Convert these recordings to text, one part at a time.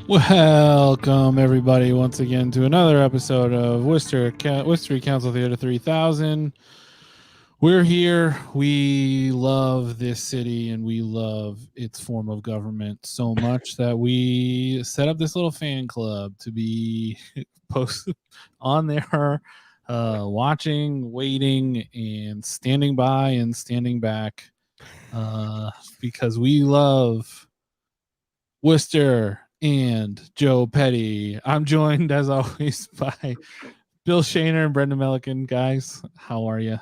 Welcome, everybody, once again to another episode of Worcestery Council Theater 3000. We're here. We love this city and we love its form of government so much that we set up this little fan club to be posted on there, watching, waiting, and standing by and standing back because we love Worcester and Joe Petty. I'm joined, as always, by Bill Shaner and Brendan Melican. Guys, how are you?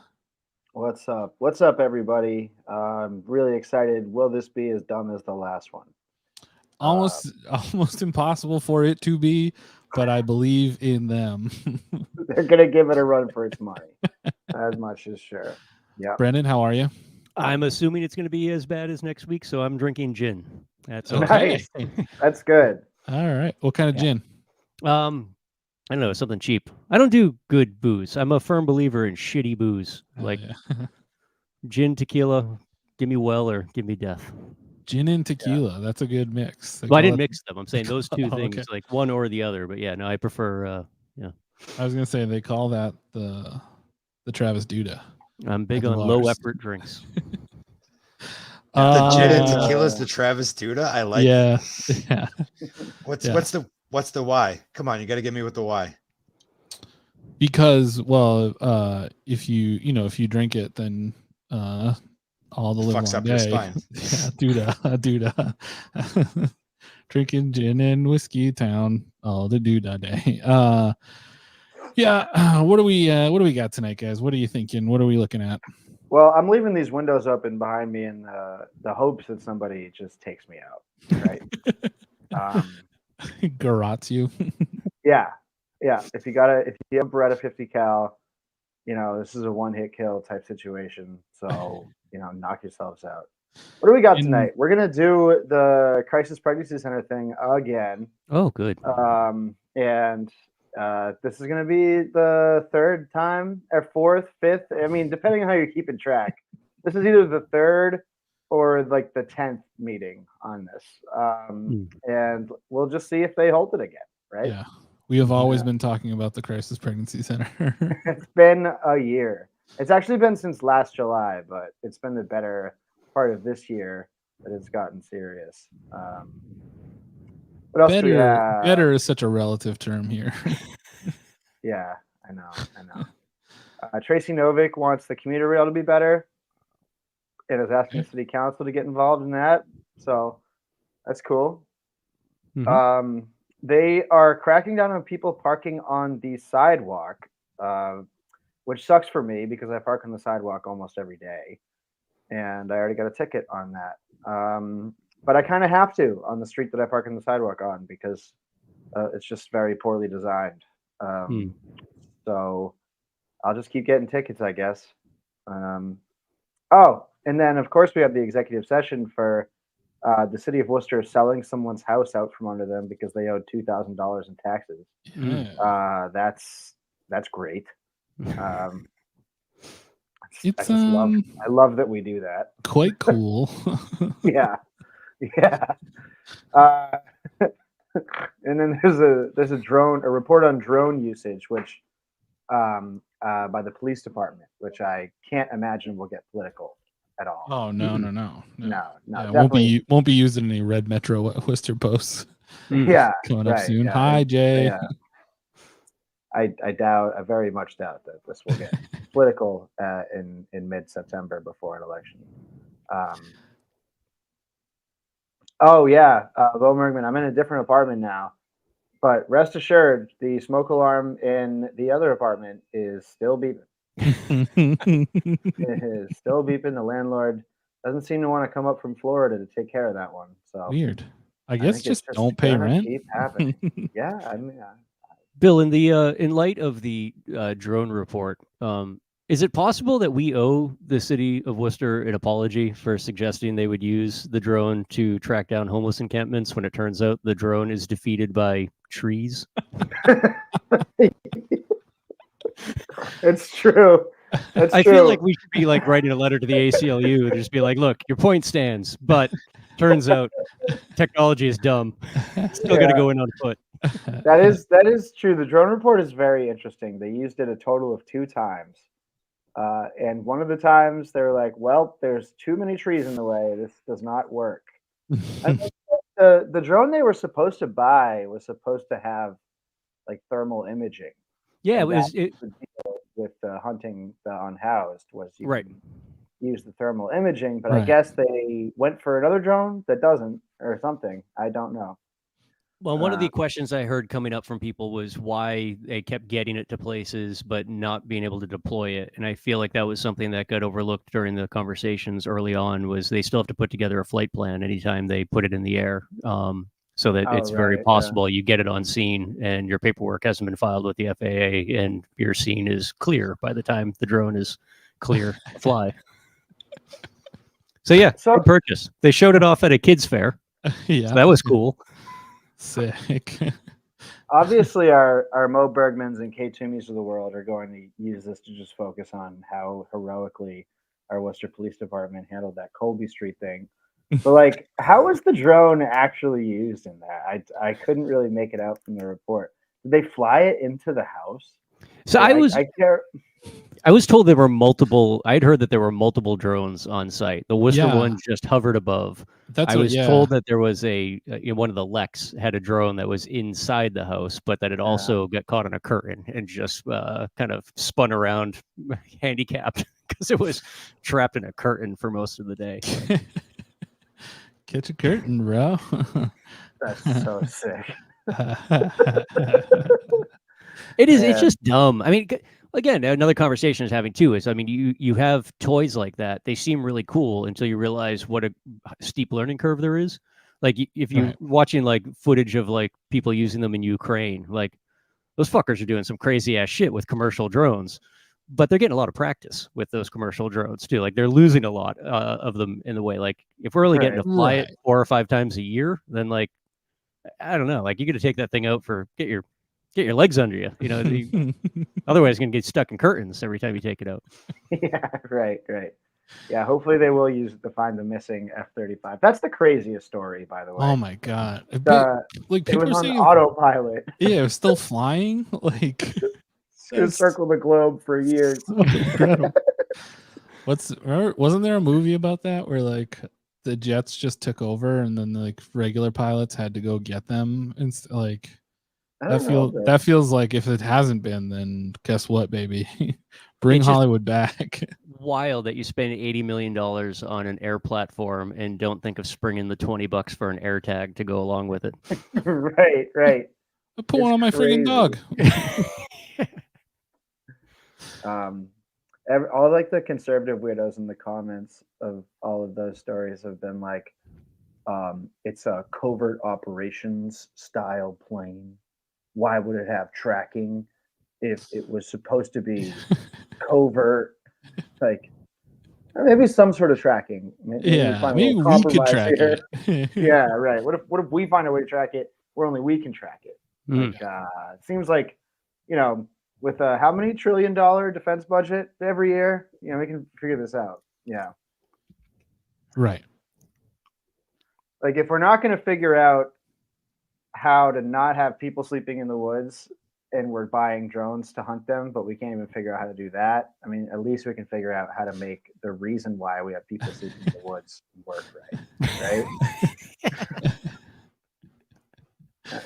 What's up? What's up, everybody? I'm really excited. Will this be as dumb as the last one? Almost impossible for it to be, but I believe in them. They're gonna give it a run for its money, as much as sure. Yeah. Brendan, how are you? I'm assuming it's going to be as bad as next week, so I'm drinking gin. That's Okay. Nice. That's good. All right. What kind of gin? I don't know, something cheap. I don't do good booze. I'm a firm believer in shitty booze, like gin, tequila. Give me well or give me death. Gin and tequila. That's a good mix. Well, I didn't mix them. I'm saying those two Oh, things, okay. like one or the other. But yeah, no, I prefer. I was gonna say they call that the Travis Duda. I'm big Like on Lars. low effort drinks. The gin and tequila's the Travis Duda. I like. Yeah. It. Yeah. What's the why? Come on, you got to get me with the why. Because if you drink it, then all the live Fucks long up your day. spine. Yeah, Duda. Drinking gin and whiskey town all the Duda day. What do we got tonight, guys? What are you thinking? What are we looking at? Well, I'm leaving these windows open behind me in the hopes that somebody just takes me out. Right. Garrots you. Yeah. If you have a Beretta 50 cal, this is a one-hit kill type situation. So knock yourselves out. What do we got tonight? We're gonna do the Crisis Pregnancy Center thing again. Oh, good. And this is gonna be the third time or fourth, fifth. I mean, depending on how you're keeping track. This is either the third or like the 10th meeting on this. And we'll just see if they hold it again, right? Yeah. We have always been talking about the Crisis Pregnancy Center. It's been a year. It's actually been since last July, but it's been the better part of this year that it's gotten serious. What else do we have? Better is such a relative term here. Yeah, I know. Tracy Novick wants the commuter rail to be better and is asking the city council to get involved in that. So that's cool. Mm-hmm. They are cracking down on people parking on the sidewalk, which sucks for me because I park on the sidewalk almost every day. And I already got a ticket on that. But I kind of have to on the street that I park on the sidewalk on because it's just very poorly designed. So I'll just keep getting tickets, I guess. And then, of course, we have the executive session for the city of Worcester selling someone's house out from under them because they owed $2,000 in taxes. Yeah. That's great. I love that we do that. Quite cool. Yeah. And then there's a report on drone usage, which by the police department, which I can't imagine will get political at all. Oh no. Yeah, won't be used in any Red Metro Worcester posts. Yeah, coming up soon. Hi, Jay. Yeah. I very much doubt that this will get political in mid-September before an election. Bo Mergman, I'm in a different apartment now, but rest assured, the smoke alarm in the other apartment is still beeping. It is still beeping. The landlord doesn't seem to want to come up from Florida to take care of that one. So weird. I guess just don't pay rent. Keep happening. Yeah, I mean. Bill, in light of the drone report, is it possible that we owe the city of Worcester an apology for suggesting they would use the drone to track down homeless encampments when it turns out the drone is defeated by trees? It's true. I feel like we should be like writing a letter to the ACLU and just be like, look, your point stands, but Turns out technology is dumb. Still got to go in on foot. That is true. The drone report is very interesting. They used it a total of 2 times. And one of the times they were like, well, there's too many trees in the way. This does not work. I think the drone they were supposed to buy was supposed to have like thermal imaging. Yeah, And it was. that was the deal with hunting the unhoused was you Right. can use the thermal imaging, but Right. I guess they went for another drone that doesn't or something. I don't know. Well, one of the questions I heard coming up from people was why they kept getting it to places but not being able to deploy it. And I feel like that was something that got overlooked during the conversations early on was they still have to put together a flight plan anytime they put it in the air. So that it's very possible you get it on scene and your paperwork hasn't been filed with the FAA and your scene is clear by the time the drone is clear to fly. So yeah, good purchase. They showed it off at a kids fair. Yeah, so that was cool. Sick. Obviously, our Mo Bergmans and Kate Toomeys of the world are going to use this to just focus on how heroically our Worcester Police Department handled that Colby Street thing. But like, how was the drone actually used in that? I couldn't really make it out from the report. Did they fly it into the house? So I was told there were multiple. I'd heard that there were multiple drones on site. The Worcester one just hovered above. I was told that there was one of the Lex had a drone that was inside the house, but that it also got caught on a curtain and just kind of spun around, handicapped because it was trapped in a curtain for most of the day. Catch a curtain, bro. That's so sick. It is. It's just dumb. I mean, again, another conversation is having too is, I mean, you have toys like that. They seem really cool until you realize what a steep learning curve there is. Like if you're watching like footage of like people using them in Ukraine, like those fuckers are doing some crazy ass shit with commercial drones, but they're getting a lot of practice with those commercial drones too. Like they're losing a lot of them in the way. Like if we're only getting to fly it 4 or 5 times a year, then like, I don't know, like you got to take that thing out for get your legs under you, you know, otherwise it's going to get stuck in curtains every time you take it out. Yeah, right. Yeah, hopefully they will use it to find the missing F-35. That's the craziest story, by the way. Oh my God. Like people it was on autopilot. Yeah, it was still flying. Like circle the globe for years. So incredible. Wasn't there a movie about that where like the jets just took over and then like regular pilots had to go get them and like that feels like if it hasn't been, then guess what, baby? Bring Hollywood back. Wild that you spend $80 million on an air platform and don't think of springing the $20 for an air tag to go along with it. Right. I put one on my friggin' dog. All like the conservative weirdos in the comments of all of those stories have been like, it's a covert operations style plane. Why would it have tracking if it was supposed to be covert? Like maybe some sort of tracking. Maybe we could track it. Yeah, right. What if we find a way to track it where only we can track it? Like, it seems like, you know, with how many $1 trillion defense budget every year, you know, we can figure this out. Yeah. Right. Like if we're not going to figure out how to not have people sleeping in the woods and we're buying drones to hunt them, but we can't even figure out how to do that. I mean, at least we can figure out how to make the reason why we have people sleeping in the woods work right.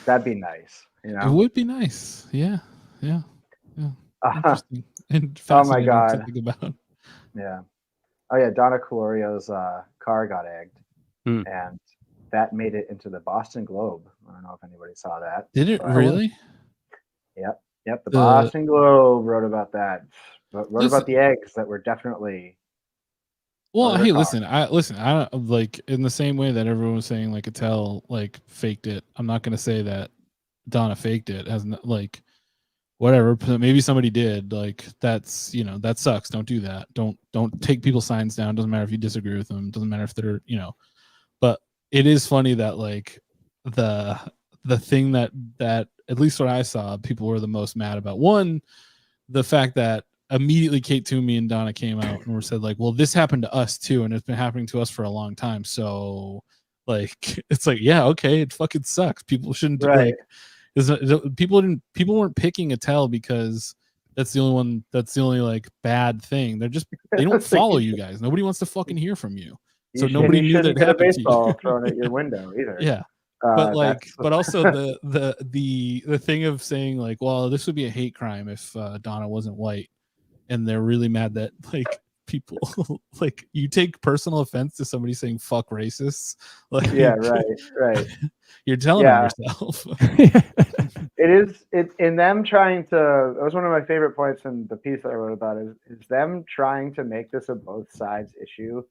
That'd be nice. You know, it would be nice. Yeah. Interesting. And oh my God. to think about. Yeah. Oh yeah. Donna Colorio's car got egged, and that made it into the Boston Globe. I don't know if anybody saw that. Did it really? Yep. The Boston Globe wrote about that. Wrote about the eggs that were definitely. Well, hey, listen. I like in the same way that everyone was saying like Attell like faked it. I'm not going to say that Donna faked it. As like whatever. Maybe somebody did. Like that's, you know, that sucks. Don't do that. Don't take people's signs down. Doesn't matter if you disagree with them. Doesn't matter if they're, you know. But it is funny that like the thing that at least what I saw people were the most mad about. One, the fact that immediately Kate Toomey and Donna came out and were said like, well, this happened to us too, and it's been happening to us for a long time. So Like, it's like, yeah, okay, it fucking sucks. People shouldn't Right. people weren't picking Attell because that's the only one. That's the only like bad thing. They don't That's the follow key. you guys. Nobody wants to fucking hear from you. You So sh- nobody and you knew shouldn't that get a happened to baseball you. thrown at your window either. Yeah. But like, That's but also the thing of saying like, well, this would be a hate crime if Donna wasn't white, and they're really mad that like people like you take personal offense to somebody saying fuck racists. Like, yeah, right. you're telling Yeah. on yourself. It is in them trying to. That was one of my favorite points in the piece that I wrote about is them trying to make this a both sides issue.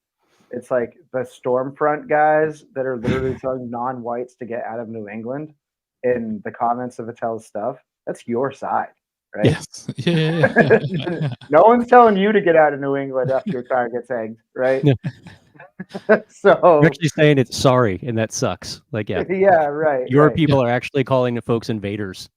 It's like the Stormfront guys that are literally telling non-whites to get out of New England in the comments of Attell's stuff. That's your side, right? Yes. Yeah. No one's telling you to get out of New England after your car gets egged, right? Yeah. So You're actually saying it's sorry, and that sucks. Like, yeah, yeah, right. your right. people are actually calling the folks invaders.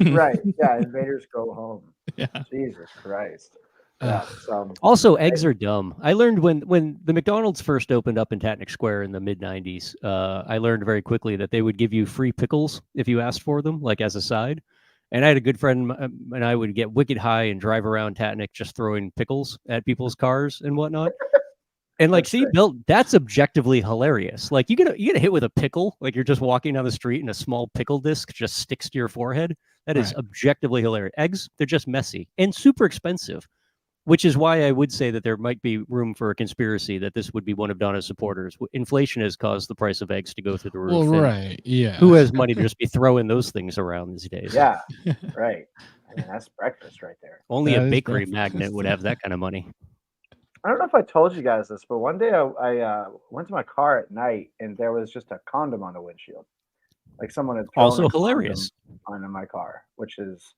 Right. Yeah, invaders go home. Yeah. Jesus Christ. Yeah. So Also, eggs are dumb. I learned when the McDonald's first opened up in Tatnick Square in the mid '90s. I learned very quickly that they would give you free pickles if you asked for them, like as a side. And I had a good friend, and I would get wicked high and drive around Tatnick just throwing pickles at people's cars and whatnot. And like, see, Bill, that's objectively hilarious. Like, you get hit with a pickle, like you're just walking down the street and a small pickle disc just sticks to your forehead. That is Right. objectively hilarious. Eggs, they're just messy and super expensive, which is why I would say that there might be room for a conspiracy that this would be one of Donna's supporters. Inflation has caused the price of eggs to go through the roof. Well, and right. Yeah. who has money to just be throwing those things around these days? yeah, right. I mean, that's breakfast right there. Only That a is bakery breakfast. magnate would have that kind of money. I don't know if I told you guys this, but one day I went to my car at night and there was just a condom on the windshield. Like someone had thrown Also a condom hilarious. onto my car, which is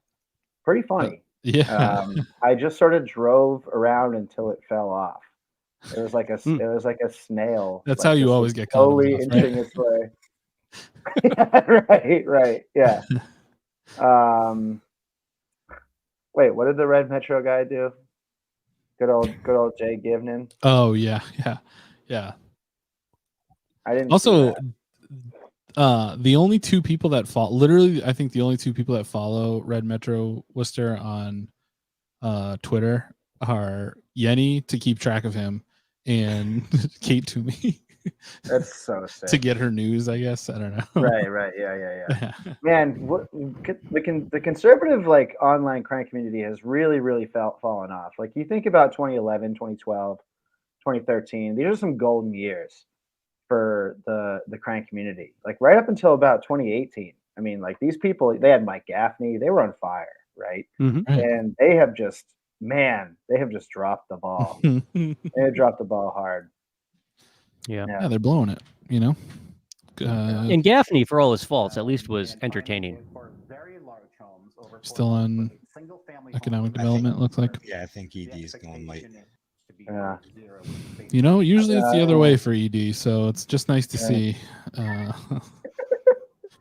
pretty funny. Yeah. I just sort of drove around until it fell off. It was like a Hmm. it was like a snail. That's like, how you just always get slowly condoms off, right? inching its way. Right, yeah. Wait, what did the Red Metro guy do? Good old Jay Givnan. Oh yeah. I didn't. Also, see that. the only two people that follow, literally, I think the only two people that follow Red Metro Worcester on Twitter are Yenny to keep track of him and Kate Toomey That's so sick. to get her news, I guess. I don't know. Right. Yeah. Man, the conservative like online crime community has really fallen off. Like you think about 2011, 2012, 2013. These are some golden years for the crime community. Like right up until about 2018. I mean, like these people, they had Mike Gaffney. They were on fire, right? Mhm. Right. And they have just dropped the ball. They have dropped the ball hard. Yeah. Yeah, they're blowing it, you know. And Gaffney, for all his faults, at least was entertaining. Still on economic development, looks like. Yeah, I think ED is going late. Yeah. You know, usually it's the other way for ED, so it's just nice to see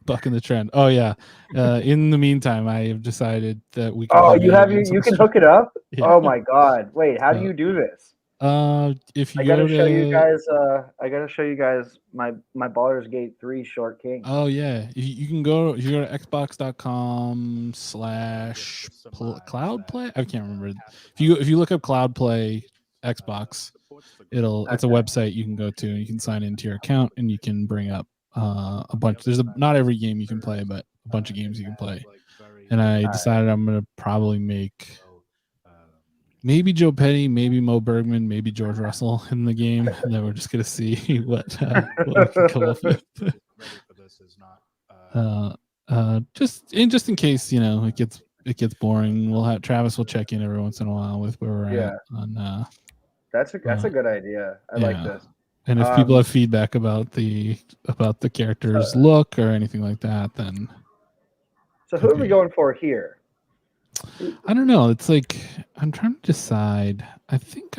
bucking the trend. Oh yeah. In the meantime, I have decided that we can. Oh, you can hook it up? Yeah. Oh my god. Wait, how do you do this? If you I gotta go show to, you guys. I gotta show you guys my Baldur's Gate 3 Short King. Oh yeah, you can go. If you go to xbox.com/ cloud play. I can't remember. If you look up cloud play Xbox, it's a website you can go to and you can sign into your account and you can bring up a bunch. Not every game you can play, but a bunch of games you can play. And I decided I'm gonna probably make maybe Joe Petty, maybe Mo Bergman, maybe George Russell in the game, and then we're just gonna see what we can come up with. Just in case, you know, it gets boring. Travis will check in every once in a while with where we're at on. That's a good idea. I like this. And if people have feedback about the character's look or anything like that, then. So who are we going for here? I don't know. It's like I'm trying to decide. I think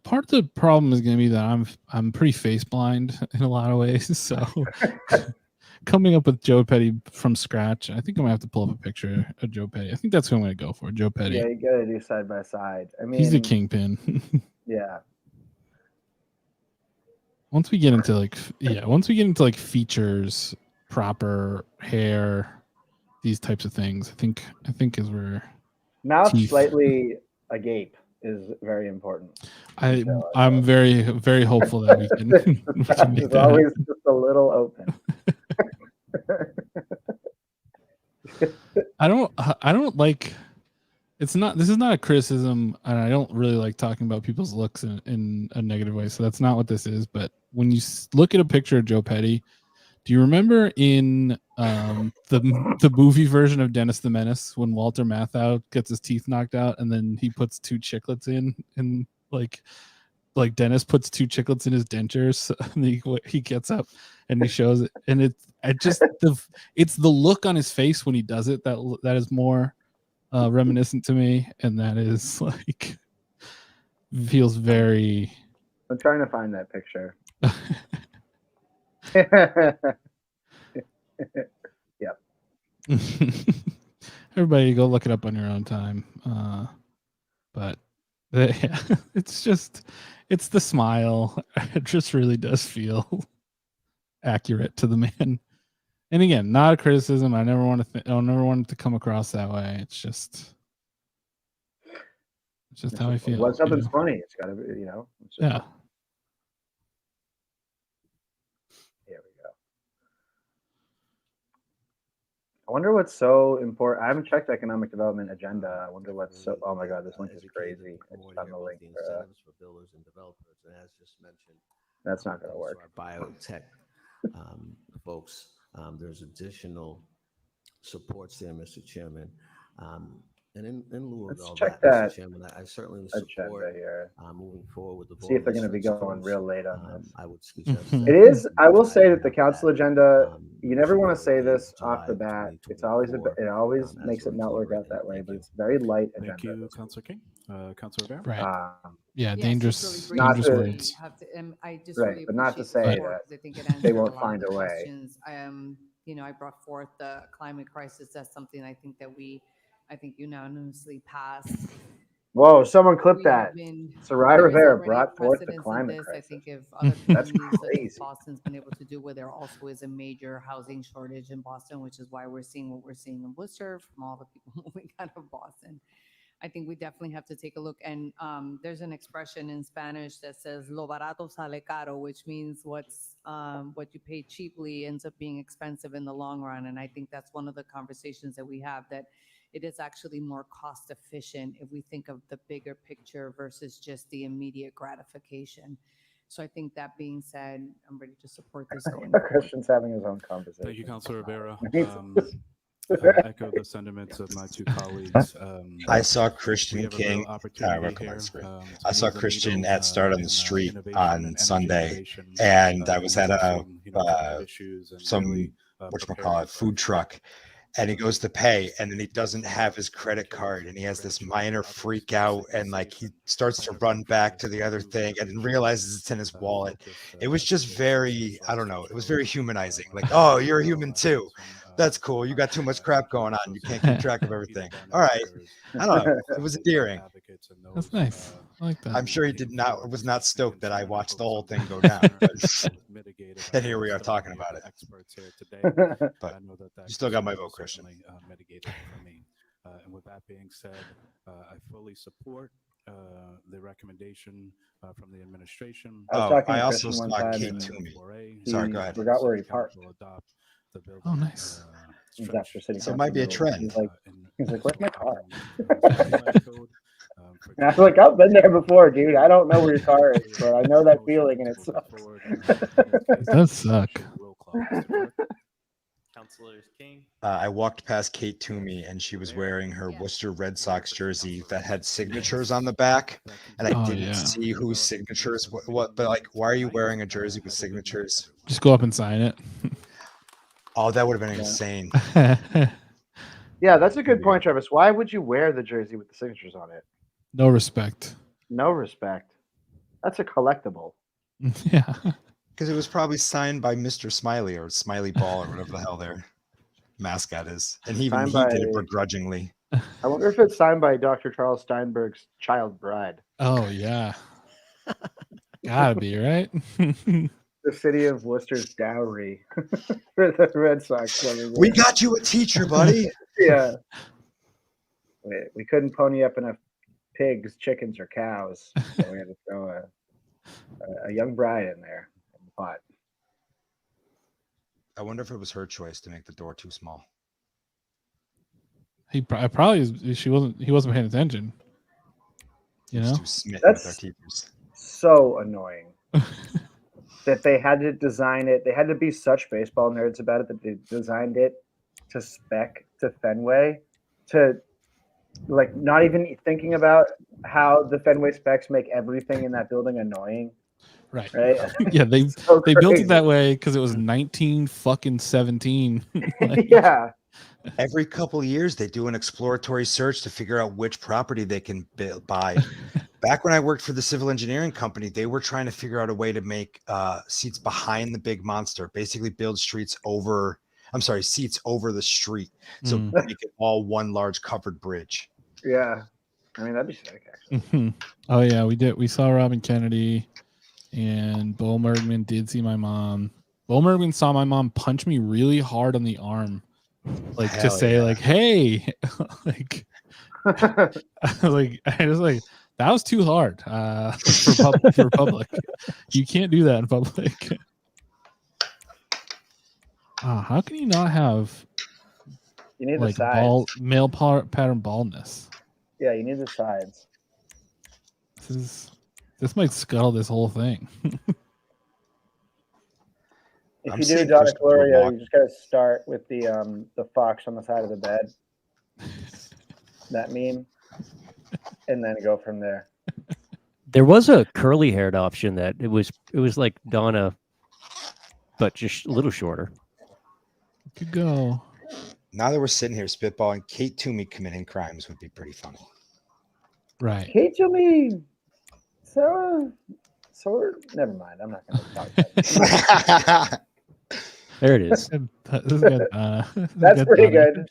part of the problem is going to be that I'm pretty face blind in a lot of ways. So coming up with Joe Petty from scratch, I think I'm gonna have to pull up a picture of Joe Petty. I think that's who I'm gonna go for, Joe Petty. Yeah, you gotta do side by side. I mean, he's the kingpin. Yeah. once we get into like features, proper hair, these types of things, I think is where Mouth teeth. slightly agape is very important. I'm very, very hopeful that we can, we can make It's that always happen. just a little open. I don't like. This is not a criticism, and I don't really like talking about people's looks in a negative way. So that's not what this is. But when you look at a picture of Joe Petty, do you remember in the movie version of Dennis the Menace when Walter Matthau gets his teeth knocked out and then he puts 2 chiclets in, and like Dennis puts 2 chiclets in his dentures, and he gets up and he shows it, and it's the look on his face when he does it that is more reminiscent to me, and that is like feels very. I'm trying to find that picture. Yep. Everybody go look it up on your own time. But yeah, it's the smile. It just really does feel accurate to the man. And again, not a criticism. I never want it to come across that way. It's just how I feel. When something's funny, it's got to be, Yeah. Here we go. I wonder what's so important. I haven't checked the economic development agenda. I wonder what's so. Oh my God, this link is crazy. I just found the link. For builders and developers, and as just mentioned, that's not going to work. Our biotech folks, there's additional supports there, Mr. Chairman. And in lieu of all that, Mr. Chairman, I certainly would support moving forward with the. See if they're going to be going real late on this. I would suggest it is. I will say that the council agenda. You never want to say this off the bat. It's always it always makes it not work out that way. But it's very light agenda. Thank you, Councilor King. Councilor Bear. Right. Yeah, dangerous. Not dangerous to, words. I just right, but not to say that they won't find a way. I brought forth the climate crisis. That's something I think unanimously passed. Whoa, someone clipped that. Soraya Rivera brought forth the climate crisis. I think if other That's communities crazy. Boston's been able to do, where there also is a major housing shortage in Boston, which is why we're seeing what we're seeing in Worcester from all the people moving out of Boston. I think we definitely have to take a look. And there's an expression in Spanish that says "lo barato sale caro," which means what you pay cheaply ends up being expensive in the long run. And I think that's one of the conversations that we have, that it is actually more cost efficient if we think of the bigger picture versus just the immediate gratification. So I think that being said, I'm ready to support this going forward. Christian's having his own conversation. Thank you, Councilor Rivera. I echo the sentiments of my 2 colleagues. I saw Christian King. I saw Christian at Start on the Street on Sunday, and I was at some food truck, and he goes to pay, and then he doesn't have his credit card, and he has this minor freak out, and like he starts to run back to the other thing and then realizes it's in his wallet. It was just very, I don't know, it was very humanizing. Like, oh, you're a human too. That's cool. You got too much crap going on. You can't keep track of everything. All right. I don't know. It was endearing. That's nice. I like that. I'm sure he was not stoked that I watched the whole thing go down. And here we are talking about it. But you still got my vote, Christian. And with that being said, I fully support the recommendation from the administration. I also saw Kate Toomey. Sorry, go ahead. Forgot where he parked. Oh, nice. So it might be a trend. He's like, where's my car? And I was like, I've been there before, dude. I don't know where your car is, but I know that feeling, and it sucks. It does suck. Councilor King. I walked past Kate Toomey, and she was wearing her Worcester Red Sox jersey that had signatures on the back, and I didn't see whose signatures. What? But like, why are you wearing a jersey with signatures? Just go up and sign it. Oh, that would have been insane. Yeah, that's a good point, Travis. Why would you wear the jersey with the signatures on it? No respect. No respect. That's a collectible. Yeah. Because it was probably signed by Mr. Smiley or Smiley Ball or whatever the hell their mascot is. And he did it begrudgingly. I wonder if it's signed by Dr. Charles Steinberg's child bride. Oh, yeah. Gotta be, right? the city of Worcester's dowry for the Red Sox. We got you a teacher, buddy. Yeah. We couldn't pony up enough pigs, chickens, or cows, so we had to throw a young bride in there in the pot. I wonder if it was her choice to make the door too small. He wasn't paying attention. You know, too smitten with our teachers. So annoying that they had to design it. They had to be such baseball nerds about it that they designed it to spec to Fenway, to like not even thinking about how the Fenway specs make everything in that building annoying. Right. Yeah, they built it that way because it was 1917. Yeah. Every couple of years, they do an exploratory search to figure out which property they can buy. Back when I worked for the civil engineering company, they were trying to figure out a way to make seats behind the big monster, basically build seats over the street. So make it all one large covered bridge. Yeah. I mean, that'd be sick, actually. Oh, yeah, we did. We saw Robin Kennedy, and Bo Mergman did see my mom. Bo Mergman saw my mom punch me really hard on the arm. Like to say like, hey, like, like I was like, that was too hard for public. You can't do that in public. How can you not have? You need like the sides. Male pattern baldness. Yeah, you need the sides. This might scuttle this whole thing. If you do Donna Gloria, you just gotta start with the fox on the side of the bed. That meme. And then go from there. There was a curly haired option that it was like Donna, but just a little shorter. Could go. Now that we're sitting here spitballing, Kate Toomey committing crimes would be pretty funny. Right. Kate Toomey. So never mind. I'm not going to talk about it. There it is. That's pretty good.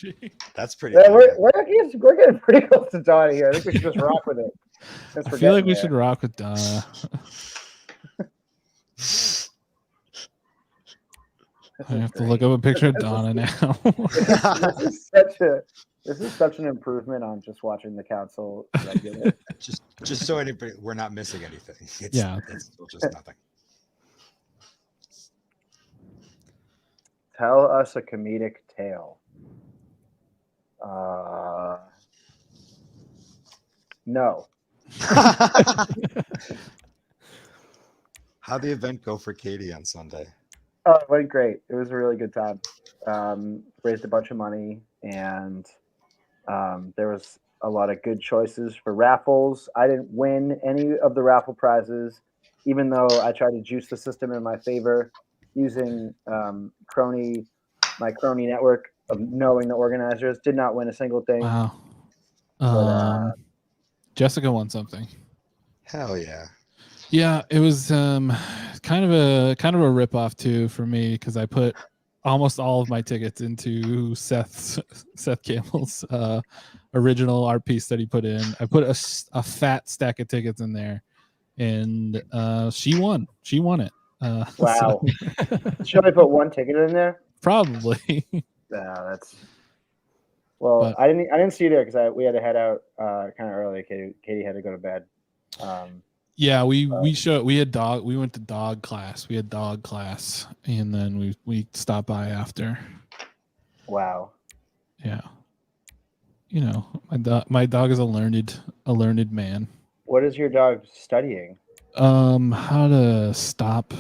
That's pretty good. We're getting pretty close to Donna here. I think we should just rock with it. I feel like we should rock with Donna. I have to look up a picture of Donna now. This is such an improvement on just watching the council regular. just so anybody, we're not missing anything. It's still just nothing. Tell us a comedic tale. No. How'd the event go for Katie on Sunday? Oh, it went great. It was a really good time. Raised a bunch of money, and there was a lot of good choices for raffles. I didn't win any of the raffle prizes, even though I tried to juice the system in my favor using my crony network of knowing the organizers. Did not win a single thing. Wow. But, Jessica won something. Hell yeah. Yeah, it was kind of a ripoff too for me because I put almost all of my tickets into Seth Campbell's original art piece that he put in. I put a fat stack of tickets in there, and she won. She won it. Wow. Should I put one ticket in there? Probably. Yeah, that's. Well, but I didn't see you there because we had to head out kind of early. Katie had to go to bed. Yeah, we went to dog class. We had dog class, and then we stopped by after. Wow. Yeah. You know, my dog is a learned man. What is your dog studying? How to stop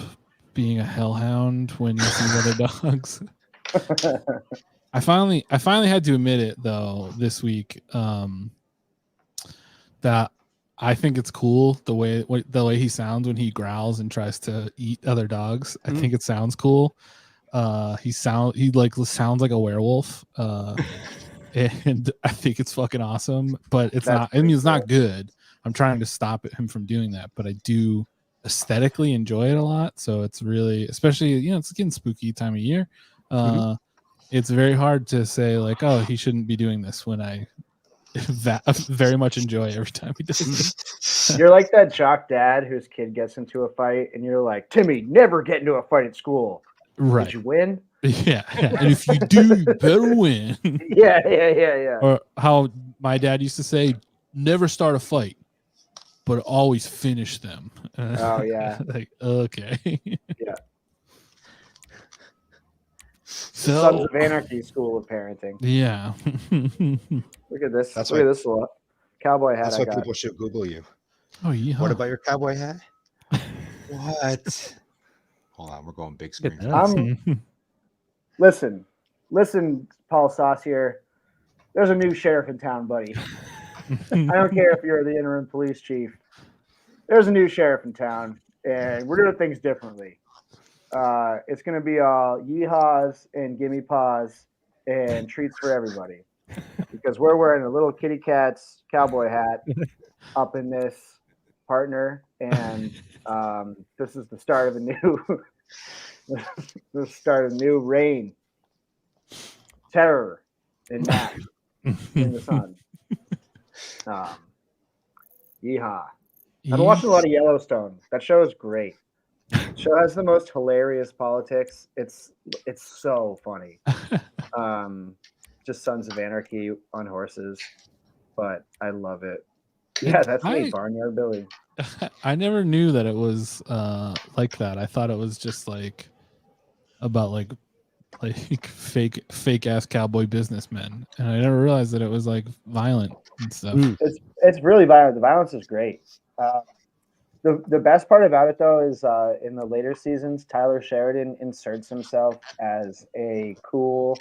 being a hellhound when you see other dogs. I finally had to admit it though this week. That I think it's cool the way he sounds when he growls and tries to eat other dogs. I think it sounds cool. He sounds like a werewolf. And I think it's fucking awesome, but it's not. I mean, it's not good. I'm trying to stop him from doing that, but I do aesthetically enjoy it a lot. So it's really, especially it's getting spooky time of year. It's very hard to say like, oh, he shouldn't be doing this when I very much enjoy every time he does it. You're like that jock dad whose kid gets into a fight, and you're like, Timmy, never get into a fight at school. Right. Did you win? Yeah. And if you do, you better win. Yeah. Or how my dad used to say, never start a fight, but always finish them. Oh, yeah. Like, okay. Yeah. So, Sons of Anarchy school of parenting. yeah. Look at this. That's Look why- at this little cowboy hat That's I why got. people should Google you. Oh, yeah. What about your cowboy hat? What? Hold on, we're going big screen. Listen, Paul Saucier. There's a new sheriff in town, buddy. I don't care if you're the interim police chief. There's a new sheriff in town, and we're doing things differently. It's going to be all yeehaws and gimme paws and treats for everybody, because we're wearing a little kitty cat's cowboy hat up in this partner, and this is the start of a new new reign. Terror and nap in the sun. Yeehaw. I've been watching a lot of Yellowstone. That show is great. The show has the most hilarious politics. It's so funny. Just Sons of Anarchy on horses, but I love it. Yeah, that's me, Barnyard Billy. I never knew that it was like that. I thought it was just like about like fake ass cowboy businessmen, and I never realized that it was like violent and stuff. It's really violent. The violence is great. The best part about it though is in the later seasons, Tyler Sheridan inserts himself as a cool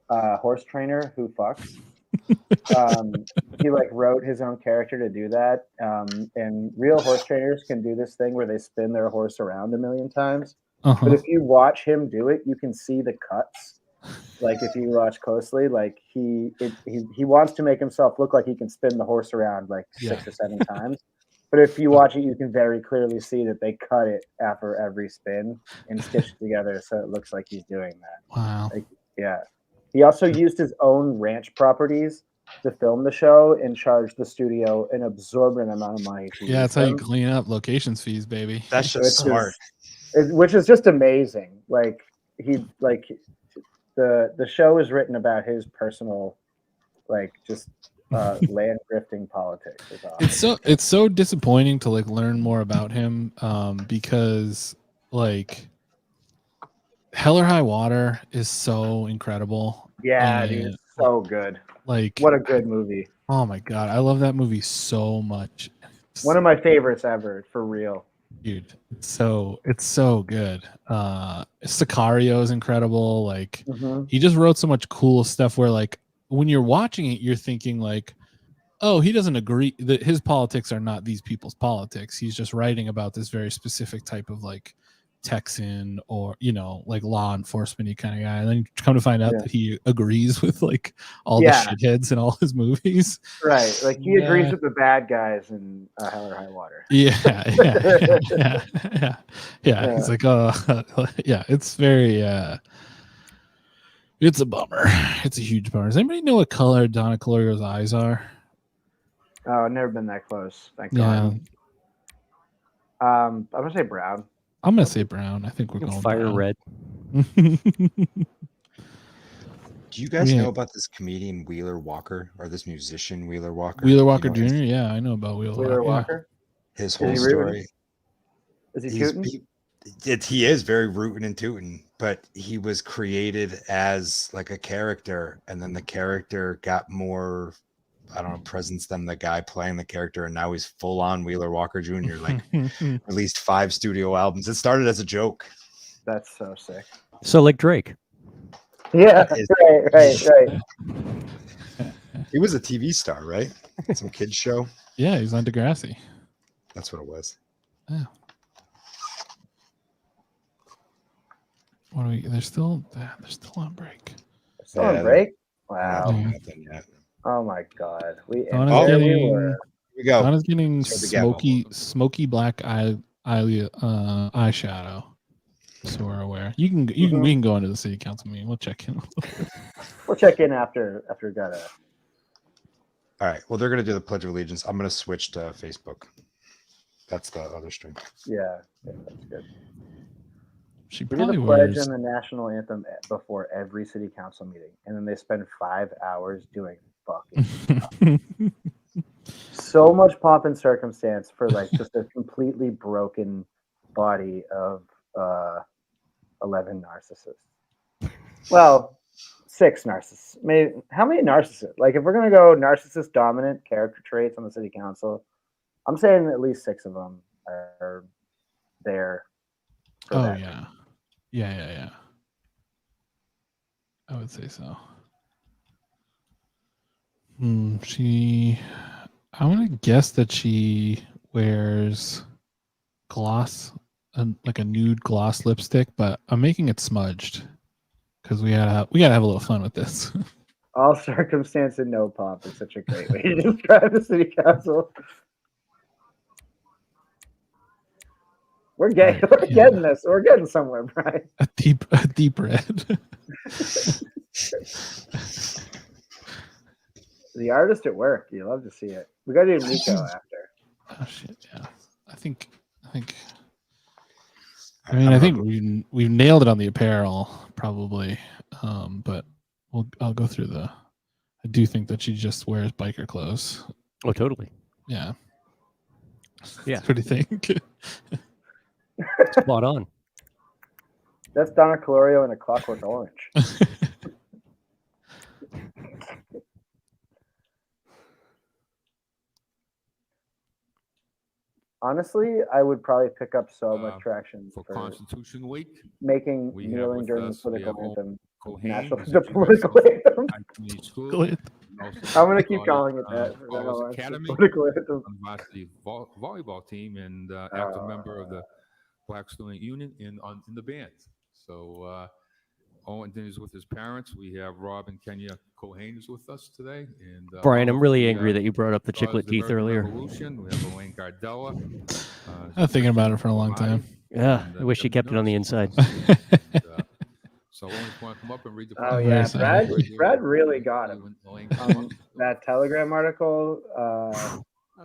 horse trainer who fucks. He like wrote his own character to do that, and real horse trainers can do this thing where they spin their horse around a million times. But if you watch him do it, you can see the cuts. Like if you watch closely, like he wants to make himself look like he can spin the horse around like 6 or 7 times. But if you watch it, you can very clearly see that they cut it after every spin and stitch it together so it looks like he's doing that. Wow. Like, yeah. He also used his own ranch properties to film the show and charged the studio an absorbent amount of money. Yeah, that's how you clean up locations fees, baby. That's just smart. Which is just amazing. Like the show is written about his personal, like just land grifting politics. It's so disappointing to like learn more about him because like Hell or High Water is so incredible. Yeah, dude, it's so good. Like what a good movie. Oh my god, I love that movie so much. One of my favorites ever, for real. Dude, it's so good. Sicario is incredible. Like he just wrote so much cool stuff where like when you're watching it, you're thinking like, oh, he doesn't agree that his politics are not these people's politics. He's just writing about this very specific type of like Texan or, you know, like law enforcement-y kind of guy. And then you come to find out that he agrees with like all the shitheads in all his movies. Right. Like he agrees with the bad guys in Hell or High Water. Yeah. He's like, yeah, it's very, it's a bummer. It's a huge bummer. Does anybody know what color Donna Calorio's eyes are? Oh, I've never been that close. Thank God. I'm going to say brown. I'm going to say brown. I think we're going fire brown. red. Do you guys know about this comedian Wheeler Walker or this musician Wheeler Walker? Wheeler Walker Jr.? Yeah, I know about Wheeler Walker. Yeah. His whole story. Is he tooting? He is very rootin' and tootin', but he was created as like a character, and then the character got more, I don't know, presence than the guy playing the character, and now he's full on Wheeler Walker Jr. Like released 5 studio albums. It started as a joke. That's so sick. So like Drake. Yeah, right. He was a TV star, right? Some kids show. Yeah, he's on Degrassi. That's what it was. Yeah. What do we? They're still on break. Still on break? Wow. Nothing yet. Oh my God. We Donna's we go. Donna's getting smoky black eyeshadow. So we're aware. We can go into the city council meeting. We'll check in. We'll check in after we got All right. Well, they're gonna do the Pledge of Allegiance. I'm gonna switch to Facebook. That's the other string. Yeah, that's good. She We do probably the pledge wears. and the national anthem before every city council meeting, and then they spend 5 hours doing fucking so much pomp and circumstance for like just a completely broken body of 11 narcissists. Well, 6 narcissists. Maybe how many narcissists? Like if we're gonna go narcissist dominant character traits on the city council, I'm saying at least 6 of them are there. For Oh that. yeah. I would say so. I'm gonna guess that she wears gloss, like a nude gloss lipstick, but I'm making it smudged because we gotta have a little fun with this. All circumstance and no pomp is such a great way to describe the city council. We're getting, Right, we're getting this. We're getting somewhere, Brian. A deep red. The artist at work. You love to see it. We got to do Nico after. Oh shit! Yeah, I think. I mean, we've nailed it on the apparel probably, but I'll go through the. I do think that she just wears biker clothes. Oh, totally. Yeah. Yeah. What do you think? Spot on. That's Donna Colorio in A Clockwork Orange. Honestly, I would probably pick up so much traction for Constitution Week. Making kneeling during the political anthem. National The political anthem. I'm going to keep calling it that. Academy, varsity volleyball team, and active member of the Black Student Union in the band. So Owen is with his parents. We have Rob and Kenya Cohane is with us today. And Brian, I'm really angry that you brought up the chiclet teeth earlier. Revolution. We have Elaine Gardella. I'm thinking about it for a long time. Yeah, I wish you kept it on the inside. So Owen, want to come up and read the? Oh yeah, Brad really got him. That Telegram article.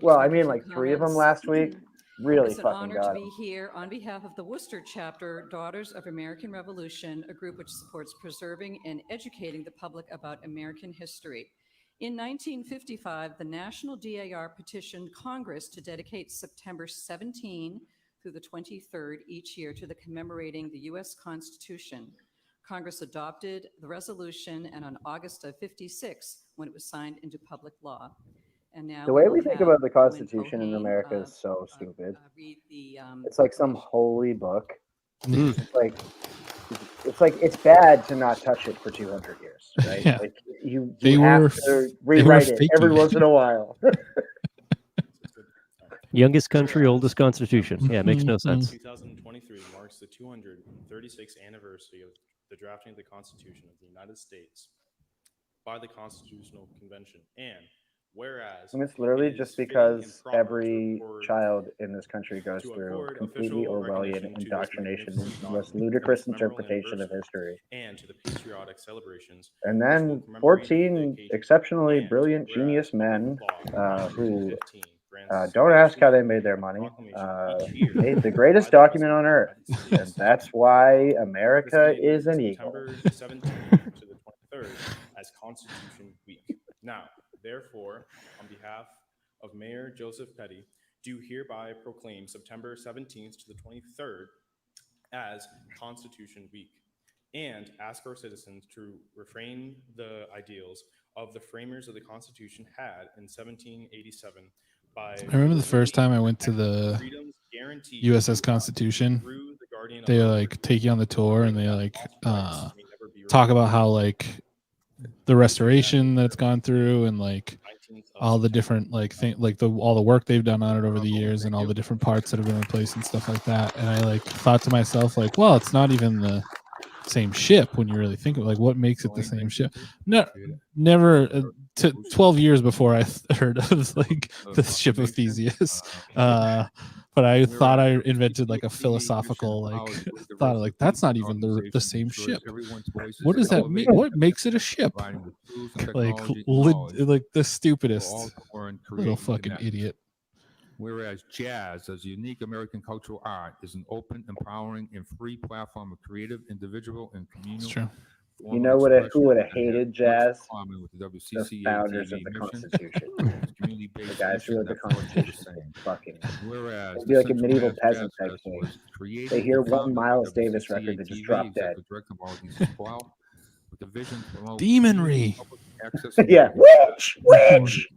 Well, I mean, like 3 of them last week. Really fucking got it. It's an honor to be here on behalf of the Worcester chapter, Daughters of American Revolution, a group which supports preserving and educating the public about American history. In 1955, the National DAR petitioned Congress to dedicate September 17 through the 23rd each year to the commemorating the U.S. Constitution. Congress adopted the resolution, and on August of 56, when it was signed into public law. And now the way we think about the Constitution in America is so stupid. It's like some holy book. It's like it's bad to not touch it for 200 years, right? Yeah. Like you have to rewrite it every once in a while. Youngest country, oldest constitution. Yeah, it makes no sense. 2023 marks the 236th anniversary of the drafting of the Constitution of the United States by the Constitutional Convention. And whereas, and it's literally just because every child in this country goes through completely Orwellian indoctrination, the most ludicrous interpretation of history. And to the patriotic celebrations. And then 14 exceptionally brilliant genius men who don't ask how they made their money, made the greatest document on earth. And that's why America is an eagle. September 17th to the 23rd as Constitution Week. Now, therefore, on behalf of Mayor Joseph Petty, do hereby proclaim September 17th to the 23rd as Constitution Week, and ask our citizens to refrain the ideals of the framers of the Constitution had in 1787 by... I remember the first time I went to the USS Constitution, they like take you on the tour and they like talk about how like the restoration that's gone through and like all the different like all the work they've done on it over the years and all the different parts that have been replaced and stuff like that. And I like thought to myself like, well, it's not even the same ship when you really think of it. Like what makes it the same ship. No, never 12 years before I heard of like the ship of Theseus, but I thought I invented like a philosophical like thought like that's not even the same ship. What does that mean? What makes it a ship? Like the stupidest little fucking idiot. Whereas jazz, as a unique American cultural art, is an open, empowering, and free platform of creative, individual, and communal. That's true. You know who would have hated jazz? The founders of the Constitution. The guys who wrote the Constitution. Fucking. It'd be like a medieval peasant type thing. They hear one Miles Davis record that just dropped dead. Demonry. Yeah. Witch.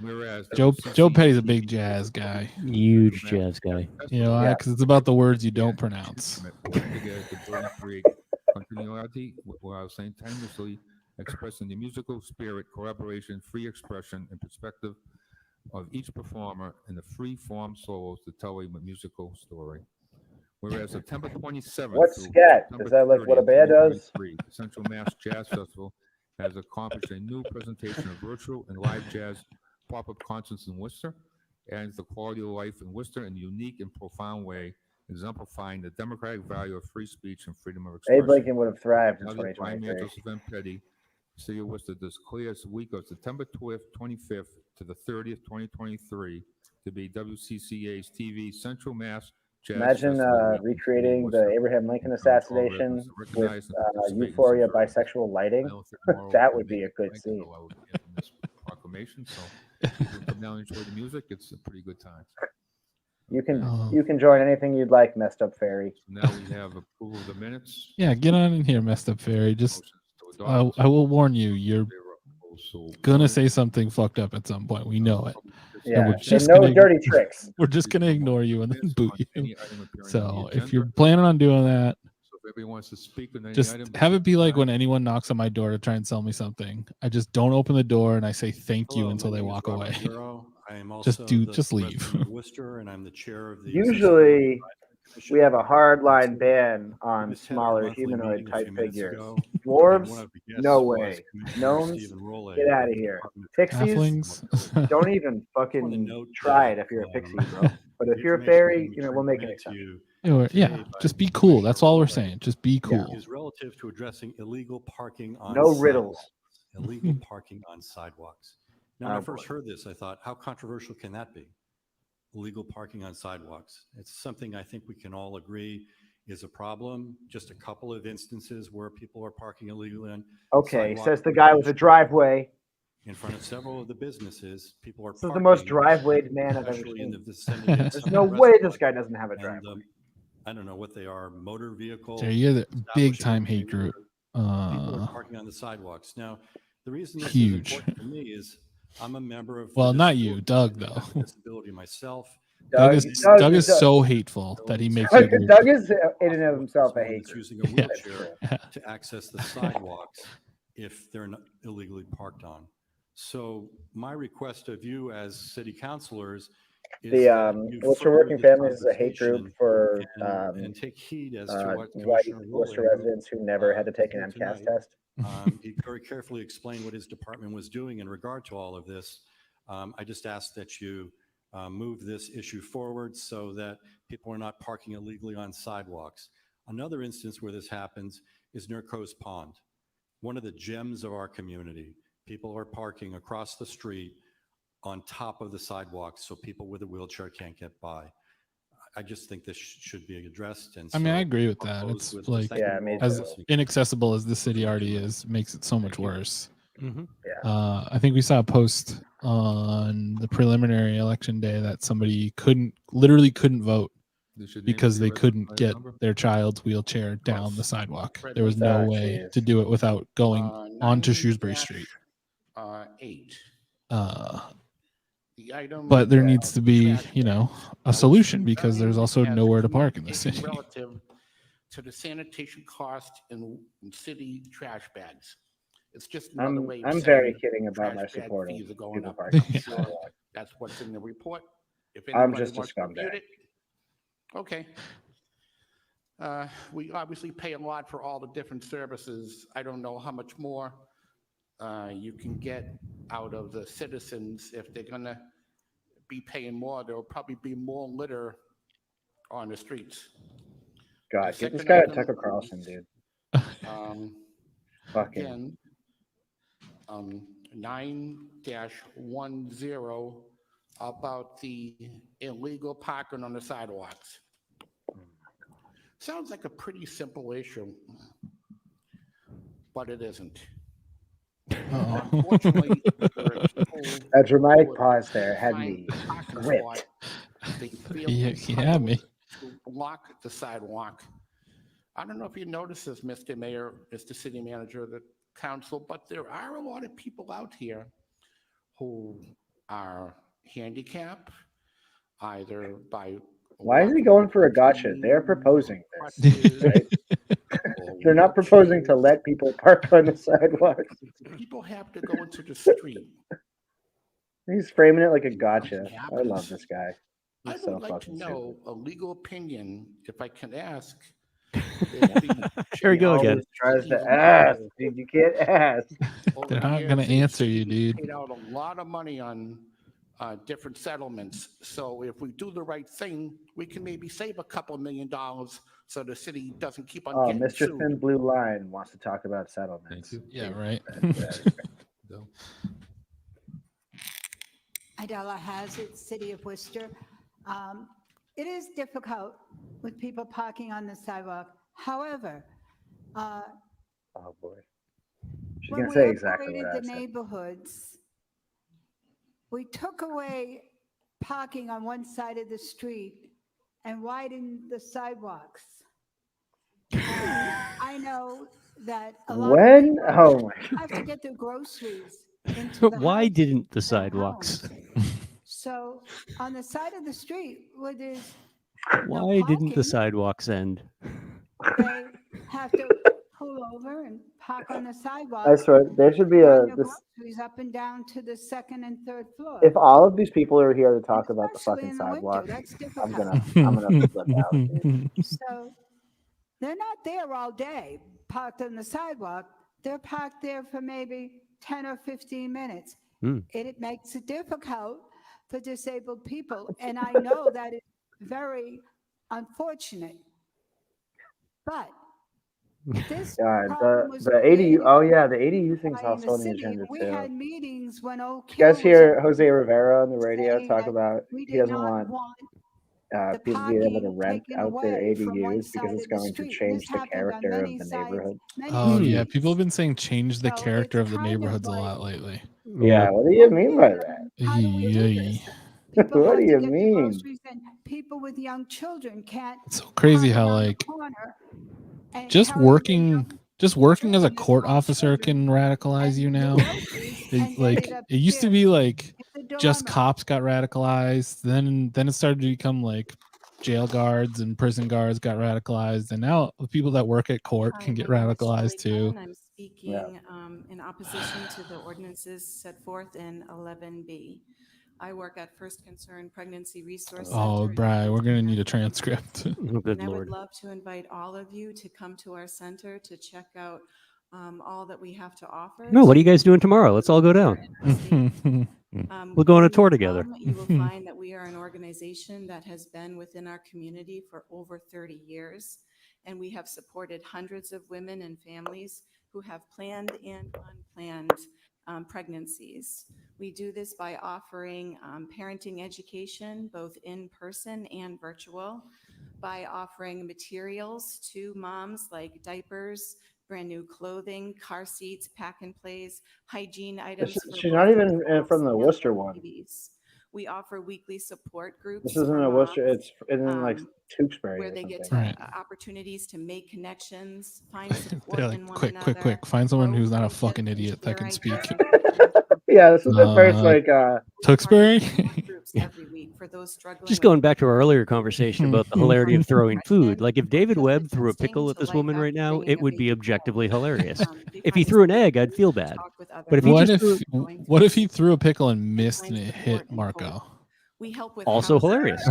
Whereas Joe Petty's a big jazz guy. Huge jazz guy. You know, because it's about the words you don't pronounce. Continuity while simultaneously expressing the musical spirit, collaboration, free expression, and perspective of each performer and the free form solos to tell a musical story. Whereas September 27th, what's scat? Is that like what a band does? The Central Mass Jazz Festival has accomplished a new presentation of virtual and live jazz pop-up concerts in Worcester, and the quality of life in Worcester in a unique and profound way, exemplifying the democratic value of free speech and freedom of expression. Abe Lincoln would have thrived in 2023. Joseph M. Petty, City of Worcester, declares the week of September 25th to the 30th, 2023, to be WCCA's TV Central Mass Jazz Imagine Festival recreating the Abraham Lincoln assassination with euphoria bisexual lighting. That would be a good scene. Proclamation. So if you come down and enjoy the music, it's a pretty good time. You can join anything you'd like, Messed Up Fairy. So now we have approval of the minutes. Yeah, get on in here, Messed Up Fairy. Just I will warn you, you're gonna say something fucked up at some point. We know it. Yeah, no dirty tricks. We're just gonna ignore you and then boot you. So if you're planning on doing that, if everyone wants to speak on any just item, have it be like when anyone knocks on my door to try and sell me something. I just don't open the door and I say thank you until they walk away. I am also just leave. Worcester, and I'm the chair of the. Usually, we have a hard line ban on smaller humanoid type figures. Dwarves, no way. Gnomes, get out of here. Pixies, don't even fucking try it if you're a pixie, bro. But if you're a fairy, we'll make an exception. Yeah, just be cool. That's all we're saying. Just be cool. Is relative to addressing illegal parking on no riddles. Illegal parking on sidewalks. Now, when I first heard this, I thought, how controversial can that be? Illegal parking on sidewalks. It's something I think we can all agree is a problem. Just a couple of instances where people are parking illegally on. Okay, says the guy with a driveway. In front of several of the businesses, people are. This is the most drivewayed man I've ever seen. There's no way this guy doesn't have a driveway. I don't know what they are, motor vehicles. Yeah, you're the big time hate group. People are parking on the sidewalks. Now, the reason this huge. is important to me is I'm a member of. Well, not you, Doug, though. Disability myself. Doug is so hateful that he makes. Doug is in and of himself a hater. Using a wheelchair to access the sidewalks if they're not illegally parked on. So my request of you as city councilors is the Worcester Working Families is a hate group for and take heed as to what white Worcester residents who never had to take an MCAS test. He very carefully explained what his department was doing in regard to all of this. I just ask that you move this issue forward so that people are not parking illegally on sidewalks. Another instance where this happens is near Coe's Pond, one of the gems of our community. People are parking across the street on top of the sidewalks so people with a wheelchair can't get by. I just think this should be addressed. And I mean, I agree with that. It's like as inaccessible as the city already is, makes it so much worse. Mm-hmm. I think we saw a post on the preliminary election day that somebody literally couldn't vote because they couldn't get their child's wheelchair down the sidewalk. There was no way to do it without going onto Shrewsbury Street. 8. But there needs to be, a solution because there's also nowhere to park in the city. Relative to the sanitation cost in city trash bags. It's just another way. I'm very kidding about my support of people parking. Sure, that's what's in the report. If I'm just a scumbag. Okay. We obviously pay a lot for all the different services. I don't know how much more you can get out of the citizens. If they're going to be paying more, there will probably be more litter on the streets. God, get this guy a Tucker Carlson, dude. Again, 9-10, about the illegal parking on the sidewalks. Sounds like a pretty simple issue, but it isn't. Unfortunately, there are people A dramatic who pause there had find me a parking gripped. spot. They feel He had me. to block the sidewalk. I don't know if you noticed this, Mr. Mayor, Mr. City Manager of the council, but there are a lot of people out here who are handicapped, either by Why is he going for a gotcha? They're proposing this, right? They're not proposing to let people park on the sidewalks. People have to go into the street. He's framing it like a gotcha. I love this guy. I He's would so like to fucking know stupid. a legal opinion, if I can ask. Here we go He again. always tries to ask, dude. You can't ask. They're not gonna answer you, dude. Paid out a lot of money on different settlements. So if we do the right thing, we can maybe save a couple $1 million so the city doesn't keep on Oh, getting Mr. sued. Thin Blue Line wants to talk about settlements. Yeah, right. Idella Hazard, City of Worcester. It is difficult with people parking on the sidewalk. However, Oh boy. She's when gonna we say exactly what upgraded I the said. neighborhoods, we took away parking on one side of the street and widened the sidewalks. And I know that a lot When? of Oh people my. have to get their groceries into the Why house, didn't the their sidewalks? homes. So on the side of the street where there's Why didn't the parking, sidewalks end? they have to pull over and park on the sidewalk. I swear, there should be run a their this. groceries up and down to the second and third floor. If all of these people are here to talk about the Especially fucking in the winter, sidewalk, that's I'm difficult. gonna flip out, dude. So they're not there all day parked on the sidewalk. They're parked there for maybe 10 or 15 minutes. It makes it difficult for disabled people. And I know that it's very unfortunate. But this God, problem was the ADU. created Oh yeah, the ADU thing's in also the on the city. agenda We too. had meetings when Oak Did you guys Hill was hear in Jose Rivera on the radio saying talk that about we he did doesn't not want the people to be able to parking rent taken out their away from one ADUs because side it's of the going to street. change This the happened on character many of the sides, neighborhood. many Oh yeah, streets. people have been saying change the So character it's of the kind of neighborhoods a like, lot lately. Yeah, what do you mean by that? how do we do Yay. this? People What have do to you get mean? the groceries, and people with young children can't It's so crazy park how around the like corner and just carry their working as a young court small officer children can radicalize you and the now. groceries and get Like it it used to upstairs be like in the just dormer. cops got radicalized, then it started to become like jail guards and prison guards got radicalized, and now the people that work at court Hi, can get my name is radicalized Shirley too. Cullen. I'm speaking in opposition to the ordinances set forth in 11B. I work at First Concern Pregnancy Resource Oh, Center. Brian, we're gonna need a transcript. Oh, good And I would Lord. love to invite all of you to come to our center to check out all that we have to offer. No, what are you to guys doing tomorrow? Let's all go down. We'll go on a when tour you together. come, you will find that we are an organization that has been within our community for over 30 years, and we have supported hundreds of women and families who have planned and unplanned pregnancies. We do this by offering parenting education, both in person and virtual, by offering materials to moms like diapers, brand new clothing, car seats, pack and plays, hygiene items. She's not even from the Worcester one. Babies. We offer weekly support groups. This isn't for a Worcester. moms, It's in like Tewksbury where or they get something. to opportunities to make connections, find support They're in like, one quick, another. quick, quick! Find someone who's not a fucking idiot that can speak. Yeah, this is the first Tewksbury. Every week for those struggling. Just going back to our earlier conversation about the hilarity of throwing food. Like if David Webb threw a pickle at this woman right now, it would be objectively hilarious. If he threw an egg, I'd feel bad. But if he just what if he threw a pickle and missed and it hit Marco? We help with also hilarious.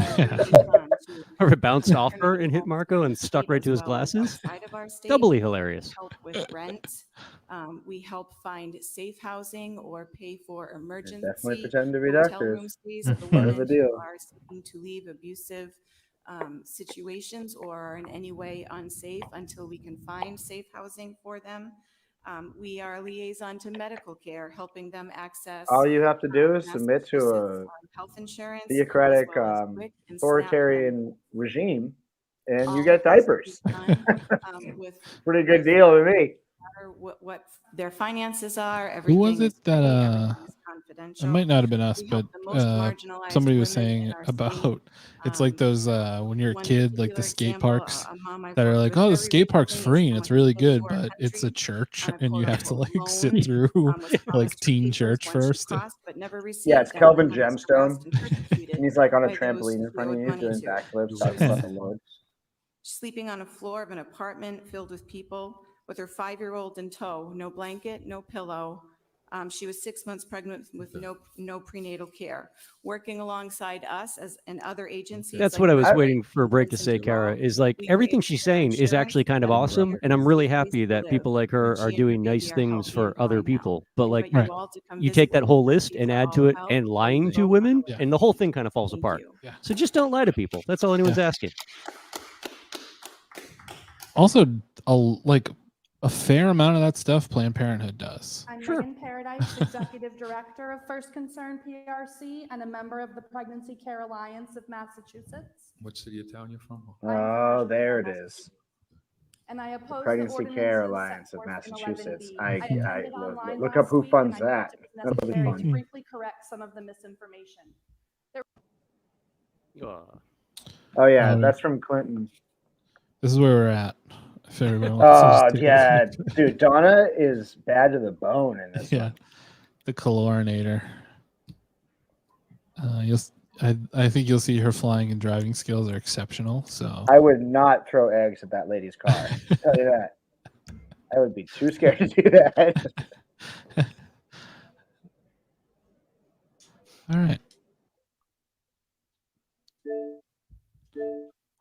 Or it bounced off her and hit Marco and stuck right to his glasses. Doubly hilarious. Help with rent. We help find safe housing or pay for emergency Definitely pretend to be hotel doctors. room stays for Part of women the who deal. are seeking to leave abusive situations or are in any way unsafe until we can find safe housing for them. We are a liaison to medical care, helping them access. All you have to do is submit to a health insurance, theocratic, as well as WIC and authoritarian regime, and you all get diapers. with Pretty good deal to me. what their finances are. Who Everything was it is that everything is it confidential. might not have been us, We but help the most marginalized somebody was women in saying our about city. it's like those when you're a One kid, like the particular skate example, parks a mom I've that are worked like, with oh, the very skate park's recently is free and someone it's who really came to good, our but it's a country church on a and you have to quote-unquote like sit loan, through was like promised her teen papers church when she first. crossed, but never received Yeah, it's them, Kelvin and was Gemstone. harassed and persecuted And he's like on a by those trampoline in who front of owed you money doing to. backflips, She talking was about the Lord. sleeping on a floor of an apartment filled with people with her 5-year-old in tow, no blanket, no pillow. She was 6 months pregnant with no prenatal care. Working alongside us and other agencies. That's like what I was Worcester waiting for a break to say, Kara, is like everything she's saying is actually kind of awesome. And I'm really happy that people like her are doing nice things for other people. But like, you take that whole list and add to it and lying to women, and the whole thing kind of falls apart. So just don't lie to people. That's all anyone's asking. Also, a fair amount of that stuff Planned Parenthood does. I'm Megan Paradise, Executive Director of First Concern PRC and a member of the Pregnancy Care Alliance of Massachusetts. What city or town you're from? Oh, there it is. And I oppose Pregnancy the Care ordinances Alliance set of forth in Massachusetts. 11B. I attended online look up last who week, funds and I that. felt it was That'll be necessary to fun. briefly correct some of the misinformation. Oh yeah, that's from Clinton. This is where we're at. If everybody wants to yeah, dude, Donna is bad to the bone in this one. The chlorinator. I think you'll see her flying and driving skills are exceptional. So I would not throw eggs at that lady's car. I'll tell you that. I would be too scared to do that. all right.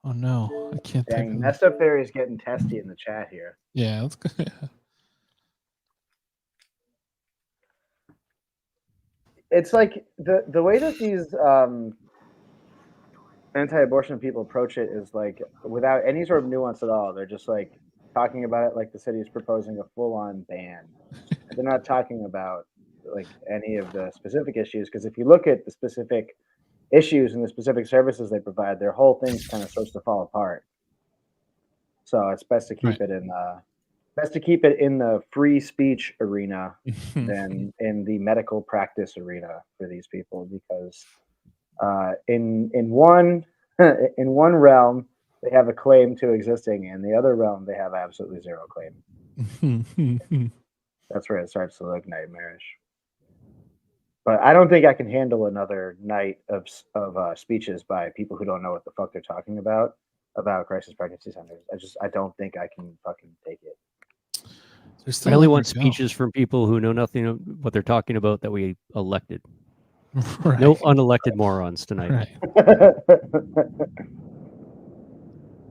Oh no, I can't type Dang, messed up fairy is getting testy in the chat here. Yeah, let's go. It's like the way that these anti-abortion people approach it is like without any sort of nuance at all. They're just like talking about it like the city is proposing a full-on ban. They're not talking about like any of the specific issues, because if you look at the specific issues and the specific services they provide, their whole thing kind of starts to fall apart. So it's best to keep it in the free speech arena than in the medical practice arena for these people, because in one in one realm they have a claim to existing, in the other realm they have absolutely zero claim. That's where it starts to look nightmarish. But I don't think I can handle another night of speeches by people who don't know what the fuck they're talking about crisis pregnancy centers. I don't think I can fucking take it. I only want speeches from people who know nothing of what they're talking about that we elected. Right. No unelected morons tonight.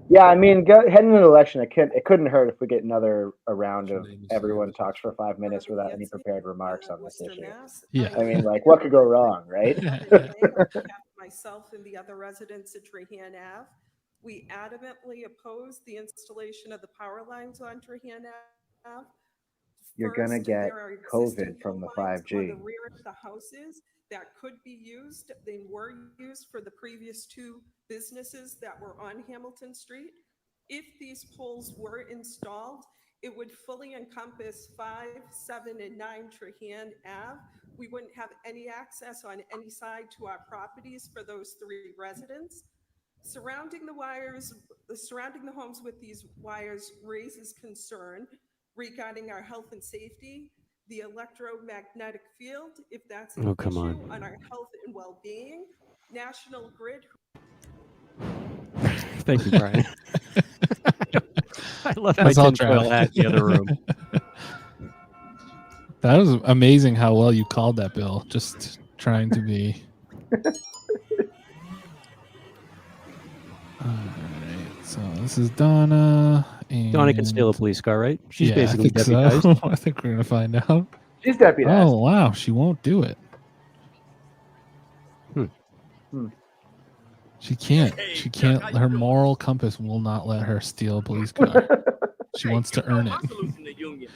Yeah, I mean, heading into the election, it couldn't hurt if we get another round of everyone talks for 5 minutes without any prepared remarks on this issue. Yeah. I mean, like, what could go wrong, right? Myself and the other residents at Trahan Ave, we adamantly oppose the installation of the power lines on Trahan Ave. You're gonna get COVID from the 5G. On the rear of the houses that could be used. They were used for the previous two businesses that were on Hamilton Street. If these poles were installed, it would fully encompass 5, 7, and 9 Trahan Ave. We wouldn't have any access on any side to our properties for those 3 residents. Surrounding the homes with these wires raises concern regarding our health and safety, the electromagnetic field, if that's an issue on our health and well-being. National Grid. Thank you, Brian. I left my tinfoil hat in the other room. That was amazing how well you called that, Bill. Just trying to be. All right, so this is Donna. And Donna can steal a police car, right? She's basically I think deputized. so. I think we're gonna find out. She's deputized. Oh wow, she won't do it. She can't. She can't. Her moral compass will not let her steal a police car. She wants to earn it.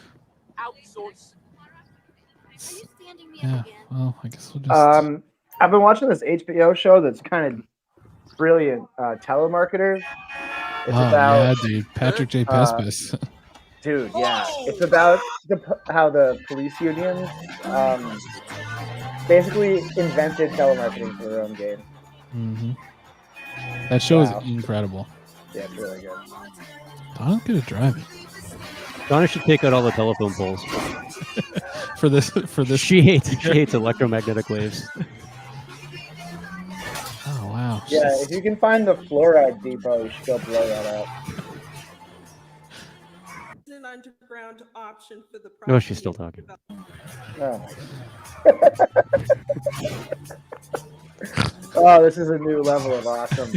Yeah. Well, I guess we'll just. I've been watching this HBO show that's kind of brilliant. Telemarketers. It's about dude, Patrick J. Pespis. Dude, yeah, it's about how the police unions basically invented telemarketing for their own gain. Mm-hmm. That show is incredible. Yeah, it's really good. Donna's good at driving. Donna should take out all the telephone poles. For this. She hates electromagnetic waves. Oh wow. Yeah, if you can find the fluoride depot, you should go blow that up. An underground option for the No, she's still talking. Oh, this is a new level of awesome.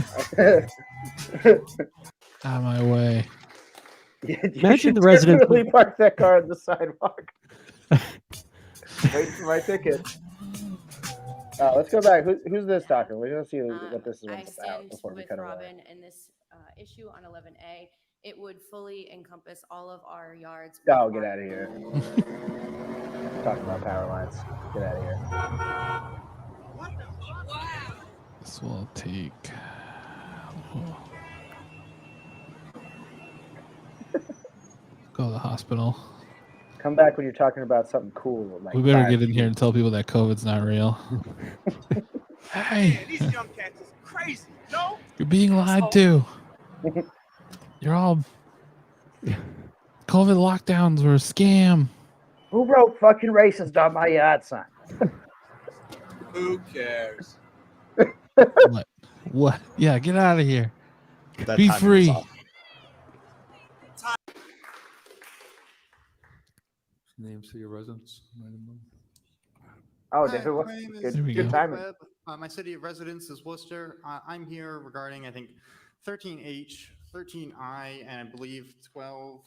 Out of my way. Imagine the resident Definitely park that car on the sidewalk. Wait for my ticket. Let's go back. Who's this talking? We're gonna see what this is about before we cut away. Robin in this issue on 11A. It would fully encompass all of our yards. Oh, get out of here. Talking about power lines. Get out of here. This will take. Go to the hospital. Come back when you're talking about something cool. Like We better get in here and tell people that COVID's not real. Hey, these young cats is crazy, no? you're being lied to. You're all. COVID lockdowns were a scam. Who wrote "fucking racist" on my yard sign? Who cares? What? Yeah, get out of here. That Be time free. was off. Names for your residents. Oh, Hi, David, my name is There we good go. timing. Webb. My city of residence is Worcester. I'm here regarding, I think, 13H, 13I, and I believe 12.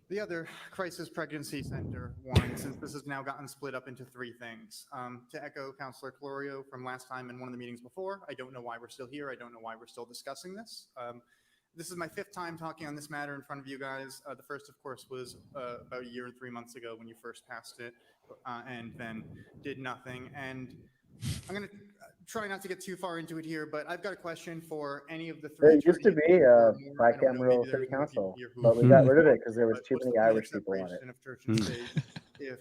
The other crisis pregnancy center one, since this has now gotten split up into three things. To echo Councilor Clorio from last time in one of the meetings before, I don't know why we're still here. I don't know why we're still discussing this. This is my fifth time talking on this matter in front of you guys. The first, of course, was about a year and 3 months ago when you first passed it, and then did nothing. And I'm going to try not to get too far into it here, but I've got a question for any of the three. There used to be a bicameral city council, but we got rid of it because there was too many Irish people on it. If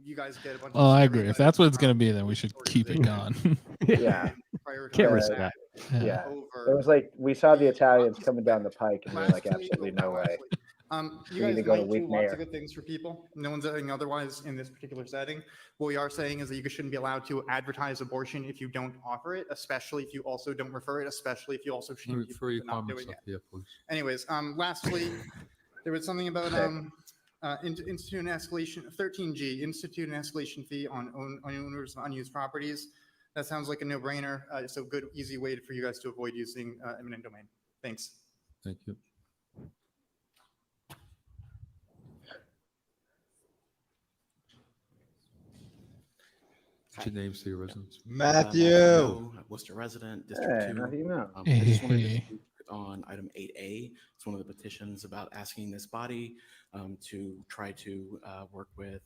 you guys get a bunch Oh, I agree. If that's what it's going to be, then we should keep it gone. Yeah. Can't risk that. Yeah. It was like we saw the Italians coming down the pike, and we were like, absolutely no way. You We need guys to go to might weak do lots mayor. of good things for people. No one's saying otherwise in this particular setting. What we are saying is that you shouldn't be allowed to advertise abortion if you don't offer it, especially if you also don't refer it, especially if you also shame people For your for not comments doing up it. here, please. Anyways, lastly, there was something about institute an escalation 13G, institute an escalation fee on owners of unused properties. That sounds like a no-brainer. It's a good, easy way for you guys to avoid using eminent domain. Thanks. Thank you. What's your names to your residents? Matthew. Worcester resident, District Hey, 2. how do you know? I just wanted to speak on item 8A. It's one of the petitions about asking this body to try to work with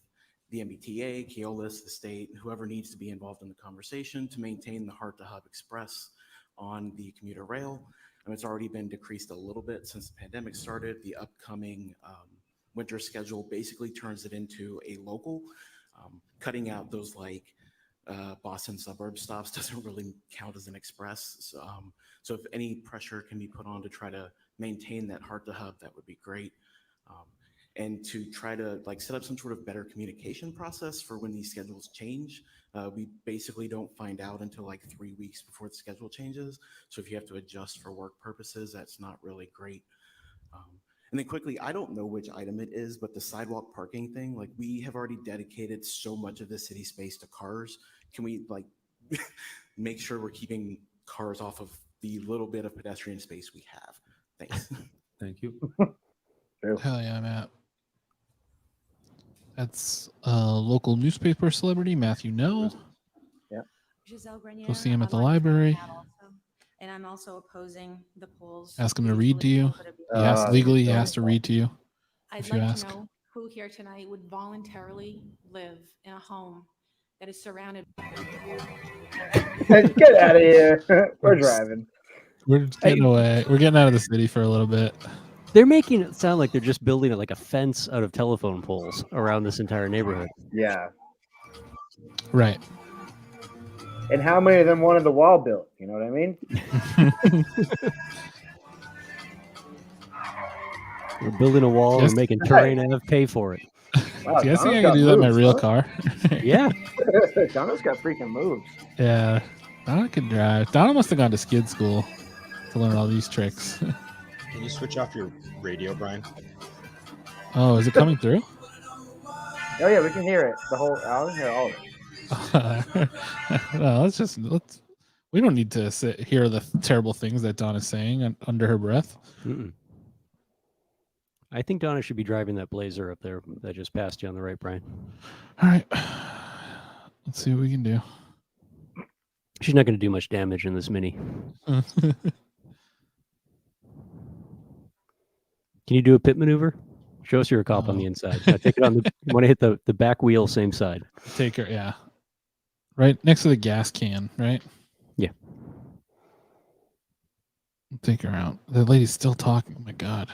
the MBTA, Keolis, the state, whoever needs to be involved in the conversation to maintain the Heart-to-Hub Express on the commuter rail. It's already been decreased a little bit since the pandemic started. The upcoming winter schedule basically turns it into a local. Cutting out those like Boston suburb stops doesn't really count as an express. So if any pressure can be put on to try to maintain that Heart-to-Hub, that would be great. And to try to like set up some sort of better communication process for when these schedules change. We basically don't find out until like 3 weeks before the schedule changes. So if you have to adjust for work purposes, that's not really great. And then quickly, I don't know which item it is, but the sidewalk parking thing, like we have already dedicated so much of the city space to cars. Can we like make sure we're keeping cars off of the little bit of pedestrian space we have? Thanks. Thank you. Hell yeah, Matt. That's local newspaper celebrity, Matthew No. Yeah. Giselle Grenier, Go see him at the I'd like to library. comment also. And I'm also opposing the polls. Ask him to read to you. He has, legally, he has to read to you I'd if you like ask. to know who who here tonight would voluntarily live in a home that is surrounded Get out of here. We're driving. We're getting away. We're getting out of the city for a little bit. They're making it sound like they're just building like a fence out of telephone poles around this entire neighborhood. Yeah. Right. And how many of them wanted the wall built? You know what I mean? We're building a wall. We're making terrain Ave pay for it. Wow, Do you guys think I Donna's can do got that in my moves, real huh? car? Yeah. Donna's got freaking moves. Yeah. Donna can drive. Donna must have gone to skid school to learn all these tricks. Can you switch off your radio, Brian? Oh, is it coming through? Oh yeah, we can hear it. I can hear all of it. No, let's. We don't need to hear the terrible things that Donna's saying under her breath. Mm-mm. I think Donna should be driving that Blazer up there that just passed you on the right, Brian. All right. Let's see what we can do. She's not going to do much damage in this Mini. Can you do a pit maneuver? Show us you're a cop on the inside. Now take it on the. You want to hit the back wheel, same side. Take her, yeah. Right next to the gas can, right? Yeah. Take her out. The lady's still talking. Oh my God.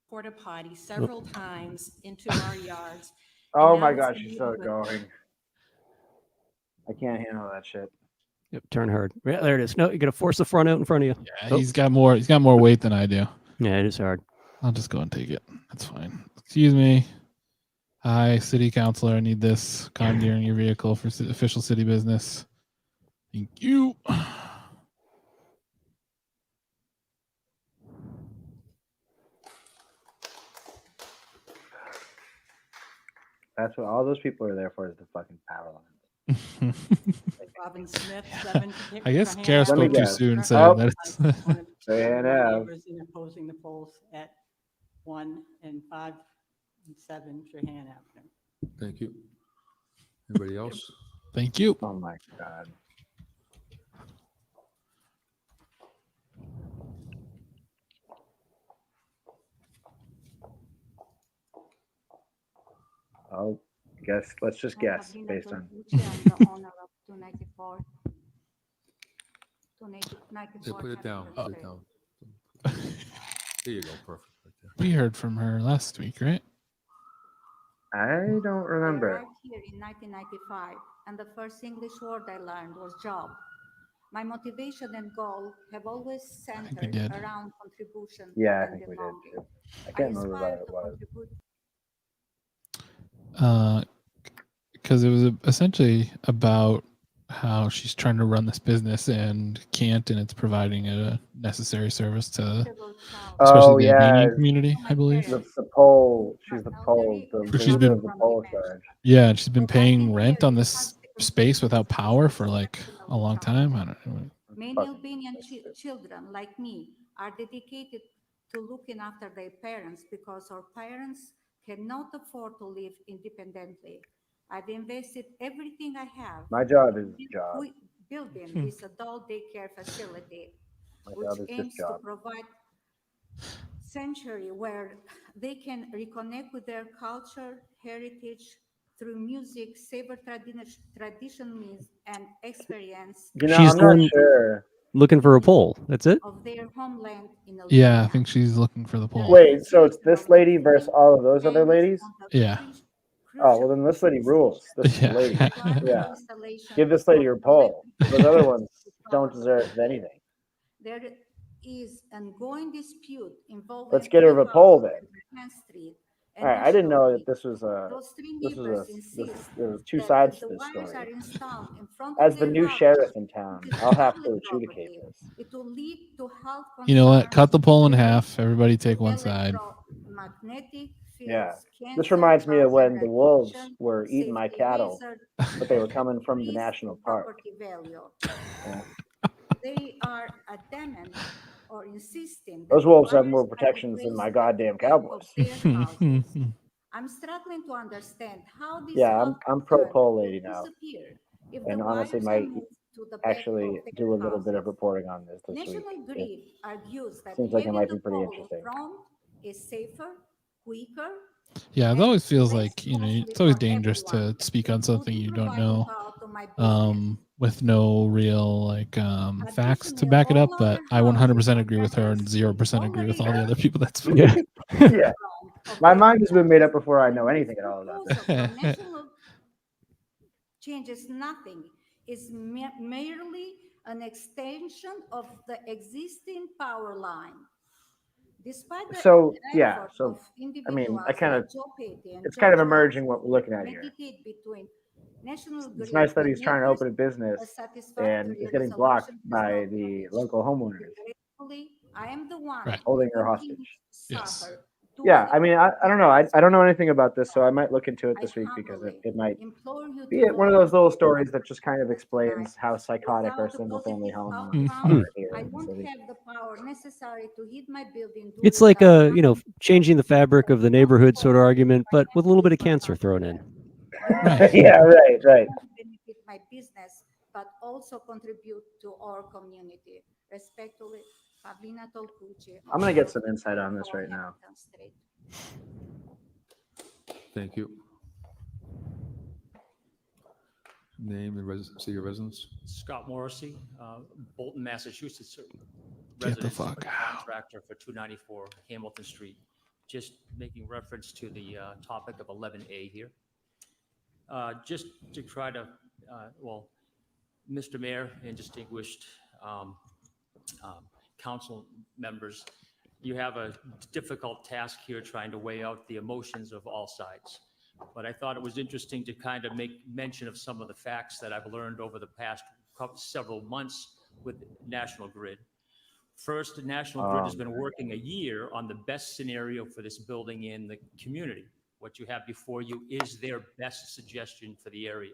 porta potty several times into our yards. Oh And my now gosh, it's she's so neighborhood- going. I can't handle that shit. Yep, turn hard. Yeah, there it is. No, you got to force the front out in front of you. Yeah, he's got more weight than I do. Yeah, it is hard. I'll just go and take it. That's fine. Excuse me. Hi, city councilor. I need this commandeering your vehicle for official city business. Thank you. That's what all those people are there for, is the fucking power lines. Robin Smith, 7. I guess Shahan Kara Ave. spoke too soon saying that it's Shahan Ave. Neighbors in opposing the polls at 1 and 5 and 7 Shahan Avenue. Thank you. Anybody else? Thank you. Oh my God. Oh, let's just guess based on. The owner of 294. Yeah, put it down. Put it down. There you go. Perfect. Right there. we heard from her last week, right? I don't I remember. arrived here in 1995, and the first English word I learned was job. My motivation and goal have always centered did. around contribution. Yeah, I and think we did belonging. too. I can't remember aspire what it to was. contribute Because it was essentially about how she's trying to run this business and can't, and it's providing a necessary service to, especially the Albanian community, I believe. The pole. She's the pole. The She's leader been- of the pole charge. Yeah, and she's been paying rent on this space without power for like a long time. I don't know. Many Albanian children like me are dedicated to looking after their parents because our parents cannot afford to live independently. I've invested everything I have. My job is job. Building this adult daycare facility, My which job is just aims to job. provide sanctuary where they can reconnect with their culture, heritage through music, savor tradition means, and experience You know, She's I'm not the- sure. Looking for a pole. That's it. of their homeland in Yeah, I think she's looking for the pole. Wait, so it's this lady versus all of those other ladies? Yeah. Oh, well then this lady rules. This Yeah. lady. Yeah. Give this lady your pole. Those other ones don't deserve anything. There is an ongoing dispute involving. Let's get her a pole then. 10th Street All right, I didn't know that this was a. Those three This was neighbors a. insist There was two that sides the to this wires story. are installed in front As of the their new houses. sheriff in town, It is I'll have to public adjudicate property. this. It will lead to health You know what? concerns, Cut the pole in half. Everybody take one side. electromagnetic fields, Yeah. This cancer, reminds me of when the cancer, wolves addiction, were eating my safety cattle, hazard, but they were coming from the risk national to park. property value. Yeah. They are adamant or insisting that Those the wolves have wires more are protections than my placed goddamn at the back cowboys. of their houses. I'm struggling to understand how this Yeah, health I'm pro concern pole will lady now, disappear if and the honestly wires are might moved to the back actually of their do a little bit of houses. reporting on this week. National It Grid argues that seems like it having might the be pretty pole interesting. front is safer, quicker. Yeah, it always feels like, you know, it's always dangerous to speak on something you don't know, with no real like facts to back it up. But I 100% agree with her and 0% agree with all the other people. That's Yeah. Yeah. My mind has been made up before I know anything at all about this. National changes nothing. It's merely an extension of the existing power line. Despite the So yeah, effort so of I mean, individuals I kind of, like Joe Petty and it's Joe kind of Johnson, emerging what we're looking at here. mediate between National It's Grid nice that and he's trying to neighbors, open a business a and satisfactory is getting resolution blocked has by not the emerged. local homeowners, Regretfully, I am the one Right. holding her who hostage. continues to Yes. suffer. Yeah, I mean, I don't know. I don't know anything about this, so I might look into it this week because it might Implore you be to one of those vote little stories that just kind of explains how psychotic our without a single-family positive homes outcome. are here I in the won't city. have the power necessary to heat my building. It's like a, you know, changing the fabric of the neighborhood sort of argument, but with a little bit of cancer thrown in. Right. Yeah, right. Benefit my business, but also contribute to our community. Respectfully, Pavlina Tolkuchi. I'm gonna get some insight on this right now. Thank you. Name and city of residence. Scott Morrissey, Bolton, Massachusetts. Get the residence, fuck out. Contractor for 294 Hamilton Street. Just making reference to the topic of 11A here. Just to try to, well, Mr. Mayor and distinguished council members, you have a difficult task here trying to weigh out the emotions of all sides. But I thought it was interesting to kind of make mention of some of the facts that I've learned over the past several months with National Grid. First, National Grid has been working a year on the best scenario for this building in the community. What you have before you is their best suggestion for the area.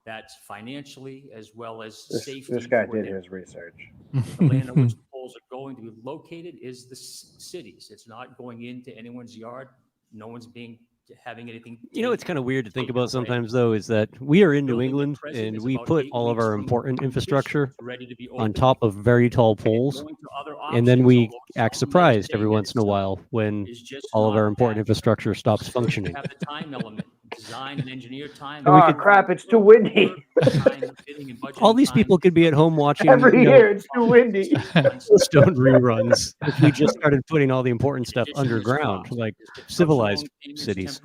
That's financially as well as safety. This guy for did their his research. the land on which the poles are going to be located is the cities. It's not going into anyone's yard. No one's having anything. You know, it's kind of weird to think about sometimes, though, is that we are in New England and we put all of our important infrastructure on top of very tall poles. And then we act surprised every once in a while when all of our important infrastructure stops functioning. Have the time element, design and engineer time. Oh crap! It's too windy. All these people could be at home watching Every year it's too windy. Stone reruns if we just started putting all the important stuff underground, like civilized cities.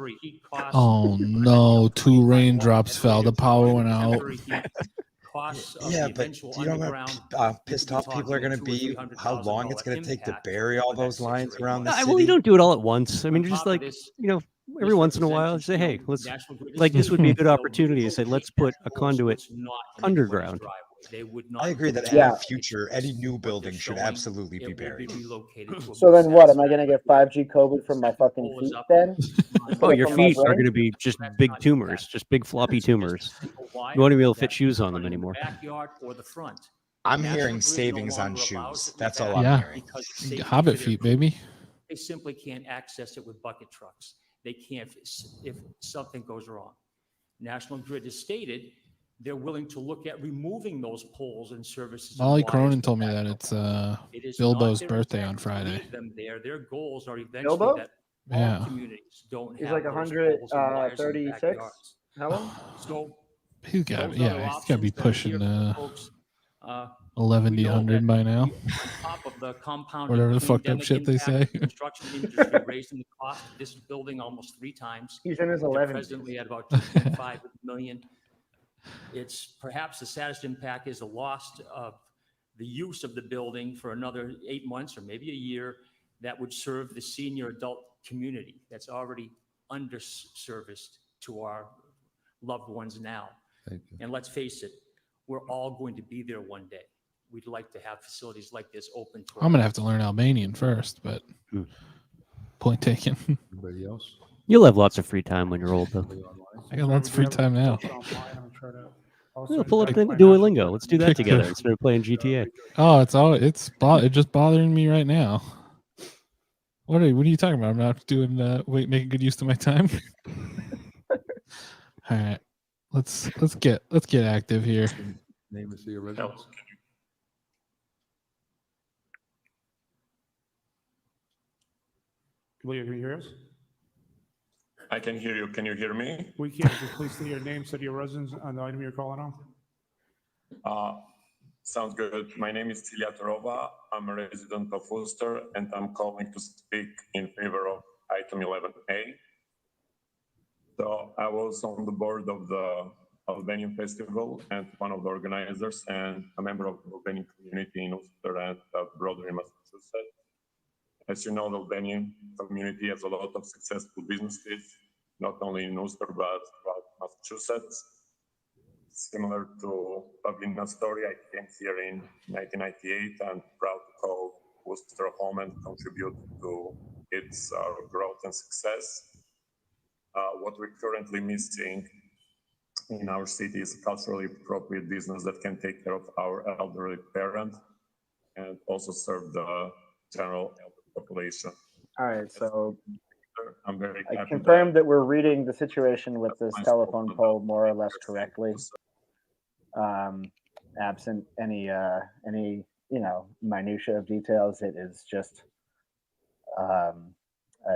Oh no! 2 raindrops fell. The power went out. Yeah, but do you know how pissed off people are going to be? How long it's going to take to bury all those lines around the city? Well, you don't do it all at once. I mean, just like, you know, every once in a while, say, hey, let's, like, this would be a good opportunity to say, let's put a conduit underground. I agree that any future, any new building should absolutely be buried. So then what? Am I gonna get 5G COVID from my fucking feet then? Oh, your feet are going to be just big tumors, just big floppy tumors. You won't even be able to fit shoes on them anymore. Backyard or the front. I'm hearing savings on shoes. That's all I'm hearing. Hobbit feet, baby. They simply can't access it with bucket trucks. They can't if something goes wrong. National Grid has stated they're willing to look at removing those poles and services. Molly Cronin told me that it's Bilbo's birthday on Friday. Them there. Their goals are eventually Bilbo? that Yeah. all communities don't He's have like those 136. Helen? So He's got those to other be options that are pushing here for folks, 1100 by now. on top of the compounded Whatever the fucked up pandemic shit they impact say. of the construction industry raising the cost of this building almost 3 times. He's in his They're 11s. presently at about 2.5 million. It's perhaps the saddest impact is the loss of the use of the building for another 8 months or maybe a year that would serve the senior adult community that's already underserviced to our loved ones now. And let's face it, we're all going to be there one day. We'd like to have facilities like this open to I'm gonna have to learn Albanian first, but point taken. Anybody else? You'll have lots of free time when you're old, though. I got lots of free time now. We'll pull up Duolingo. Let's do that together instead of playing GTA. Oh, it's just bothering me right now. What are you talking about? I'm not doing making good use of my time. All right, let's get active here. Name and city of residence. Will you hear us? I can hear you. Can you hear me? We can. Just please state your name, city of residence, on the item you're calling on. Sounds good. My name is Celia Torova. I'm a resident of Worcester, and I'm calling to speak in favor of item 11A. So I was on the board of the Albanian Festival and one of the organizers and a member of the Albanian community in Worcester and broader in Massachusetts. As you know, the Albanian community has a lot of successful businesses, not only in Worcester, but throughout Massachusetts. Similar to Pavlina's story, I came here in 1998 and proud to call Worcester home and contribute to its growth and success. What we're currently missing in our city is a culturally appropriate business that can take care of our elderly parent and also serve the general population. All right, so I'm very I happy confirm that we're reading the situation with this telephone pole more or less correctly. Absent any minutia of details, it is just a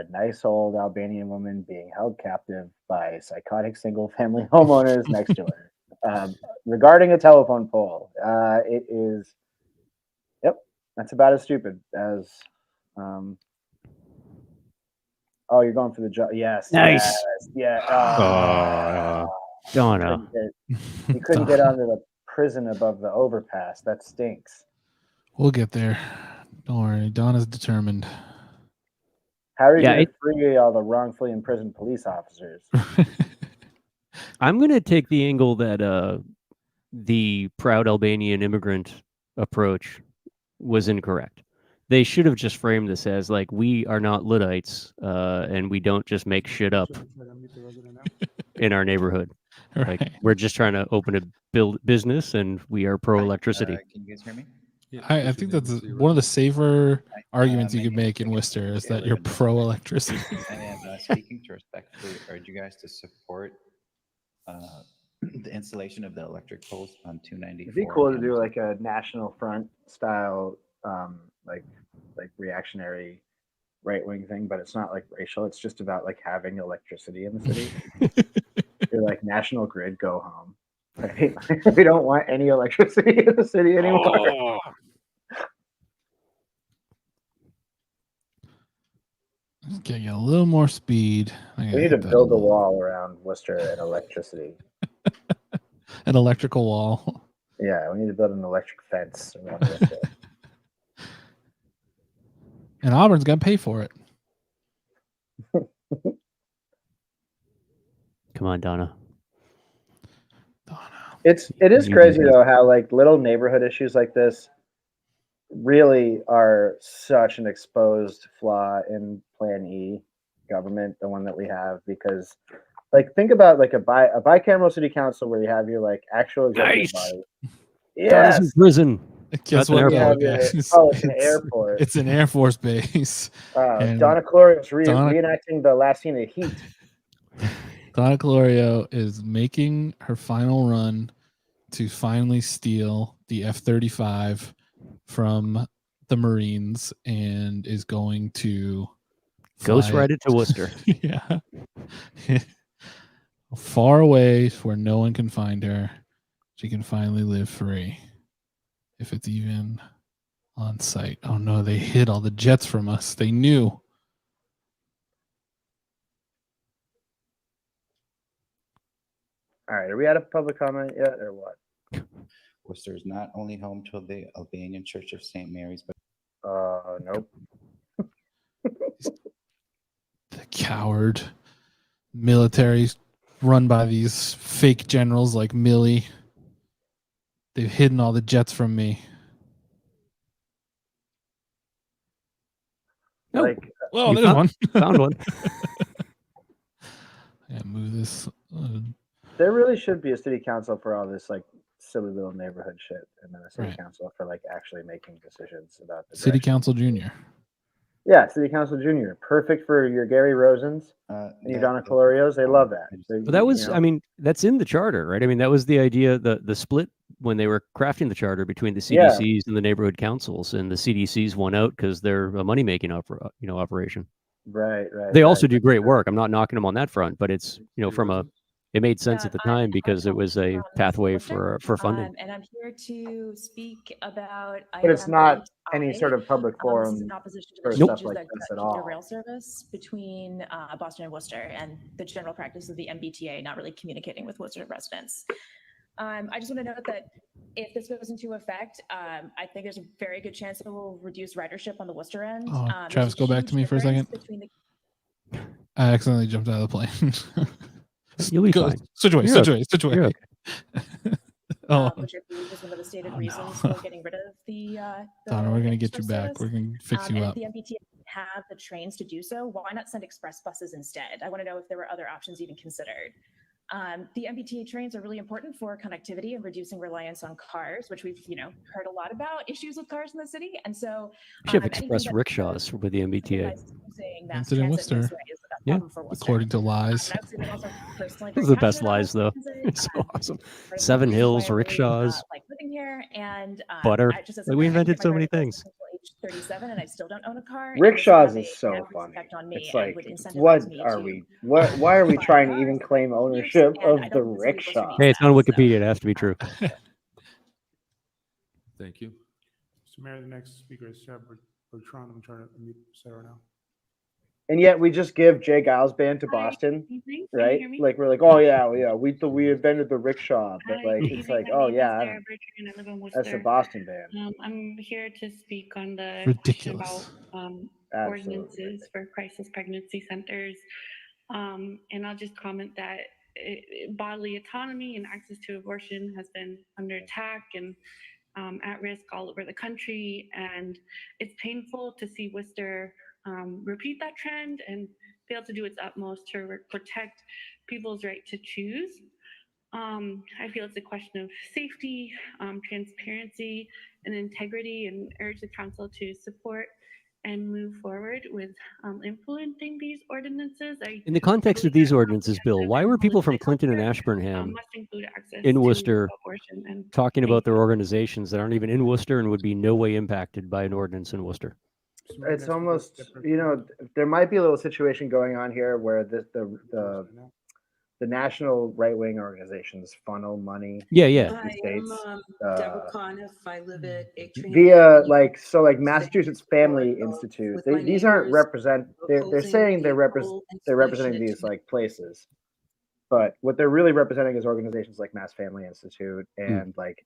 nice old Albanian woman being held captive by psychotic single-family homeowners next to her. Regarding a telephone pole, it is, yep, that's about as stupid as. Oh, you're going for the job? Yes. Nice. Yes, yeah. Donna. You couldn't get onto the prison above the overpass. That stinks. We'll get there. Don't worry. Donna's determined. How are you going to free all the wrongfully imprisoned police officers? I'm going to take the angle that the proud Albanian immigrant approach was incorrect. They should have just framed this as like, we are not Luddites, and we don't just make shit up in our neighborhood. Right. Like, we're just trying to open a business, and we are pro-electricity. Can you guys hear me? I think that's one of the safer arguments you could make in Worcester is that you're pro-electricity. I am speaking to respectfully urge you guys to support the installation of the electric poles on 294. It'd be cool to do like a National Front style, like reactionary right-wing thing, but it's not like racial. It's just about like having electricity in the city. You're like National Grid, go home. Right? We don't want any electricity in the city anymore. Oh. Just getting a little more speed. We need to build a wall around Worcester and electricity. An electrical wall. Yeah, we need to build an electric fence around Worcester. And Auburn's gonna pay for it. Come on, Donna. It is crazy though how like little neighborhood issues like this really are such an exposed flaw in Plan E government, the one that we have, because like think about like a bicameral city council where you have your like actual executive body. Donna's in prison. Guess That's an what? airport. It's an airport. It's an Air Force base. And Donna Clorio's reenacting the last scene of Heat. Donna Clorio is making her final run to finally steal the F-35 from the Marines and is going to Ghost ride it to Worcester. Yeah. Far away where no one can find her. She can finally live free. If it's even on site. Oh no, they hid all the jets from us. They knew. All right, are we out of public comment yet or what? Worcester is not only home to the Albanian Church of St. Mary's, but nope. The coward military run by these fake generals like Millie. They've hidden all the jets from me. Like, well, there's one. Found one. Yeah, move this. There really should be a city council for all this like silly little neighborhood shit, and then a city Right. council for like actually making decisions about the City direction. Council Junior. Yeah, city council junior, perfect for your Gary Rosens and your Donna Colorios. They love that. But that was, I mean, that's in the charter, right? I mean, that was the idea, the split when they were crafting the charter between the CDCs and the neighborhood councils, and the CDCs won out because they're a money-making operation. Right. They also do great work. I'm not knocking them on that front, but it's, it made sense Yeah, at the time because it was a pathway for funding. And I'm here to speak about But it's item not any 8I. sort of public This is forum in opposition to for the stuff changes like that this cut at commuter all. rail service between Boston and Worcester, and the general practice of the MBTA not really communicating with Worcester residents. I just want to note that if this goes into effect, I think there's a very good chance it will reduce ridership on the Worcester end. Oh, There's Travis, a go back huge to me for a difference second. between the I accidentally jumped out of the plane. You'll be Go, fine. Switch away, You're switch okay. away, switch away. You're okay. which I believe is one of the stated reasons for getting rid of the Donna, we're gonna get you express back. service. We're gonna fix you And up. if the MBTA have the trains to do so, why not send express buses instead? I want to know if there were other options even considered. The MBTA trains are really important for connectivity and reducing reliance on cars, which we've heard a lot about issues with cars in the city. And so We should have anything express that rickshaws with the MBTA. using mass Invented in transit this Worcester. way is the best Yeah. problem for Worcester. According to lies. And I would say I'm also personally Those very are the best passionate about lies, though. transit. It's so awesome. Part of the Seven reasons Hills why I really, rickshaws. like living here, and Butter. I just as a Like, we parent, I didn't invented get so my many driver's things. license until age 37, and I still don't own a car. and this would Rickshaws have is a so adverse funny. effect on me It's and like, would incentivize what me are to we? Why are we trying to even claim ownership and of I the don't think the city of Worcester rickshaw? needs Hey, it's on Wikipedia. It has to be true. Thank you. Mr. Mayor, the next speaker is Sarah Bertrand. I'm trying to unmute Sarah now. And yet we just give Jay Giles band to Boston, right? Like we're like, oh yeah, we invented the rickshaw, but like it's like, oh yeah, I don't- that's a Boston band. I'm here to speak on the Ridiculous. question about ordinances for crisis pregnancy centers. And I'll just comment that bodily autonomy and access to abortion has been under attack and at risk all over the country. And it's painful to see Worcester repeat that trend and fail to do its utmost to protect people's right to choose. I feel it's a question of safety, transparency, and integrity, and urge the council to support and move forward with implementing these ordinances. In the context of these ordinances, Bill, why were people from Clinton and Ashburnham must include access in to Worcester abortion. And talking about their organizations that aren't even in Worcester and would be no way impacted by an ordinance in Worcester? It's almost, there might be a little situation going on here where the national right-wing organizations funnel money Yeah. to Hi, states I'm Deborah Conniff. I live at 8 via like Massachusetts Family Institute. These aren't they're saying they're representing these like places, but what they're really representing is organizations like Mass Family Institute and like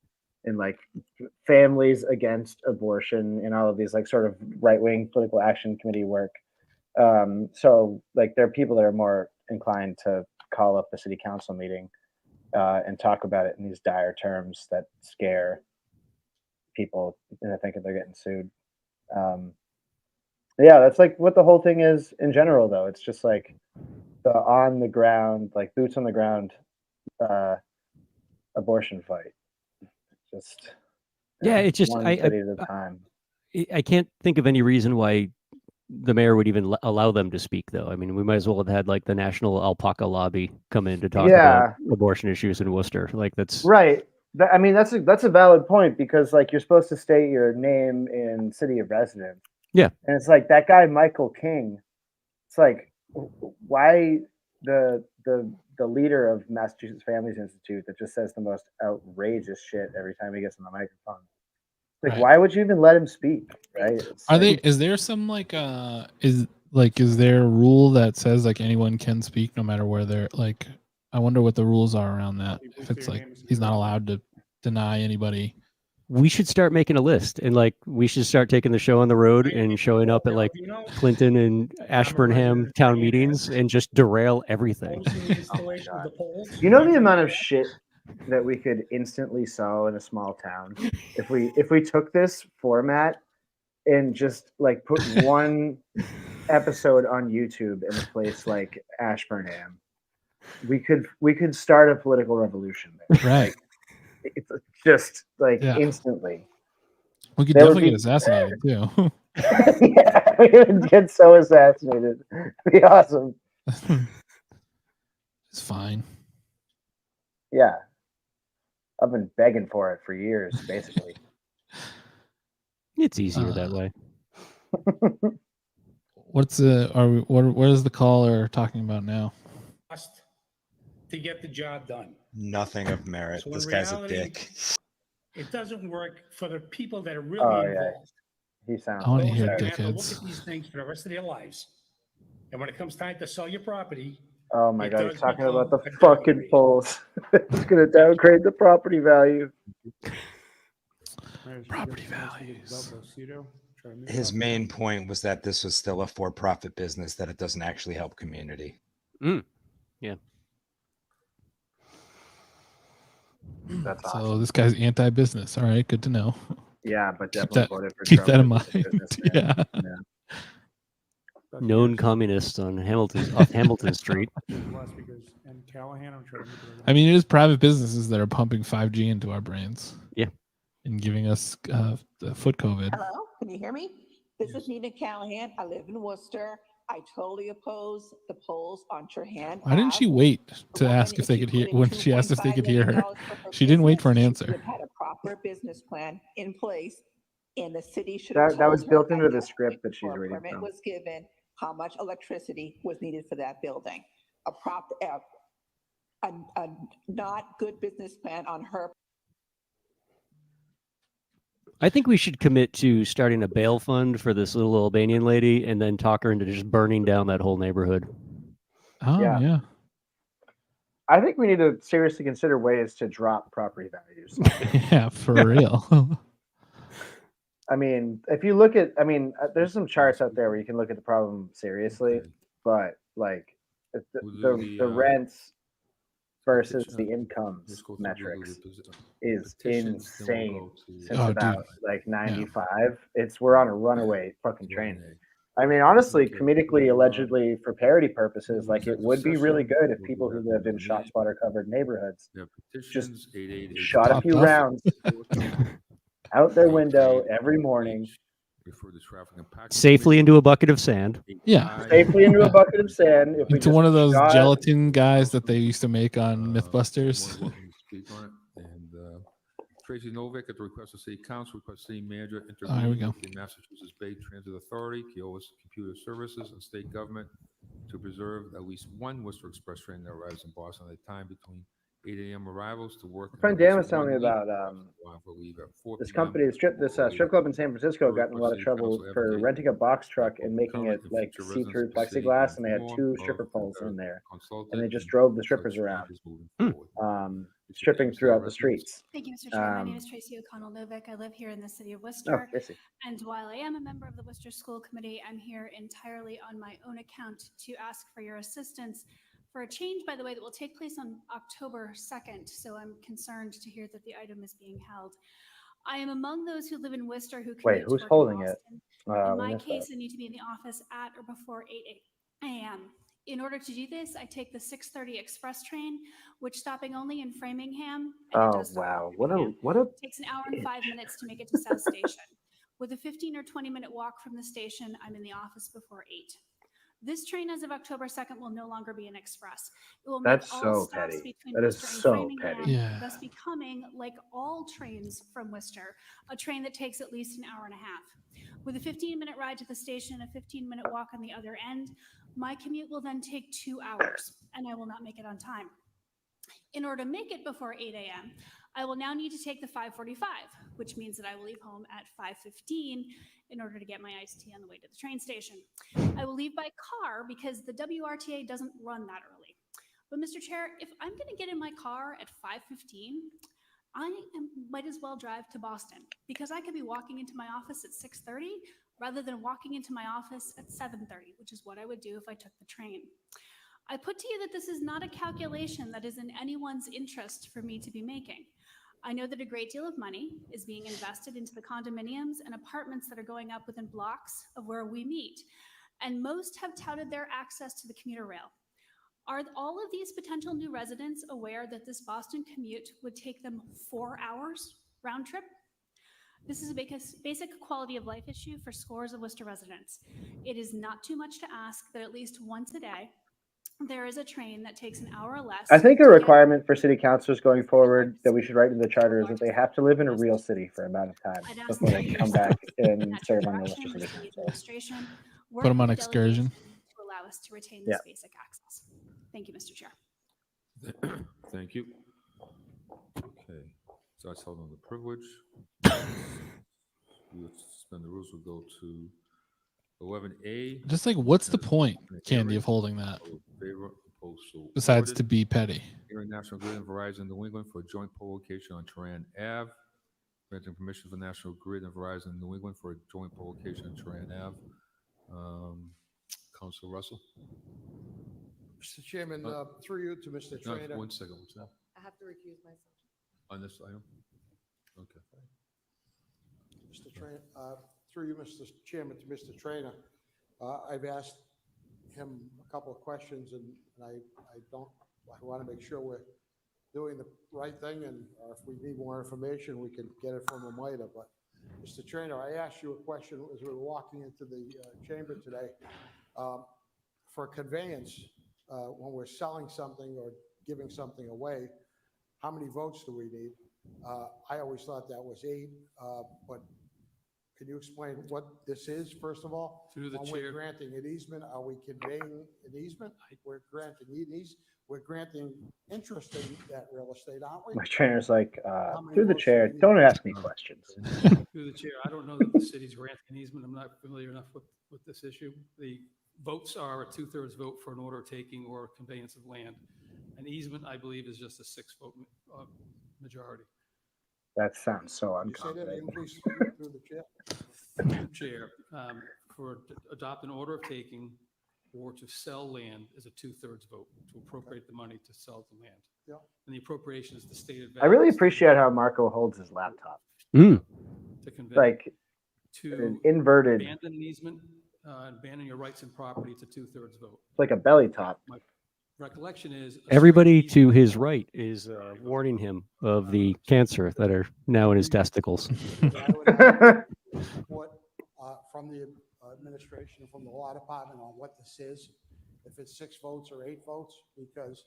Families Against Abortion and all of these like sort of right-wing political action committee work. So like there are people that are more inclined to call up the city council meeting and talk about it in these dire terms that scare people into thinking they're getting sued. Yeah, that's like what the whole thing is in general, though. It's just like the on the ground, like boots on the ground abortion fight. Just It's just one city at a time. I can't think of any reason why the mayor would even allow them to speak, though. I mean, we might as well have had like the National Alpaca Lobby come in to talk about abortion issues in Worcester. Like that's right. I mean, that's a valid point because like you're supposed to state your name in city of residence. Yeah, and it's like that guy Michael King. It's like why the leader of Massachusetts Families Institute that just says the most outrageous shit every time he gets on the microphone. Like, why would you even let him speak? Right? Is there some like is there a rule that says like anyone can speak no matter where they're like? I wonder what the rules are around that. If it's like he's not allowed to deny anybody. we should start making a list, and like we should start taking the show on the road and showing up at like Clinton and Ashburnham town meetings and just derail everything. You know the amount of shit that we could instantly sow in a small town if we took this format and just like put one episode on YouTube in a place like Ashburnham. We could start a political revolution there. Right. It's just like instantly. We could definitely get assassinated too. Yeah, we would get so assassinated. It'd be awesome. It's fine. Yeah. I've been begging for it for years, basically. It's easier that way. What's the what is the caller talking about now? Cost to get the job done. Nothing of merit. So in This guy's a reality, dick. It doesn't work for the people that are Oh, really yeah. involved. He sounds I want to Those hear that are gonna have to look dickheads. at these things for the rest of their lives. And when it comes time to sell your property, Oh my it God, does he's talking about become the a fucking downgrade. polls. It's gonna downgrade the property value. Property values. His main point was that this was still a for-profit business, that it doesn't actually help community. Yeah. That's So awesome. this guy's anti-business. All right, good to know. Yeah, but Keep definitely that voted for keep Trump that in as a mind. businessman. Yeah. Known communist on off Hamilton Street. Last speakers and Callahan, I'm trying to make it. I mean, it is private businesses that are pumping 5G into our brains. Yeah. And giving us the foot COVID. Hello, can you hear me? This is Nina Callahan. I live in Worcester. I totally oppose the polls on Trahan. Why didn't she wait to ask if they could hear when she asked if they could hear her? She didn't wait for an answer. Should have had a proper business plan in place, and the city should That have that was told her built into at the that script point that she's before a reading permit from. was given, how much electricity was needed for that building. A proper, a not good business plan on her. I think we should commit to starting a bail fund for this little Albanian lady and then talk her into just burning down that whole neighborhood. Oh, yeah. I think we need to seriously consider ways to drop property values. Yeah, for real. I mean, if you look at, there's some charts out there where you can look at the problem seriously, but like the rents versus the incomes metrics is insane since about like 95. We're on a runaway fucking train. I mean, honestly, comedically, allegedly, for parody purposes, like it would be really good if people who lived in shot spotter covered neighborhoods just shot a few rounds out their window every morning. Safely into a bucket of sand. Yeah. Safely into a bucket of sand. If we Into just one of those shot- gelatin guys that they used to make on Mythbusters. And Tracy Novick, at the request of City Council, request City Manager Oh, here we intervene go. with the Massachusetts Bay Transit Authority, Keolis Computer Services, and state government to preserve at least one Worcester Express train that arrives in Boston at a time between 8 a.m. arrivals to work. My friend Dan was telling me about this company, this strip club in San Francisco got in a lot of trouble for renting a box truck and making it like see-through plexiglass, and they had 2 stripper poles in there, and they just drove the strippers around, stripping throughout the streets. Thank you, Mr. Chair. My name is Tracy O'Connell Novick. I live here in the city of Worcester. Tracy. And while I am a member of the Worcester School Committee, I'm here entirely on my own account to ask for your assistance for a change, by the way, that will take place on October 2nd. So I'm concerned to hear that the item is being held. I am among those who live in Worcester who Wait, commute who's to work in holding it? Boston. In my case, I need to be in the office at or before 8 a.m. In order to do this, I take the 6:30 express train, which stopping only in Framingham. Oh wow, what a Takes an hour and 5 minutes to make it to South Station. With a 15 or 20-minute walk from the station, I'm in the office before 8. This train, as of October 2nd, will no longer be an express. It will make That's all so stops petty. between That is Worcester and so Framingham, petty. Yeah. thus becoming, like all trains from Worcester, a train that takes at least an hour and a half. With a 15-minute ride to the station, a 15-minute walk on the other end, my commute will then take 2 hours, and I will not make it on time. In order to make it before 8 a.m., I will now need to take the 5:45, which means that I will leave home at 5:15 in order to get my iced tea on the way to the train station. I will leave by car because the WRTA doesn't run that early. But Mr. Chair, if I'm going to get in my car at 5:15, might as well drive to Boston because I could be walking into my office at 6:30 rather than walking into my office at 7:30, which is what I would do if I took the train. I put to you that this is not a calculation that is in anyone's interest for me to be making. I know that a great deal of money is being invested into the condominiums and apartments that are going up within blocks of where we meet, and most have touted their access to the commuter rail. Are all of these potential new residents aware that this Boston commute would take them 4 hours round trip? This is a basic quality of life issue for scores of Worcester residents. It is not too much to ask that at least once a day, there is a train that takes an hour or less. I think a requirement for city councilors going forward that we should write in the charter is that they have to live in a real city for an amount of time before they can come back and serve on the Worcester City Council. Administration work Put 'em on with excursion. delegation to allow us to retain this basic access. Thank you, Mr. Chair. Thank you. Okay, so that's held on the privilege. We would suspend the rules. We'll go to 11A. Just like, what's the point, Candy, of Hearing. holding that? All in favor, opposed, so Besides ordered. to be petty. Hearing National Grid and Verizon New England for a joint pole location on Turan Ave. Granting permission for National Grid and Verizon New England for a joint pole location on Turan Ave. Councilor Russell? Mr. Chairman, through you to Mr. No, Trainer. 1 second, what's that? I have to recuse myself. On this item? Okay. Mr. Trainer, through you, Mr. Chairman, to Mr. Trainer. I've asked him a couple of questions, and I want to make sure we're doing the right thing, and if we need more information, we can get it from him later. But Mr. Trainer, I asked you a question as we were walking into the chamber today. For conveyance, when we're selling something or giving something away, how many votes do we need? I always thought that was 8, but can you explain what this is, first of all? Through the When chair. we're granting an easement, are we conveying an easement? We're granting we're granting interest in that real estate, aren't we? My trainer's like, many through the votes chair, do we need? don't ask me questions. Through the chair, I don't know that the city's granting an easement. I'm not familiar enough with this issue. The votes are a 2/3 vote for an order of taking or conveyance of land. An easement, I believe, is just a 6-vote majority. That sounds so You say that unconfident. again, please, through the chair. Chair, for adopt an order of taking or to sell land is a 2/3 vote to appropriate the money to sell the land. Yeah. And the appropriation is the stated I really appreciate how Marco holds his laptop. to convey. Like To an inverted, abandon an easement, abandon your rights and property, it's a 2/3 vote. it's like a belly top. My recollection is Everybody to his right is warning him of the cancer that are now in his testicles. What, from the administration, from the law department on what this is, if it's 6 votes or 8 votes, because,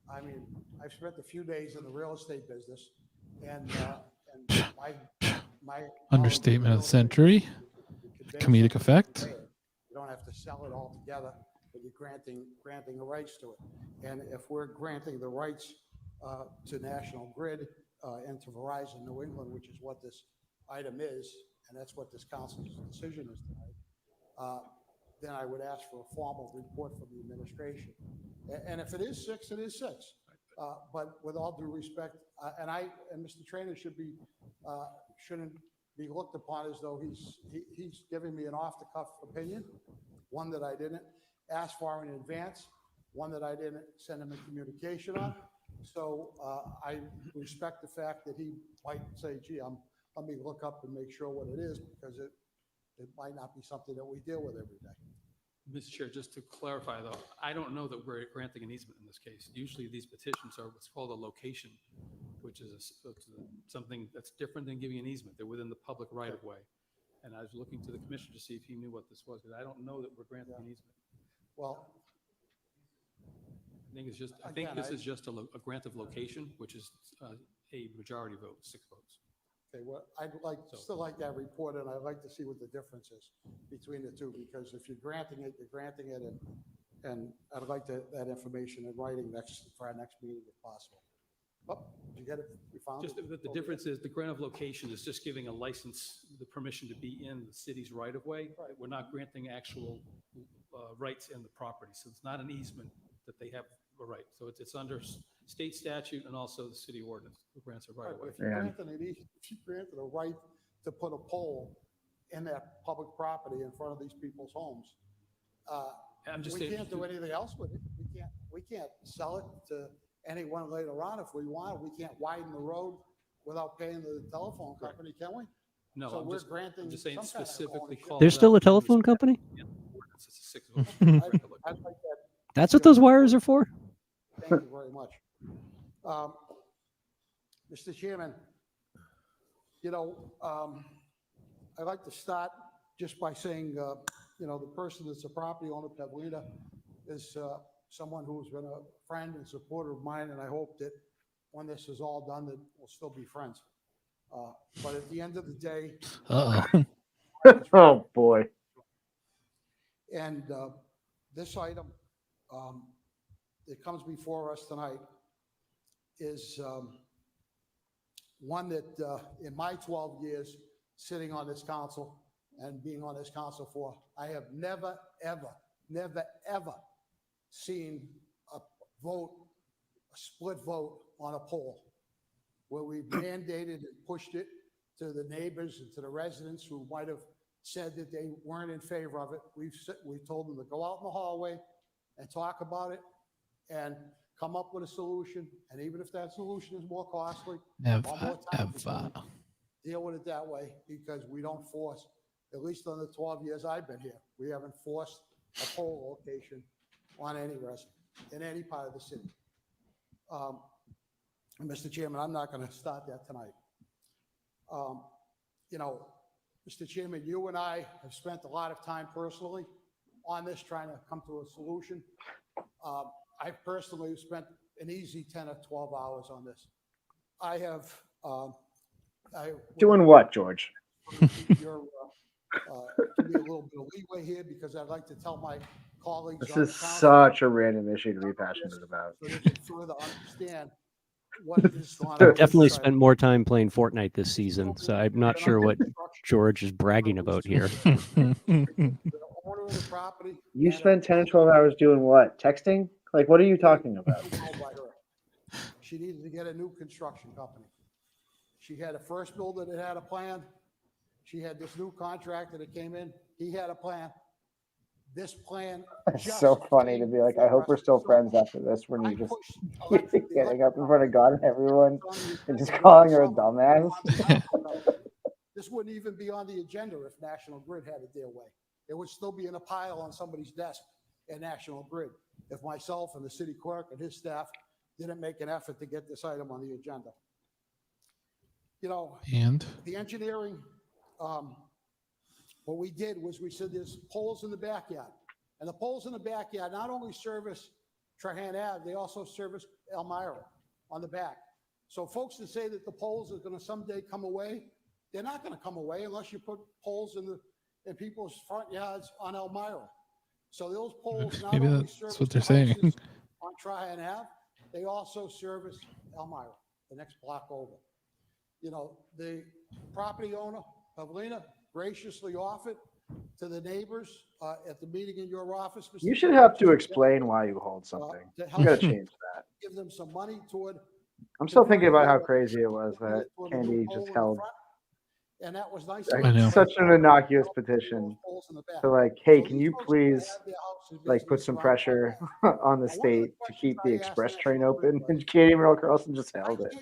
I mean, I've spent a few days in the real estate business, and my Understatement of the century. Comedic effect. You don't have to sell it all together, but you're granting the rights to it. And if we're granting the rights to National Grid and to Verizon New England, which is what this item is, and that's what this council's decision is tonight, then I would ask for a formal report from the administration. And if it is 6, it is 6. But with all due respect, and Mr. Trainer shouldn't be looked upon as though he's giving me an off-the-cuff opinion, one that I didn't ask for in advance, one that I didn't send him a communication on. So I respect the fact that he might say, gee, let me look up and make sure what it is, because it might not be something that we deal with every day. Mr. Chair, just to clarify though, I don't know that we're granting an easement in this case. Usually these petitions are what's called a location, which is something that's different than giving an easement. They're within the public right of way. And I was looking to the commissioner to see if he knew what this was, because I don't know that we're granting an easement. Well, I think this is just a grant of location, which is a majority vote, 6 votes. Okay, well, still like that report, and I'd like to see what the difference is between the two, because if you're granting it, and I'd like that information in writing for our next meeting if possible. Oh, did you get it? You found Just it? the difference is the grant of location is just giving a license, the permission to be in the city's right of way. Right. We're not granting actual rights in the property. So it's not an easement that they have a right. So it's under state statute and also the city ordinance, who grants a right of way. If you granted a right to put a pole in that public property in front of these people's homes, we can't do anything else with it. We can't sell it to anyone later on if we want. We can't widen the road without paying the telephone company, can we? No, So I'm we're just granting just saying some kind of specifically ownership. called There's still out a telephone company? in the ordinance. It's a 6 vote. I'd like that. That's what those wires are for? Thank you very much. Mr. Chairman, I'd like to start just by saying, the person that's a property owner, Pavlina, is someone who's been a friend and supporter of mine, and I hope that when this is all done, that we'll still be friends. But at the end of the day, Oh boy. And this item that comes before us tonight is one that in my 12 years sitting on this council and being on this council for, I have never, ever seen a split vote on a poll where we mandated and pushed it to the neighbors and to the residents who might have said that they weren't in favor of it. We've told them to go out in the hallway and talk about it and come up with a solution. And even if that solution is more costly, or more time-consuming, deal with it that way, because we don't force, at least on the 12 years I've been here, we haven't forced a poll location on any resident in any part of the city. Mr. Chairman, I'm not going to start that tonight. You know, Mr. Chairman, you and I have spent a lot of time personally on this, trying to come to a solution. I personally spent an easy 10 or 12 hours on this. I have. Doing what, George? You're give me a little bit of leeway here, because I'd like to tell my colleagues. This is such a random issue to be passionate about. So they can further understand what is going on. Definitely spent more time playing Fortnite this season, so I'm not sure what George is bragging about here. You spend 10 or 12 hours doing what? Texting? Like, what are you talking about? She needed to get a new construction company. She had a first builder that had a plan. She had this new contractor that came in. He had a plan. This plan. It's so funny to be like, I hope we're still friends after this, when you just getting up in front of God and everyone and just calling her a dumbass. This wouldn't even be on the agenda if National Grid had it their way. It would still be in a pile on somebody's desk at National Grid if myself and the city clerk and his staff didn't make an effort to get this item on the agenda. You know, and the engineering, what we did was we said there's poles in the backyard, and the poles in the backyard not only service Trahan Ave, they also service Elmira on the back. So folks that say that the poles are going to someday come away, they're not going to come away unless you put poles in people's front yards on Elmira. So those poles not maybe only that's service what they're the saying. houses on Trahan Ave, they also service Elmira, the next block over. You know, the property owner, Pavlina, graciously offered to the neighbors at the meeting in your office. Mr. You should Chairman, have to explain why you hold something. to You help gotta change that. give them some money toward. I'm still thinking about how crazy it was that Candy just held And that was nice. such an innocuous petition to like, hey, can you please like put some pressure on the state to keep the express train open? And Katie Merrill Carlson just held it.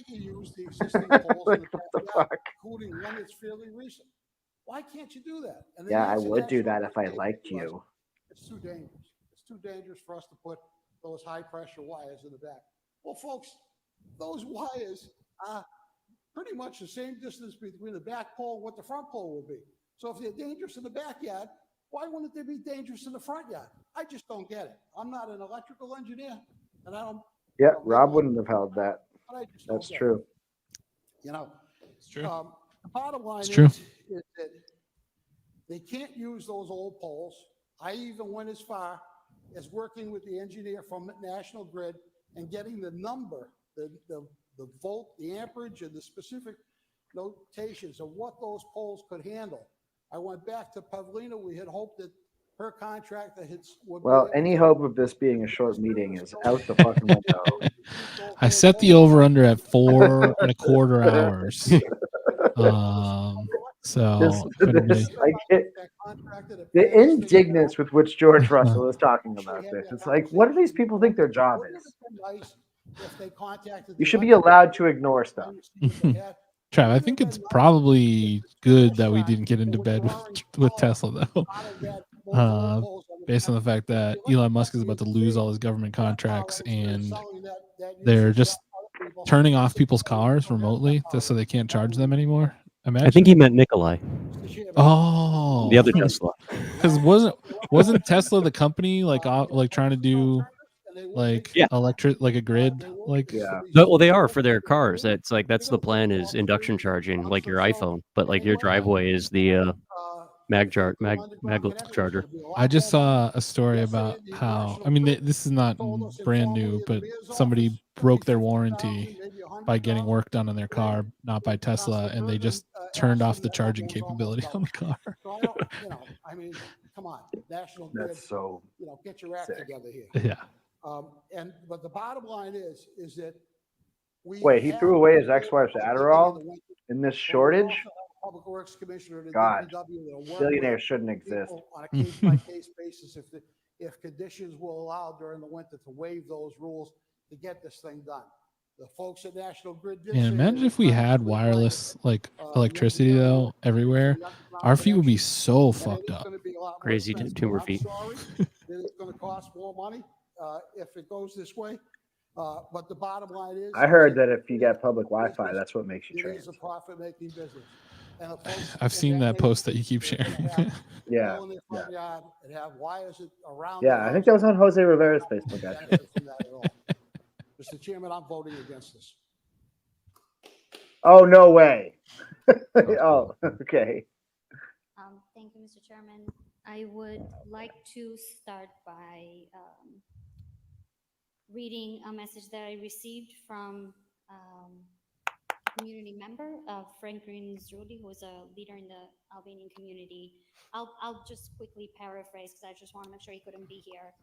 Like, what the fuck? Including one that's fairly recent. Why can't you do that? And then Yeah, the I answer would do that's that if I liked you. It's too dangerous. It's too dangerous for us to put those high pressure wires in the back. Well, folks, those wires are pretty much the same distance between the back pole and what the front pole will be. So if they're dangerous in the backyard, why wouldn't they be dangerous in the front yard? I just don't get it. I'm not an electrical engineer, and I don't. Yeah, Rob wouldn't have held that. But I just don't That's get it. true. You know, it's true. The bottom line It's true. is that they can't use those old poles. I even went as far as working with the engineer from National Grid and getting the number, the volt, the amperage, and the specific notations of what those poles could handle. I went back to Pavlina. We had hoped that her contractor would. Well, any hope of this being a short meeting is out the fucking window. I set the over under at 4.25 hours. So the indignance with which George Russell is talking about this. It's like, what do these people think their job is? You should be allowed to ignore stuff. Trav, I think it's probably good that we didn't get into bed with Tesla, though. Based on the fact that Elon Musk is about to lose all his government contracts and they're just turning off people's cars remotely just so they can't charge them anymore. Imagine. I think he meant Nikolai. Oh, the other Tesla. Because wasn't Tesla the company like trying to do like electric, like a grid, like Well, they are for their cars. That's the plan is induction charging, like your iPhone, but like your driveway is the mag charger. I just saw a story about how, I mean, this is not brand new, but somebody broke their warranty by getting work done on their car, not by Tesla, and they just turned off the charging capability on the car. So I don't, I mean, come on, National Grid. That's so get your act sick. together here. Yeah. But the bottom line is that we. Wait, he threw away his ex-wife's Adderall in this shortage? Public Works Commissioner to God, DPW that'll work billionaires with shouldn't exist. people on a case-by-case basis if conditions will allow during the winter to waive those rules to get this thing done. The folks at National Grid did And say imagine they if we were had wireless electricity though everywhere. Our feet would be so fucked up. Crazy tumor feet. Sorry, it's going to cost more money if it goes this way. But the bottom line is, I heard that if you get public Wi-Fi, that's what makes you it trans. is a profit-making business. And the folks I've seen in that post that you neighborhood keep are gonna sharing. have Yeah, go in their front yard and have wires around. Yeah, I think that was on Jose Rivera's Facebook, actually. benefit from that at all. Mr. Chairman, I'm voting against this. Oh, no way. Oh, okay. Thank you, Mr. Chairman. I would like to start by reading a message that I received from a community member, Frank Green-Zrudi, who is a leader in the Albanian community. I'll just quickly paraphrase because I just want to make sure he couldn't be here.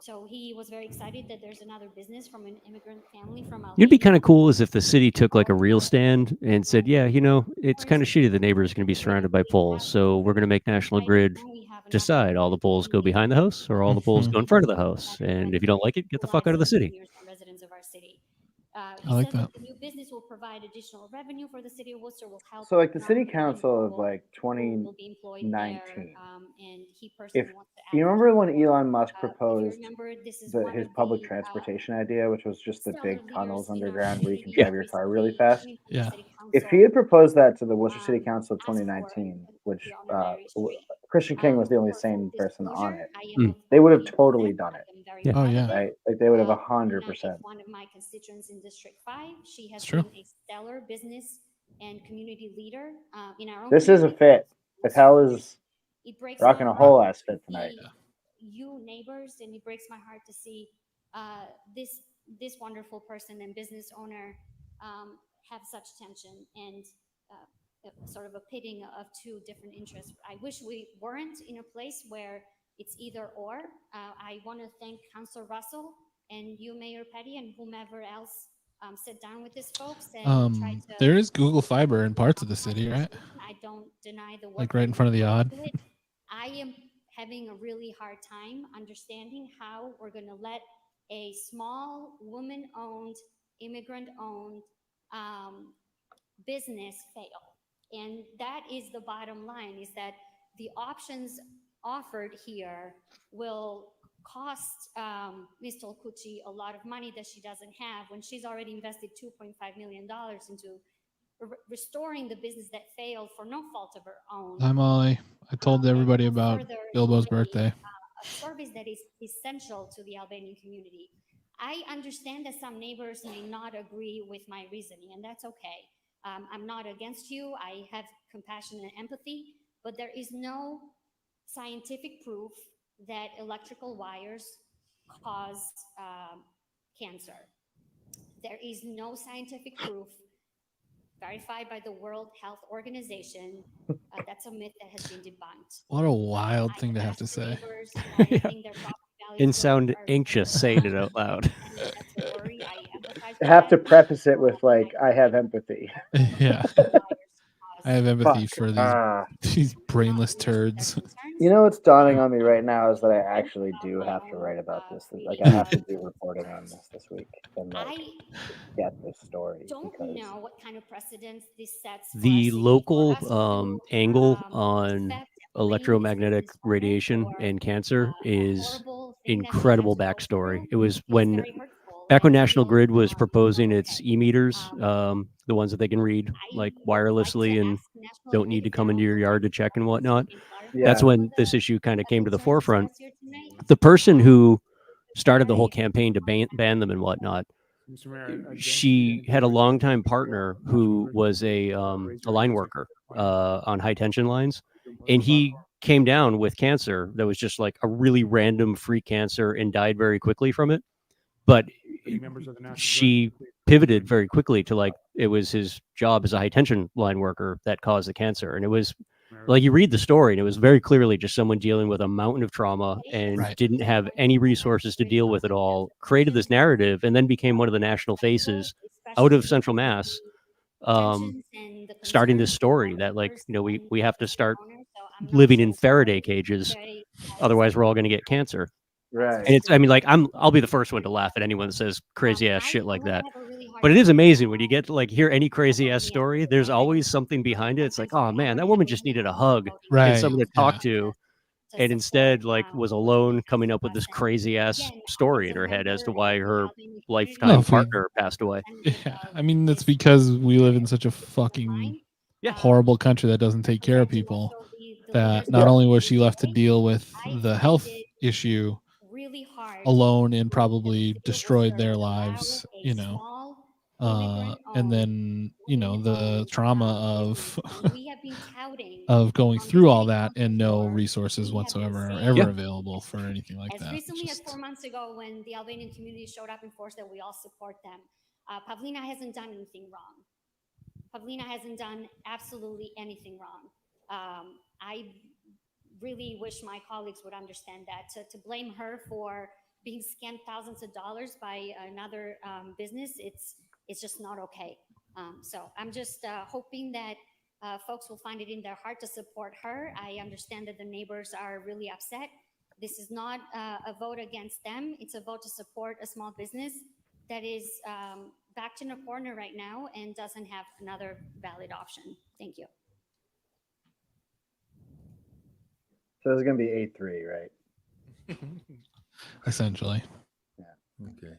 So he was very excited that there's another business from an immigrant family from Albania. It'd be kind of cool as if the city took like a real stand and said, yeah, it's kind of shitty the neighbor's going to be surrounded by poles. So we're going to make National Grid decide all the poles go behind the house or all the poles go in front of the house. And if you don't like it, get the fuck out of the city. Residents of our city. I like that. The new business will provide additional revenue for the city of Worcester, will help. So, like, the city council of, will like, be employed there, 2019. and he personally wants to You remember when Elon Musk proposed remember, this is his public transportation idea, which was just the big tunnels underground where you can drive your car really fast? Yeah. If he had proposed that to the Worcester City Council of 2019, which Christian King was the only sane person on it, they would have totally done it. Yeah. Oh, yeah. Right? Like, they would have 100%. One of my constituents in District 5, she has It's true. been a stellar business and community leader in our own This is a community. fit. Patel is It breaks rocking my a whole heart ass fit tonight. to see you neighbors, and it breaks my heart to see this wonderful person and business owner have such tension and sort of a pitting of two different interests. I wish we weren't in a place where it's either or. I want to thank Councilor Russell and you, Mayor Petty, and whomever else sit down with these folks and try to. There is Google Fiber in parts of the city, right? I don't deny the work. Like right in front of the odd. I am having a really hard time understanding how we're going to let a small woman-owned, immigrant-owned business fail. And that is the bottom line, is that the options offered here will cost Ms. Tolkuchi a lot of money that she doesn't have when she's already invested $2.5 million into restoring the business that failed for no fault of her own. Hi, Molly. I told everybody about Bilbo's birthday. A service that is essential to the Albanian community. I understand that some neighbors may not agree with my reasoning, and that's okay. I'm not against you. I have compassion and empathy, but there is no scientific proof that electrical wires cause cancer. There is no scientific proof verified by the World Health Organization. That's a myth that has been debunked. What a wild thing to have to say. And sound anxious saying it out loud. I have to preface it with, like, I have empathy. Yeah. I have empathy for these brainless turds. You know what's dawning on me right now is that I actually do have to write about this. Like, I have to do reporting on this week and like get this story. Don't know what kind of precedents this sets. The local angle on electromagnetic radiation and cancer is incredible backstory. It was back when National Grid was proposing its e-meters, the ones that they can read like wirelessly and don't need to come into your yard to check and whatnot. Yeah. That's when this issue kind of came to the forefront. The person who started the whole campaign to ban them and whatnot, she had a longtime partner who was a line worker on high tension lines, and he came down with cancer that was just like a really random freak cancer and died very quickly from it. But Any members of the National she pivoted very quickly to like it was his job as a high tension line worker that caused the cancer, and it was like you read the story and it was very clearly just someone dealing with a mountain of trauma and didn't have any resources to deal with it all, created this narrative, and then became one of the national faces out of Central Mass, starting this story that like, you know, we have to start living in Faraday cages, otherwise we're all going to get cancer. Right. And it's, I mean, like I'll be the first one to laugh at anyone that says crazy ass shit like that. But it is amazing when you get to like hear any crazy ass story, there's always something behind it. It's like, oh man, that woman just needed a hug and someone to talk to. And instead like was alone coming up with this crazy ass story in her head as to why her lifetime partner passed away. Yeah, I mean, that's because we live in such a fucking horrible country that doesn't take care of people. That not only was she left to deal with the health issue alone and probably destroyed their lives, you know, and then, you know, the trauma of of going through all that and no resources whatsoever are ever available for anything like that. Recently as 4 months ago when the Albanian community showed up and forced that we all support them. Pavlina hasn't done anything wrong. Pavlina hasn't done absolutely anything wrong. I really wish my colleagues would understand that. To blame her for being scammed thousands of dollars by another business, it's just not okay. So I'm just hoping that folks will find it in their heart to support her. I understand that the neighbors are really upset. This is not a vote against them. It's a vote to support a small business that is backed in a corner right now and doesn't have another valid option. Thank you. So it's going to be 8-3, right? Essentially. Yeah. Okay.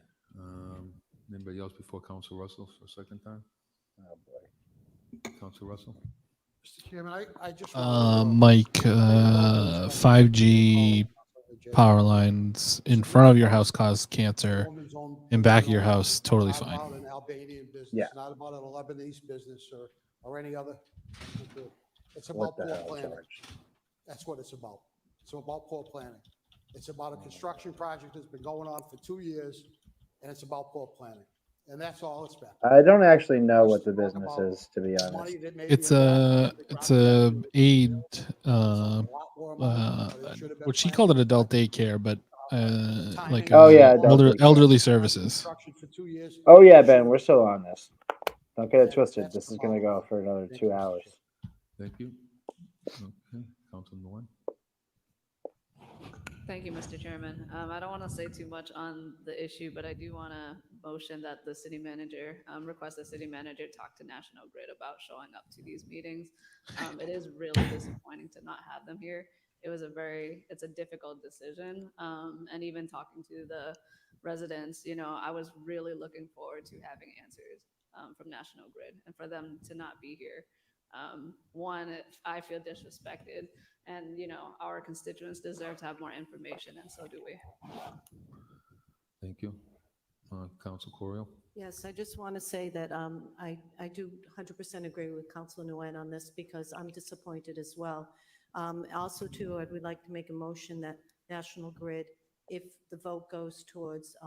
Anybody else before Council Russell for a second time? Oh boy. Council Russell. Mr. Chairman, I just Mike, 5G power lines in front of your house cause cancer. In back of your house, totally fine. Not about an Albanian business, Yeah. not about a Lebanese business or any other. It's What about the poor hell, planning. George? That's what it's about. It's about poor planning. It's about a construction project that's been going on for 2 years, and it's about poor planning. And that's all it's been. I don't actually know what the business is, to be honest. It's a aid what she called it adult daycare, but like Oh, yeah, adult daycare. elderly services. Oh yeah, Ben, we're still on this. Don't get it twisted. This is going to go for another 2 hours. Thank you. Okay, Councilman Nguyen. Thank you, Mr. Chairman. I don't want to say too much on the issue, but I do want to motion that the city manager, request the city manager talk to National Grid about showing up to these meetings. It is really disappointing to not have them here. It's a difficult decision. And even talking to the residents, you know, I was really looking forward to having answers from National Grid, and for them to not be here. One, I feel disrespected, and you know, our constituents deserve to have more information, and so do we. Thank you. Council Corio. Yes, I just want to say that I do 100% agree with Councilor Nguyen on this because I'm disappointed as well. Also, too, I would like to make a motion that National Grid, if the vote goes towards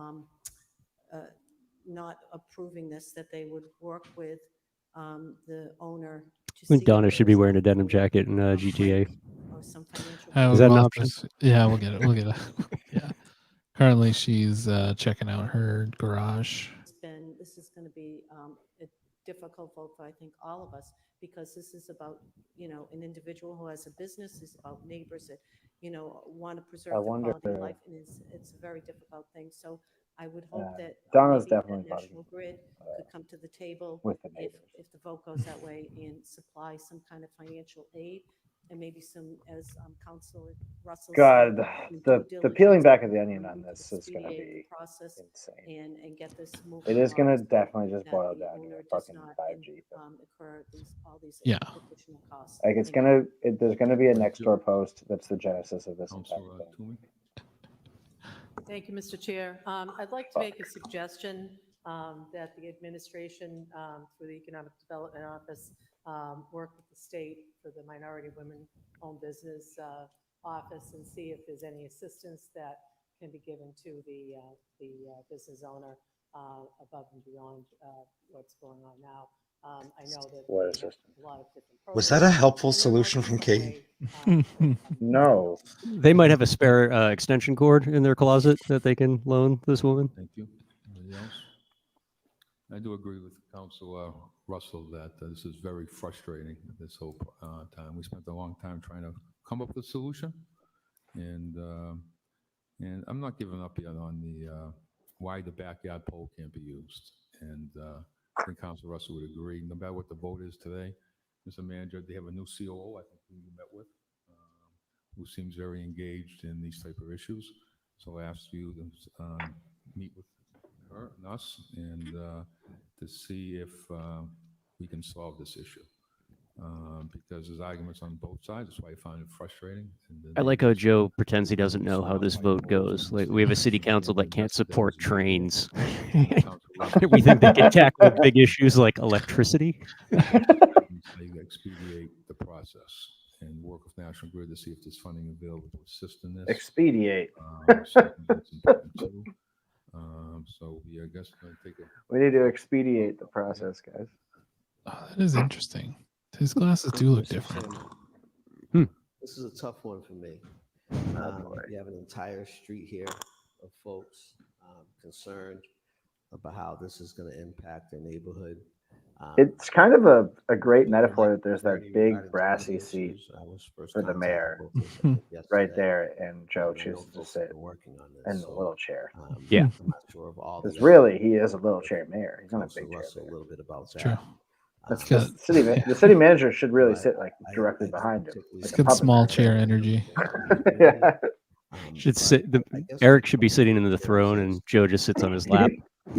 not approving this, that they would work with the owner. I think Donna should be wearing a denim jacket in GTA. Is Is that an option? Yeah, we'll get it. We'll get it. Yeah. Currently, she's checking out her garage. This is going to be a difficult vote for, I think, all of us, because this is about, you know, an individual who has a business. It's about neighbors that, you know, want to preserve the quality of life, and it's a very difficult thing. So I would hope that Donna's maybe definitely that National Grid could come to the table with the neighbors. if the vote goes that way and supply some kind of financial aid and maybe some, as Councilor Russell God, said, the peeling back of the onion on this is going to be process insane. and get this moving. It is going to along definitely so just that boil the down to owner a does fucking not 5G. incur all these Yeah. additional costs. Like it's Thank gonna, there's gonna be a next door post. That's the genesis of this entire thing. Thank you, Mr. Chair. I'd like to make a suggestion that the administration, through the Economic Development Office, work with the state for the minority women home business office and see if there's any assistance that can be given to the business owner above and beyond what's going on now. I know that What they have assistance? a lot of different Was that a helpful solution from Katie? No. They might have a spare extension cord in their closet that they can loan this woman. Thank you. Anybody else? I do agree with Councilor Russell that this is very frustrating, this whole time. We spent a long time trying to come up with a solution, and I'm not giving up yet on the why the backyard pole can't be used. And I think Councilor Russell would agree, no matter what the vote is today, Mr. Manager, they have a new COO, I think, who you met with, who seems very engaged in these type of issues. So I asked you to meet with her and us and to see if we can solve this issue. Because there's arguments on both sides. That's why I found it frustrating. I like how Joe pretends he doesn't know how this vote goes. Like, we have a city council that can't support trains. We think they can tackle big issues like electricity. They expedite the process and work with National Grid to see if there's funding available to assist in this. Expedite. So we, I guess, going to take a. We need to expedite the process, guys. Oh, that is interesting. His glasses do look different. This is a tough one for me. You have an entire street here of folks concerned about how this is going to impact their neighborhood. It's kind of a great metaphor that there's that big brassy seat for the mayor right there, and Joe chooses to sit in the little chair. Yeah. I'm not sure of all. Because really, he is a little chair mayor. He's not a big chair. A little bit about that. True. That's the city manager should really sit like directly behind him. It's Like a good puppet small mayor. chair energy. Yeah. Should sit. Eric should be sitting in the throne, and Joe just sits on his lap.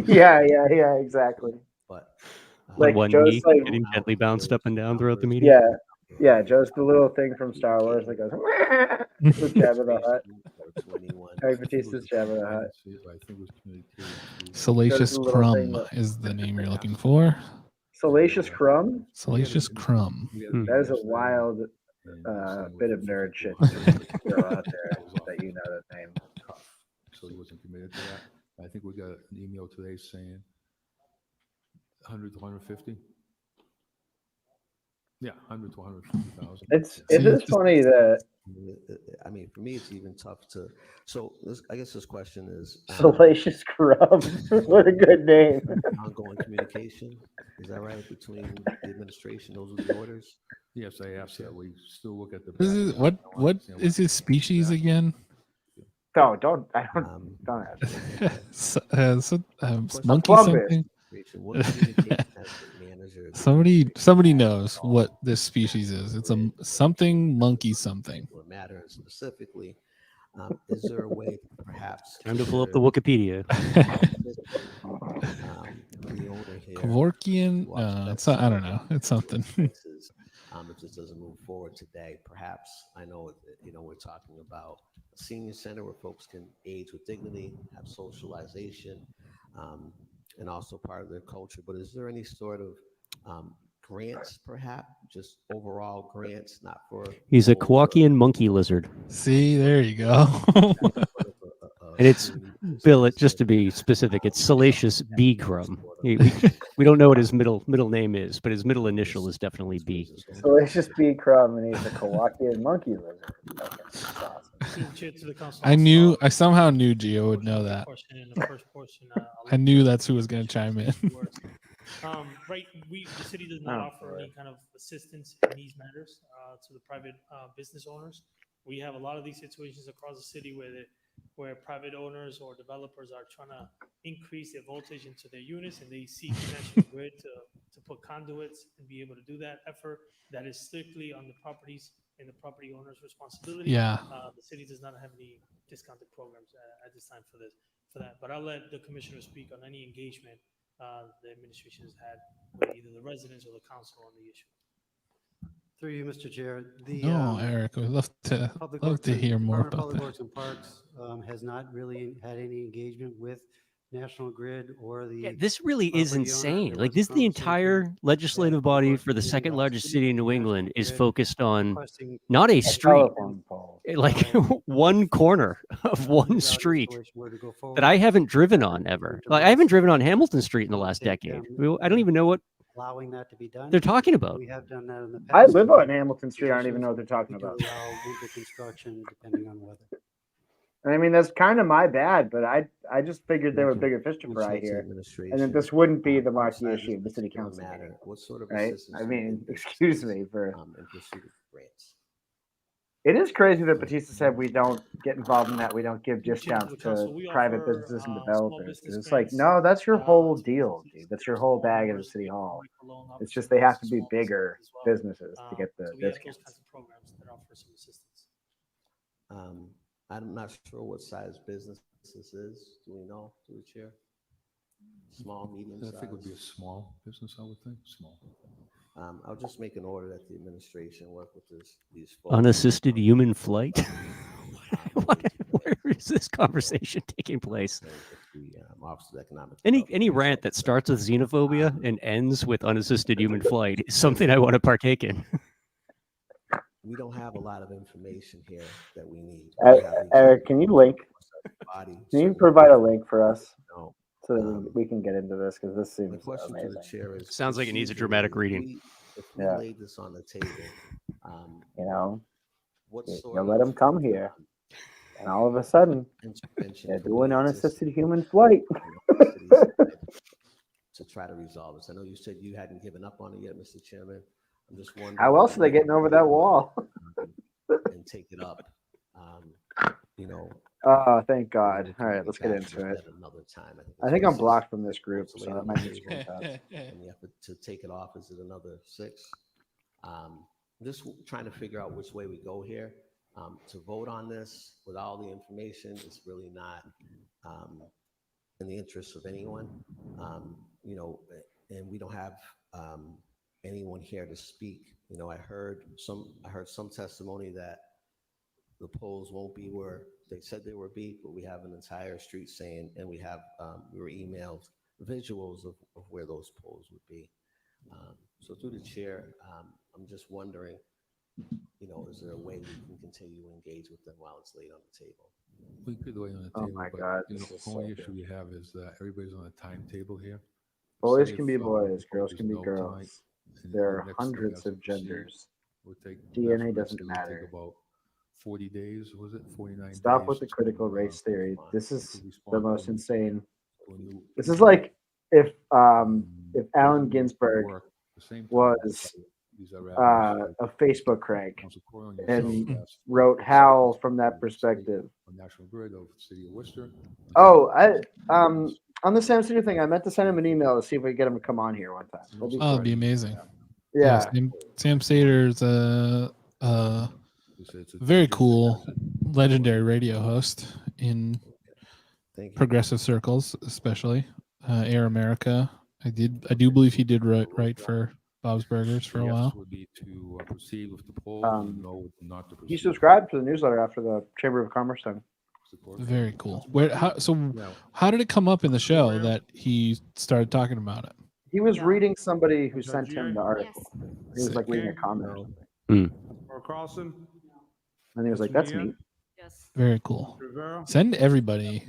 Yeah, exactly. But On one Joe's knee, like, getting gently bounced up and down throughout the meeting. yeah, Joe's the little thing from Star Wars that goes with Jabba the Hutt. Harry Batista's Jabba the Hutt. Salacious little Crumb thing that- is the name you're looking for. Salacious Crumb? Salacious Crumb. That is a wild bit of nerd shit to throw out there that you know that name. So he wasn't committed to that. I think we got an email today saying 100 to 150. Yeah, 100 to 150,000. It is funny that I mean, for me, it's even tough to. So I guess this question is Salacious Crumb. What a good name. Ongoing communication. Is that right? Between the administration, those are the orders. Yes, I asked that. We still look at the. What is his species again? No, don't ask. Monkey something. Somebody knows what this species is. It's a something monkey something. What matters specifically? Is there a way, perhaps? Time to pull up the Wikipedia. Kevorkian? I don't know. It's something. If this doesn't move forward today, perhaps I know we're talking about a senior center where folks can age with dignity, have socialization, and also part of their culture. But is there any sort of grants, perhaps, just overall grants, not for? He's a Kowakian monkey lizard. See, there you go. And it's Bill. Just to be specific, it's Salacious B. Crumb. We don't know what his middle name is, but his middle initial is definitely B. Salacious B. Crumb, and he's a Kowakian monkey lizard. Okay, that's awesome. I somehow knew Gio would know that. I knew that's who was going to chime in. Right, the city does not offer any kind of assistance in these matters to the private business owners. We have a lot of these situations across the city where private owners or developers are trying to increase their voltage into their units, and they seek National Grid to put conduits and be able to do that effort. That is strictly on the properties and the property owner's responsibility. Yeah. The city does not have any discounted programs at this time for that. But I'll let the commissioner speak on any engagement the administration has had with either the residents or the council on the issue. Through you, Mr. Chair. Eric, we'd love to hear more about Public that. Works and Parks has not really had any engagement with National Grid or the. Yeah, this really is property owner. insane. There Like was this, the conversation entire legislative that body we for the were second thinking about largest city in New National England is Grid focused on requesting not a A street, telephone pole. like one corner of one the street installation were to go that forward. I haven't driven on ever. Like I haven't driven on Hamilton Street in the last Take decade. them, I don't even know what allowing that to be done. they're talking about. We have done that in the I past. live on Hamilton Street. I don't even know what they're talking We do about. allow winter construction depending on weather. I mean, that's kind of my bad, but I just figured there were Thank you. bigger fish to fry Appreciate the here, and that administration. this wouldn't be the Outside marquee this issue of the city particular council matter, meeting, what sort of right? assistance I do mean, businesses, excuse me for. in pursuit of grants? It is crazy that Batista said we don't get involved in that. We don't give Through the chair of discounts the council, to we private offer, businesses and small developers. business It's like, grants, no, that's your whole to deal, businesses dude. That's that your are whole small bag at the numbers, city we hall. microloan It's just opportunities they have to to be small businesses bigger as well. businesses to get the So we have those discounts. kinds of programs that offer some assistance. I'm not sure what size business this is. Do we know, through the chair? Small, medium I size? think it would be a small business, I would think, small. I'll just make an order that the administration work with these folks. Unassisted human flight. Where is this conversation taking place? The Office of Economic Any rant that starts with xenophobia and ends with unassisted human flight is something I want to partake in. We don't have a lot of information here that we need. Eric, can you link? Can you provide a link for us No. so that we can get into this? Because this My seems question to the amazing. chair is: Sounds like it needs a dramatic reading. If we Yeah. laid this on the table, You know, what you sort let of them come here, and all of a sudden, intervention they're could doing be unassisted anticipated human flight. to try to resolve this? I know you said you hadn't given up on it yet, Mr. Chairman. I'm just wondering How else are they getting over that wall? and take it up. You know. Oh, thank God. All right, let's get into it. At another time. I think I'm blocked from this group, so that might be screen And the effort to take it off, is it another 6? I'm just trying to figure out which way we go here. To vote on this with all the information is really not in the interest of anyone. You know, and we don't have anyone here to speak. You know, I heard some testimony that the polls won't be where they said they would be, but we have an entire street saying, and we were emailed visuals of where those polls would be. So through the chair, I'm just wondering, you know, is there a way we can continue to engage with them while it's laid on the table? We could lay on the Oh table, my but God, you know, this is the only so issue we have is that everybody's on a timetable here. Boys Say can if, be boys, girls there's can be no girls. tonight, and There the are next thing hundreds has to of proceed, genders. would take DNA national doesn't Grid would matter. take about 40 days, was it 49 Stop days with the critical to, race theory. This is to the respond most to insane. a new This is like if Allen Ginsberg work at the same time. was These are avenues a Facebook crank Council Coyle and and yourself asked wrote how from that perspective. on National Grid of the City of Worcester. Oh, on the Sam Cedar thing, I meant to send him an email to see if we could get him to come on here one time. That'd be Oh, cool. it'd be amazing. Yeah. Sam Sater's very cool, legendary radio host in progressive circles, especially Air America. I do believe he did write for Bob's Burgers for a while. Would be to proceed with the poll. No, not to He proceed. subscribed to the newsletter after the Chamber of Commerce thing. Very cool. How did it come up in the show that he started talking about it? He was reading somebody who sent him the article. He was like reading a comment. Or Carlson? And he was like, that's neat. Very cool. Rivera? Send everybody,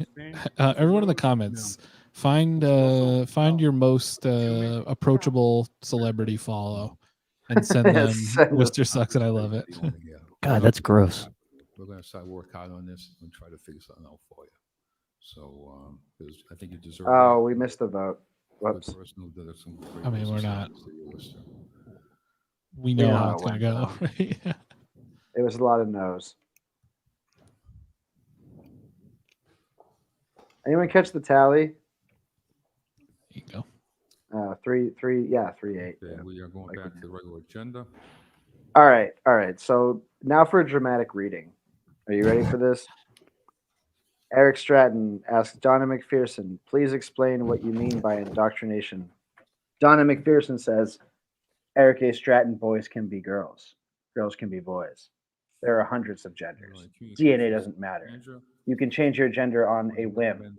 everyone in the comments, find your most approachable celebrity follow and send them Worcester Sucks and I Love It. God, that's gross. We're going to start work out on this and try to figure something out for you. So, because I think you deserve. Oh, we missed the vote. Whoops. I mean, we're not. We know how it's going to go. Yeah. It was a lot of no's. Anyone catch the tally? There you go. 3-8. Yeah. We are going back to the regular agenda. All right. So now for a dramatic reading. Are you ready for this? Eric Stratton asks Donna McPherson, please explain what you mean by indoctrination. Donna McPherson says, Eric A. Stratton, boys can be girls. Girls can be boys. There are hundreds of genders. DNA doesn't matter. You can change your gender on a whim.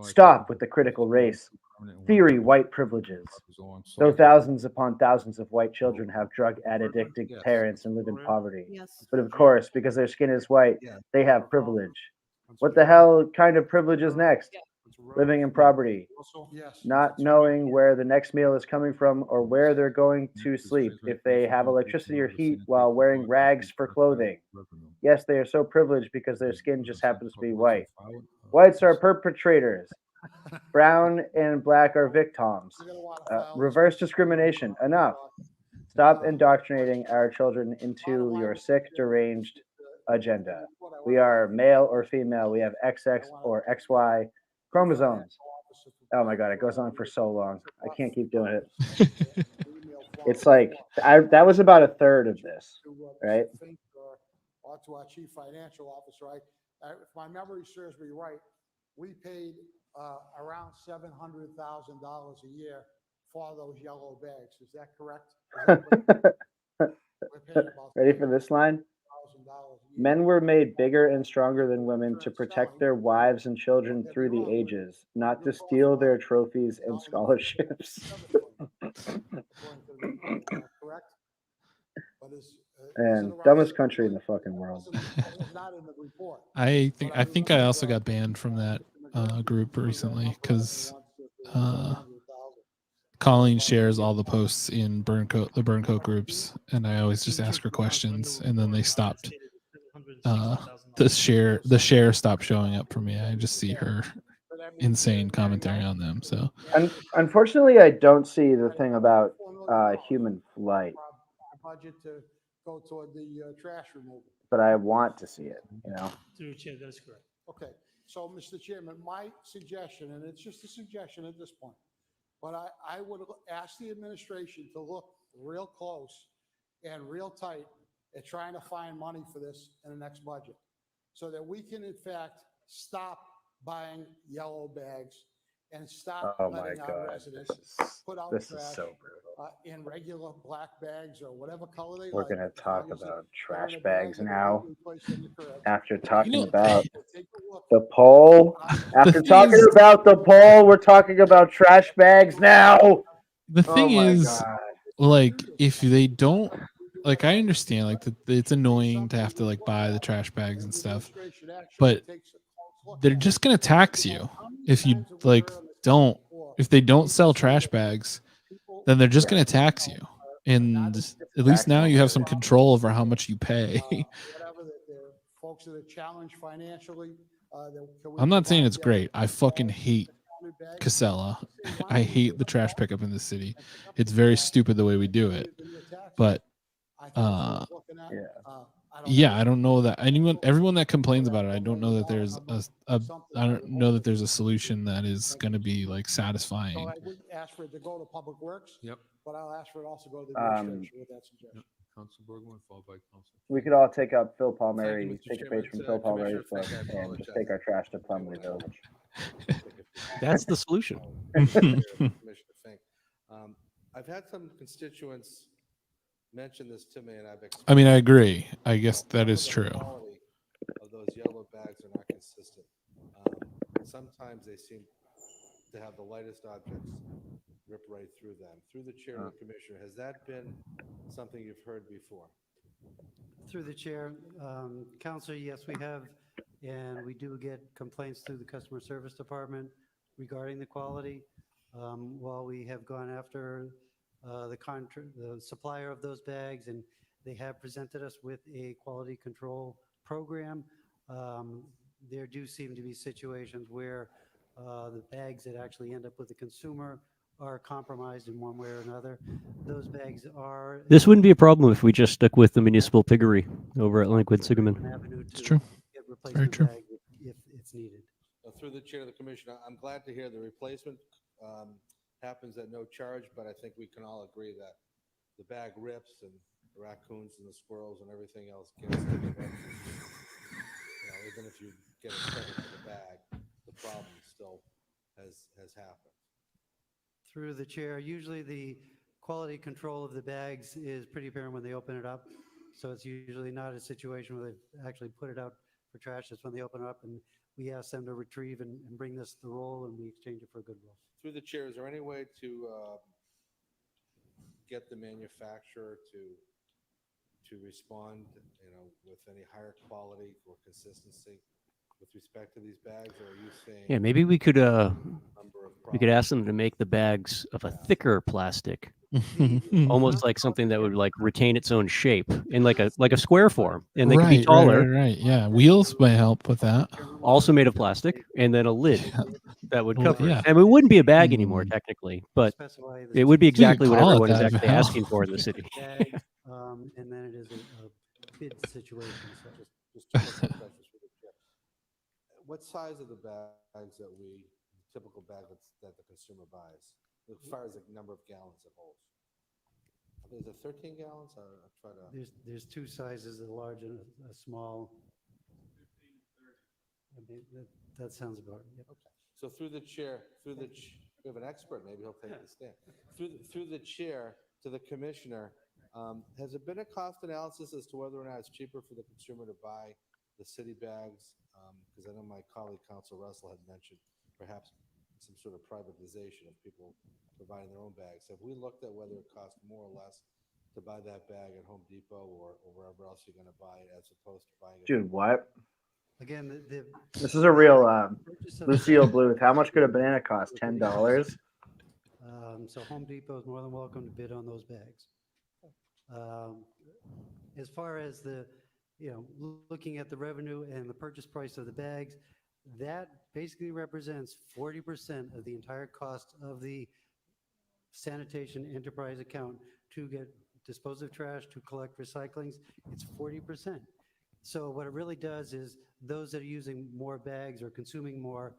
Stop with the critical race theory, white privileges. Though thousands upon thousands of white children have drug-addicted parents and live in poverty. But of course, because their skin is white, they have privilege. What the hell kind of privilege is next? Living in poverty, not knowing where the next meal is coming from or where they're going to sleep, if they have electricity or heat while wearing rags for clothing. Yes, they are so privileged because their skin just happens to be white. Whites are perpetrators. Brown and black are victims. Reverse discrimination. Enough. Stop indoctrinating our children into your sick, deranged agenda. We are male or female. We have XX or XY chromosomes. Oh my God, it goes on for so long. I can't keep doing it. It's like, that was about a third of this, right? Or to our chief financial officer, if my memory serves me right, we paid around $700,000 a year for those yellow bags. Is that correct? Ready for this line? Men were made bigger and stronger than women to protect their wives and children through the ages, not to steal their trophies and scholarships. Correct? And dumbest country in the fucking world. I think I also got banned from that group recently because Colleen shares all the posts in the Burncoat groups, and I always just ask her questions, and then they stopped. The share stopped showing up for me. I just see her insane commentary on them. So unfortunately, I don't see the thing about human flight. Budget to go toward the trash removal. But I want to see it, you know. Through the chair, that's correct. Okay, so Mr. Chairman, my suggestion, and it's just a suggestion at this point, but I would ask the administration to look real close and real tight at trying to find money for this in the next budget, so that we can in fact stop buying yellow bags and stop letting our residents put out trash. This is so brutal. In regular black bags or whatever color they We're like. going to talk about trash bags now. After talking about the poll, after talking about the poll, we're talking about trash bags now. The thing is, like, if they don't, like, I understand, like, it's annoying to have to like buy the trash bags and stuff, but they're just gonna tax you if you like don't. If they don't sell trash bags, then they're just going to tax you. And at least now you have some control over how much you pay. Folks that are challenged financially. I'm not saying it's great. I fucking hate Casella. I hate the trash pickup in the city. It's very stupid the way we do it. But yeah, I don't know that everyone that complains about it, I don't know that there's I don't know that there's a solution that is going to be like satisfying. So I wouldn't ask for it to go to Public Works. Yep. But I'll ask for it also go to the administration with that suggestion. Council Bergman, followed by Council. We could all take up Phil Palmieri, take a page from Phil Palmieri's book, and just take our trash to Plumley Village. That's the solution. Commissioner Fink. I've had some constituents mention this to me, and I mean, I agree. I guess that is true. The quality of those yellow bags are not consistent. Sometimes they seem to have the lightest objects rip right through them. Through the chair of the commissioner, has that been something you've heard before? Through the chair, Councilor, yes, we have, and we do get complaints through the customer service department regarding the quality. While we have gone after the supplier of those bags, and they have presented us with a quality control program, there do seem to be situations where the bags that actually end up with the consumer are compromised in one way or another. Those bags are... This wouldn't be a problem if we just stuck with the municipal piggery over at Lakewood Sigaman. It's true. Very true. If it's needed. Through the chair of the commission, I'm glad to hear the replacement happens at no charge, but I think we can all agree that the bag rips and the raccoons and the squirrels and everything else gets to the bag. Even if you get a credit for the bag, the problem still has happened. Through the chair, usually the quality control of the bags is pretty apparent when they open it up. So it's usually not a situation where they actually put it out for trash. That's when they open up and we ask them to retrieve and bring this the roll, and we exchange it for a goodwill. Through the chair, is there any way to get the manufacturer to respond, with any higher quality or consistency with respect to these bags, or are you saying? Yeah, maybe we could ask them to make the bags of a thicker plastic, almost like something that would like retain its own shape in like a square form, and they could be taller. Right. Yeah, wheels may help with that. Also made of plastic, and then a lid that would cover yeah. it. And it wouldn't be a bag anymore, technically, but it would be exactly what everyone is actually asking for in the city. And then it is a bid situation. So Just two more quick questions for the chair. What size are the bags that typical bag that the consumer buys, as far as the number of gallons it holds? Is it 13 gallons? I'll try to. There's two sizes, a large and a small. I mean, that sounds about right. Yep. Okay. So through the chair, we have an expert. Maybe he'll take the stand. Through the chair to the commissioner. Has there been a cost analysis as to whether or not it's cheaper for the consumer to buy the city bags? Because I know my colleague, Council Russell, had mentioned perhaps some sort of privatization of people providing their own bags. Have we looked at whether it costs more or less to buy that bag at Home Depot or wherever else you're going to buy it, as opposed to buying it? Dude, what? Again, this is a real Lucille Bluth. How much could a banana cost? $10. So Home Depot is more than welcome to bid on those bags. As far as looking at the revenue and the purchase price of the bags, that basically represents 40% of the entire cost of the sanitation enterprise account to dispose of trash, to collect recyclings. It's 40%. So what it really does is those that are using more bags or consuming more,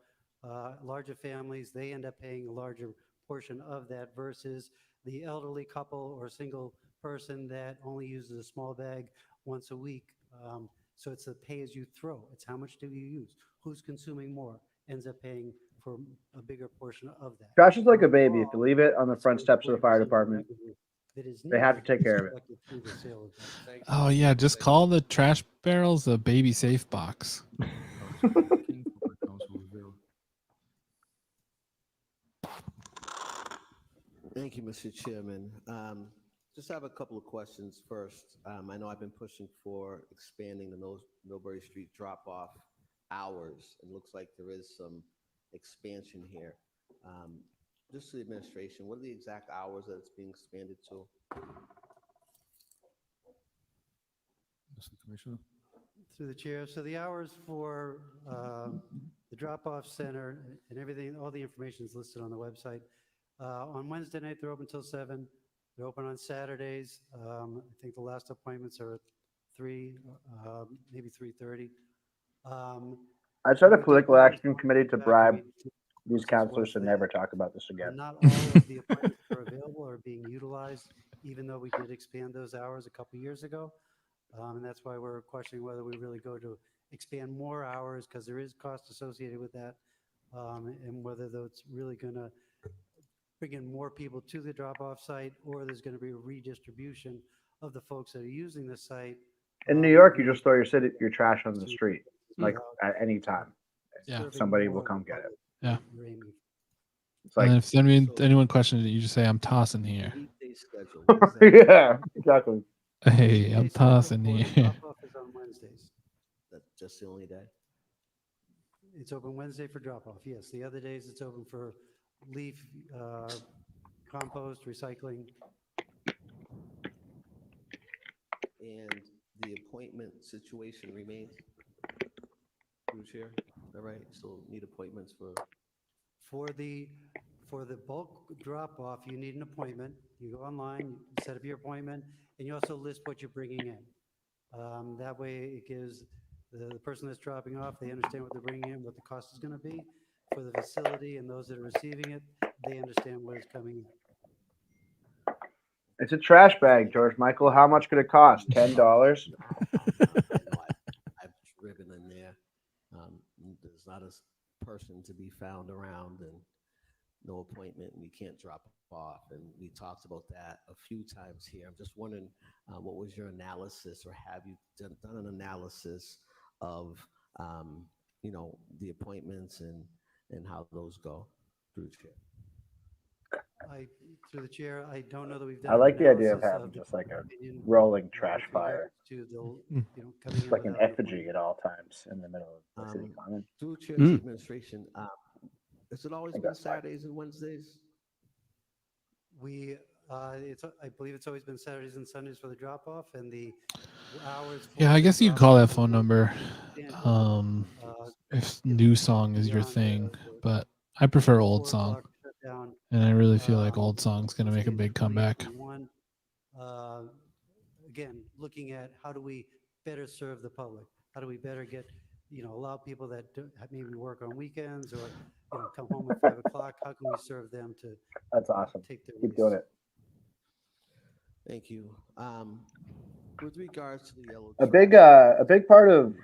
larger families, they end up paying a larger portion of that versus the elderly couple or single person that only uses a small bag once a week. So it's a pay as you throw. It's how much do you use? Who's consuming more ends up paying for a bigger portion of that. Trash is like a baby. If you leave it on the front steps of the fire department, they have to take care of it. Oh yeah, just call the trash barrels a baby safe box. Thank you, Mr. Chairman. Just have a couple of questions first. I know I've been pushing for expanding the Millbury Street drop-off hours. It looks like there is some expansion here. Just to the administration, what are the exact hours that it's being expanded to? Mr. Commissioner? Through the chair. So the hours for the drop-off center and everything, all the information is listed on the website. On Wednesday night, they're open till 7. They're open on Saturdays. I think the last appointments are at 3, maybe 3:30. I set a political action committee to bribe these councilors to never talk about this again. Not all of the appointments are available or being utilized, even though we did expand those hours a couple years ago. And that's why we're questioning whether we really go to expand more hours, because there is cost associated with that, and whether that's really going to bring in more people to the drop-off site, or there's going to be a redistribution of the folks that are using the site. In New York, you just throw your trash on the street, like at any time. Yeah. Somebody will come get it. Yeah. It's like, and if anyone questions it, you just say, "I'm tossing here." yeah, exactly. Hey, I'm tossing here. Drop-off is on Wednesdays. That's just the only day? It's open Wednesday for drop-off, yes. The other days it's open for leaf, compost, recycling. And the appointment situation remains? Through the chair, is that right? Still need appointments For the bulk drop-off, you need an appointment. You go online, you set up your appointment, and you also list what you're bringing in. That way it gives the person that's dropping off, they understand what they're bringing in, what the cost is going to be for the facility, and those that are receiving it, they understand what is coming in. It's a trash bag, George Michael. How much could it cost? $10? I've driven in there. There's not a person to be found around, and no appointment, and you can't drop off. And we talked about that a few times here. I'm just wondering, what was your analysis, or have you done an analysis of you know, the appointments and how those go through the chair. Through the chair, I don't know that we've done. I an like the idea of analysis having the just like a opinion rolling trash with regards fire, to the, coming in like an without an effigy at all times in the middle of the city common. Through the chair to the administration, has it always been Saturdays and Wednesdays? We, I believe it's always been Saturdays and Sundays for the drop off, and the hours. Yeah, I for guess the you could call that drop-off phone number. If new song is your beyond thing, but I prefer old 4 song, o'clock shutdown, and I really feel like old song's gonna make a Tuesday, big comeback. 28:21. Again, looking at how do we better serve the public? How do we better get, allow people that maybe work on weekends or, come home at 5 o'clock? How can we serve them to? That's awesome. Take their Keep doing it. Thank you. With regards to the yellow. A big part of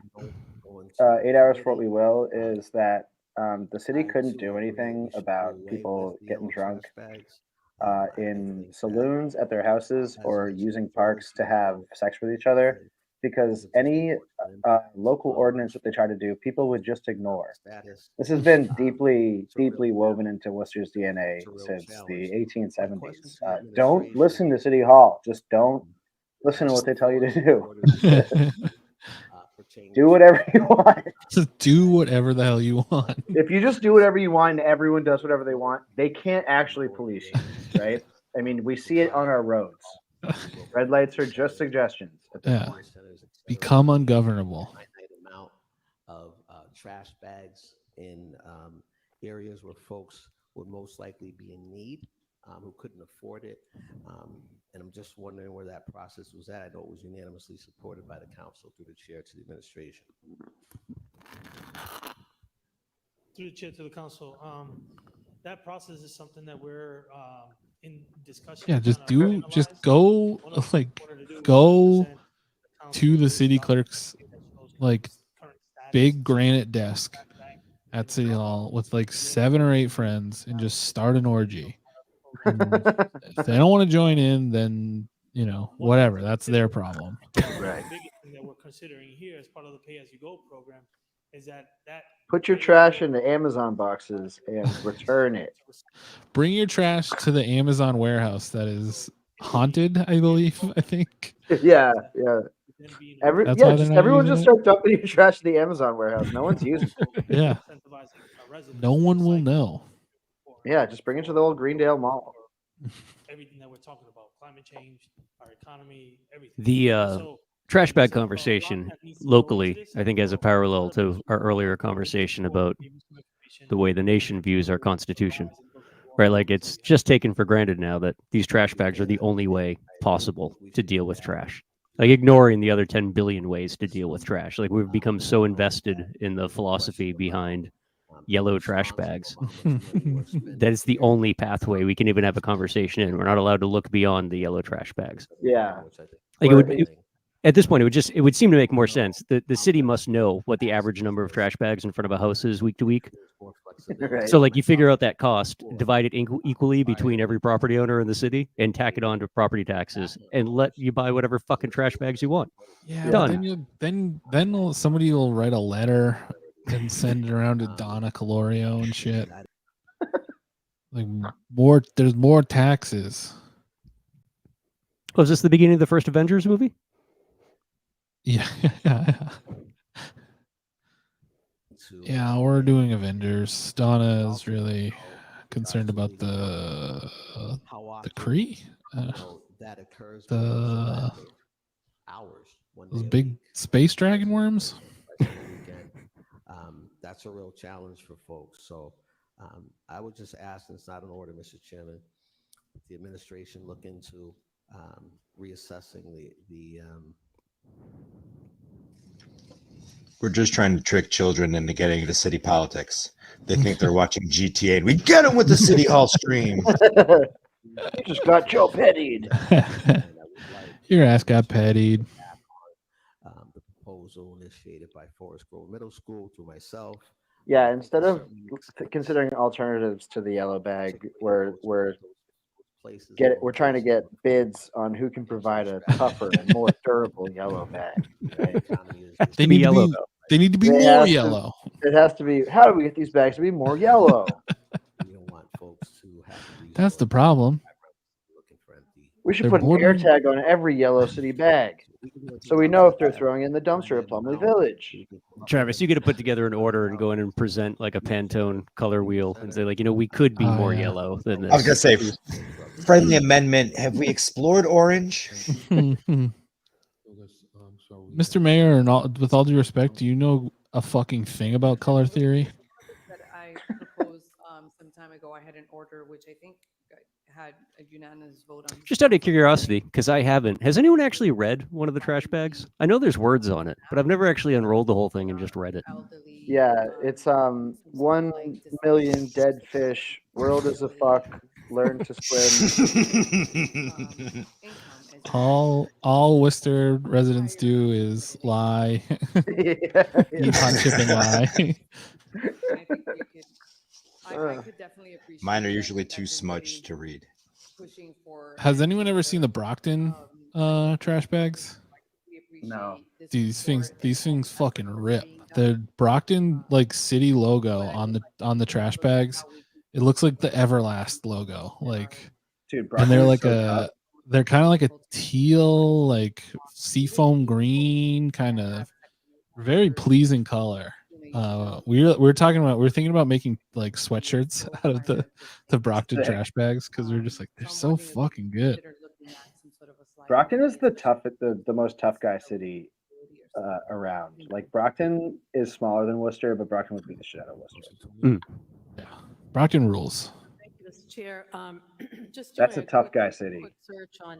8 hours for what we will is that the city couldn't do anything about people getting drunk in saloons at their houses or using parks to have sex with each other, because any local ordinance that they try to do, people would just ignore. This has been deeply woven into Worcester's DNA since the 1870s. Don't listen to City Hall. Just don't listen to what they tell you to do. Do whatever you want. Just do whatever the hell you want. If you just do whatever you want and everyone does whatever they want, they can't actually police you, right? I mean, we see it on our roads. Red lights are just suggestions. Yeah. Become ungovernable. Amount of trash bags in areas where folks would most likely be in need, who couldn't afford it. And I'm just wondering where that process was at. I know it was unanimously supported by the council through the chair to the administration. Through the chair to the council, that process is something that we're in discussion. Yeah, just go to the city clerk's big granite desk at City Hall with 7 or 8 friends and just start an orgy. If they don't want to join in, then whatever, that's their problem. Right. The biggest thing that we're considering here as part of the pay-as-you-go program is that put your trash into Amazon boxes and return it. Bring your trash to the Amazon warehouse that is haunted, I believe. I think. Yeah. Everyone just it. start dumping your trash to the Amazon warehouse. No one's using it. Yeah. No one will know. Yeah, just bring it to the old Greendale Mall. Everything that we're talking about, climate change, our economy, everything. The trash bag conversation locally, I think, has a parallel to our earlier conversation about the way the nation views our Constitution, right? Like, it's just taken for granted now that these trash bags are the only way possible to deal with trash. Like, ignoring the other 10 billion ways to deal with trash. Like, we've become so invested in the philosophy behind yellow trash bags that is the only pathway we can even have a conversation in. We're not allowed to look beyond the yellow trash bags. Yeah. Like, at this point, it would seem to make more sense. The city must know what the average number of trash bags in front of a house is week to week. Right. So, you figure out that cost, divide it equally between every property owner in the city, and tack it on to property taxes, and let you buy whatever fucking trash bags you want. Yeah, done. Then somebody will write a letter and send it around to Donna Calorio and shit. There's more taxes. Was this the beginning of the first Avengers movie? Yeah. Yeah, we're doing Avengers. Donna is really concerned about the Kree. Those big space dragon worms. That's a real challenge for folks. So I would just ask, and it's not an order, Mr. Chairman, the administration look into reassessing the We're just trying to trick children into getting into city politics. They think they're watching GTA, and we get them with the City Hall stream. You just got Joe Pettied. Your ass got pettied. The proposal initiated by Forest Grove Middle School through myself. Yeah, instead of considering alternatives to the yellow bag, we're trying to get bids on who can provide a tougher and more durable yellow bag. Right? They need They need to be They more have to- yellow. It has to be. How do we get these bags to be more yellow? We don't want folks to have to That's the problem. looking for empty. We should They're put an bordering- air tag on every Yellow City bag, so we know if they're throwing in the dumpster at Plumley Village. Travis, you got to put together an order and go in and present like a Pantone color wheel and say, like, we could be Oh, more yeah. yellow than this. I was gonna say, friendly amendment. Have we explored orange? Mr. Mayor, and with all due respect, do you know a fucking thing about color theory? That I proposed some time ago. I had an order which I think had a unanimous vote on. Just out of curiosity, because I haven't. Has anyone actually read one of the trash bags? I know there's words on it, but I've never actually unrolled the whole thing and just read it. Yeah, it's 1 million dead fish. World is a fuck. Learn to swim. All Worcester residents do is lie, eat hot chip and lie. I could definitely appreciate. Mine are usually too smudged to read. Pushing for. Has anyone ever seen the Brockton trash bags? No. Dude, these things fucking rip. The Brockton like city logo on the trash bags, it looks like the Everlast logo. Like, dude, and they're Brockton is like so tough. they're kind of like a teal, like seafoam green, kind of very pleasing color. We're thinking about making like sweatshirts out of the Brockton trash bags because we're just like, they're so fucking good. Brockton is the most tough guy city around. Like Brockton is smaller than Worcester, but Brockton would beat the shit out of Worcester. Yeah, Brockton rules. Thank you, Mr. Chair. Just That's doing a tough quick- guy city. quick search on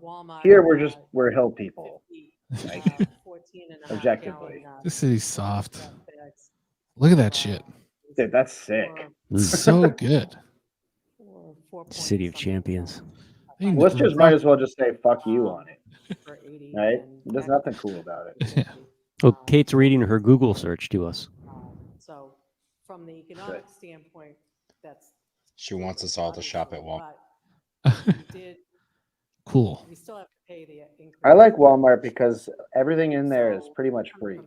Walmart. Here we're hill people. Like, 14 and a half objectively. gallon, This city's soft. Look at that shit. Dude, that's sick. So good. City of champions. Worcester's might as well just say "fuck you" on it, right? There's nothing cool about it. Oh, Kate's reading her Google search to us. So from the economic standpoint, that's. She wants us all to shop at Walmart. Cool. We still have to pay the increase. I like Walmart because everything in there is pretty much free.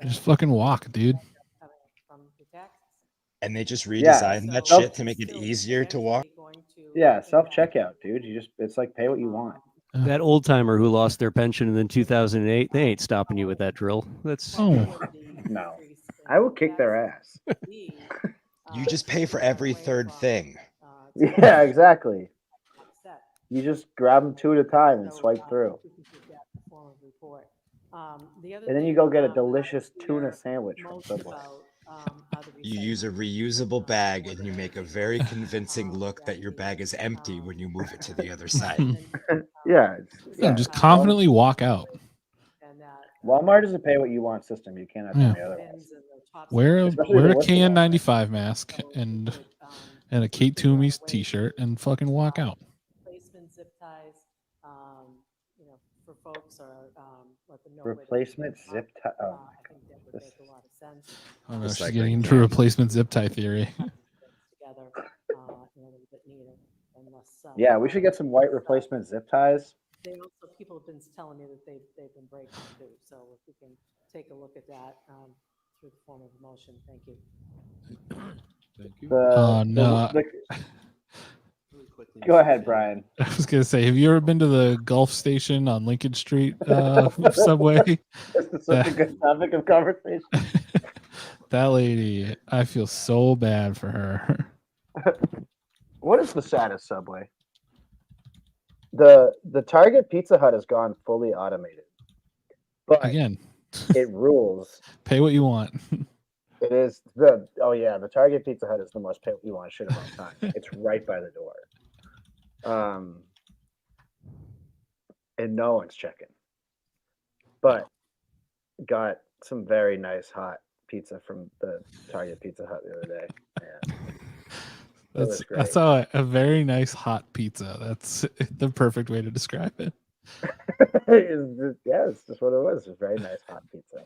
Just fucking walk, dude. And they just redesigned that shit to make it easier to walk. Yeah, self-checkout, dude. It's like pay what you want. That old timer who lost their pension in 2008, they ain't stopping you with that drill. That's No, I will kick their ass. You just pay for every third thing. Yeah, exactly. You just grab them two at a time and swipe through. And then you go get a delicious tuna sandwich from Subway. You use a reusable bag and you make a very convincing look that your bag is empty when you move it to the other side. Yeah. Just confidently walk out. Walmart is a pay what you want system. You cannot tell me otherwise. Wear a Especially KN95 mask and a Kate Toomey's t-shirt and fucking walk out. Replacement zip ties, for folks or let them know. Replacement zip tie. Oh my I think that would make a lot of sense. Oh no, she's getting into replacement zip tie theory. Together, that need it, unless. Yeah, we should get some white replacement zip ties. They also, people have been telling me that they've been breaking too, so if we can take a look at that through the form of a motion, thank you. Thank you. No. Go ahead, Brian. I was gonna say, have you ever been to the Gulf Station on Lincoln Street subway? This is such a good topic of conversation. That lady, I feel so bad for her. What is the saddest Subway? The Target Pizza Hut has gone fully automated. But again, it rules. Pay what you want. It is the Target Pizza Hut is the most pay what you want shit of all time. It's right by the door. And no one's checking. But got some very nice hot pizza from the Target Pizza Hut the other day. Yeah. That's how a very nice hot pizza. That's the perfect way to describe it. It's just what it was. It's a very nice hot pizza.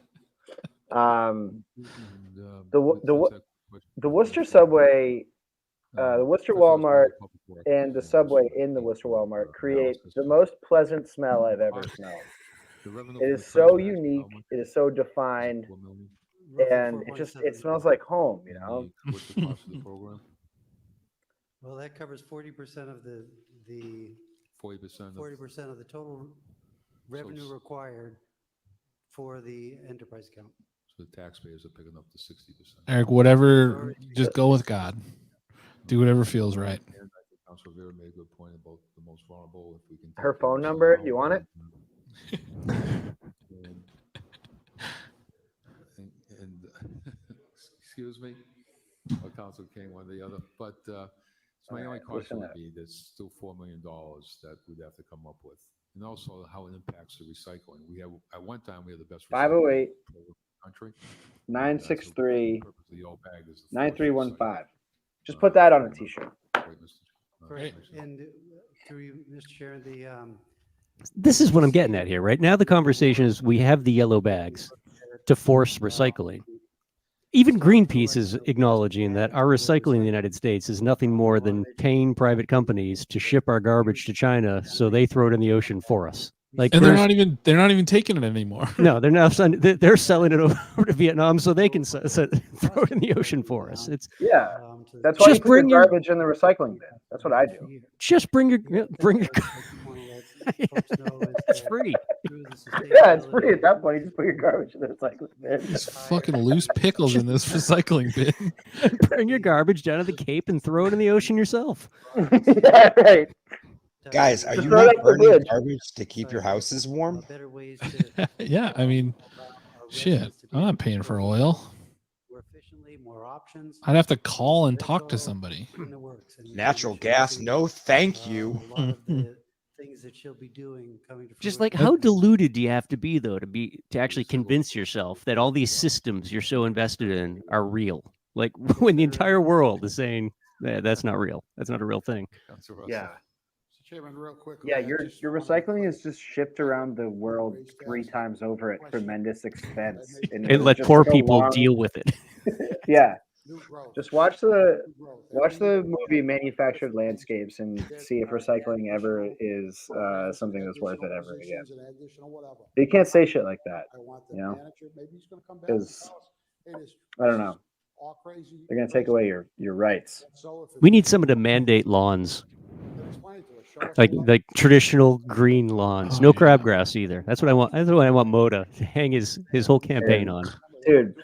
The Worcester Subway, the Worcester Walmart, and the Subway in the Worcester Walmart create the most pleasant smell I've ever smelled. The revenue It from is the so franchise, unique. how much? It is so defined, 4 million. and it smells like home. You know. What's the cost of the program? Well, that covers 40% of the 40%. 40% of the total revenue required for the enterprise account. So the taxpayers are picking up the 60%. Eric, whatever, just go with God. Do whatever feels right. And I think Councilor Vera made a good point about the most vulnerable. If we can take Her care phone of number, somehow, you want it? And excuse me, Council King, one or the other. But so my only question would be there's still $4 million that we'd have to come up with, and also how it impacts the recycling. We have at one time we had the best 508 program in the country. 963 The old bag is the 9315. Just put that on a T-shirt. Right. And through you, Mr. Chair, This is what I'm getting at here. Right now, the conversation is we have the yellow bags to force recycling. Even Greenpeace is acknowledging that our recycling in the United States is nothing more than paying private companies to ship our garbage to China so they throw it in the ocean for us. Like, and they're not even taking it anymore. No, they're now they're selling it over to Vietnam so they can throw it in the ocean for us. It's That's why just you put bring your your garbage in the recycling bin. That's what I do. just bring your it's free. Yeah, it's free at that point. You just put your garbage in the recycling bin. There's fucking loose pickles in this recycling bin. Bring your garbage down to the Cape and throw it in the ocean yourself. Yeah, right. Guys, are Just you throw it not off the burning bridge. garbage to keep your houses warm? Yeah, I mean, shit, I'm not paying for oil. More efficiently, more options. I'd have to call and talk to somebody. In the works. And Natural gas, no thank you. a lot of the things that she'll be doing coming to Just fruition. like how diluted do you have to be though to actually convince yourself that all these systems you're so invested in are real? Like when the entire world is saying that's not real. That's not a real thing. Yeah. Mr. Chairman, real quickly. Yeah, I your just wanna recycling is just shipped around the world 3 times over at tremendous expense. And it was let just poor like a people long- deal with it. Yeah. Just watch the movie Manufactured Landscapes and see if recycling ever is something that's worth it ever again. You can't say shit like that, you know, because I don't know. They're gonna take away your rights. We need someone to mandate lawns. Like traditional green lawns. No crabgrass either. That's what I want. That's what I want Mo to hang his whole campaign on. Dude,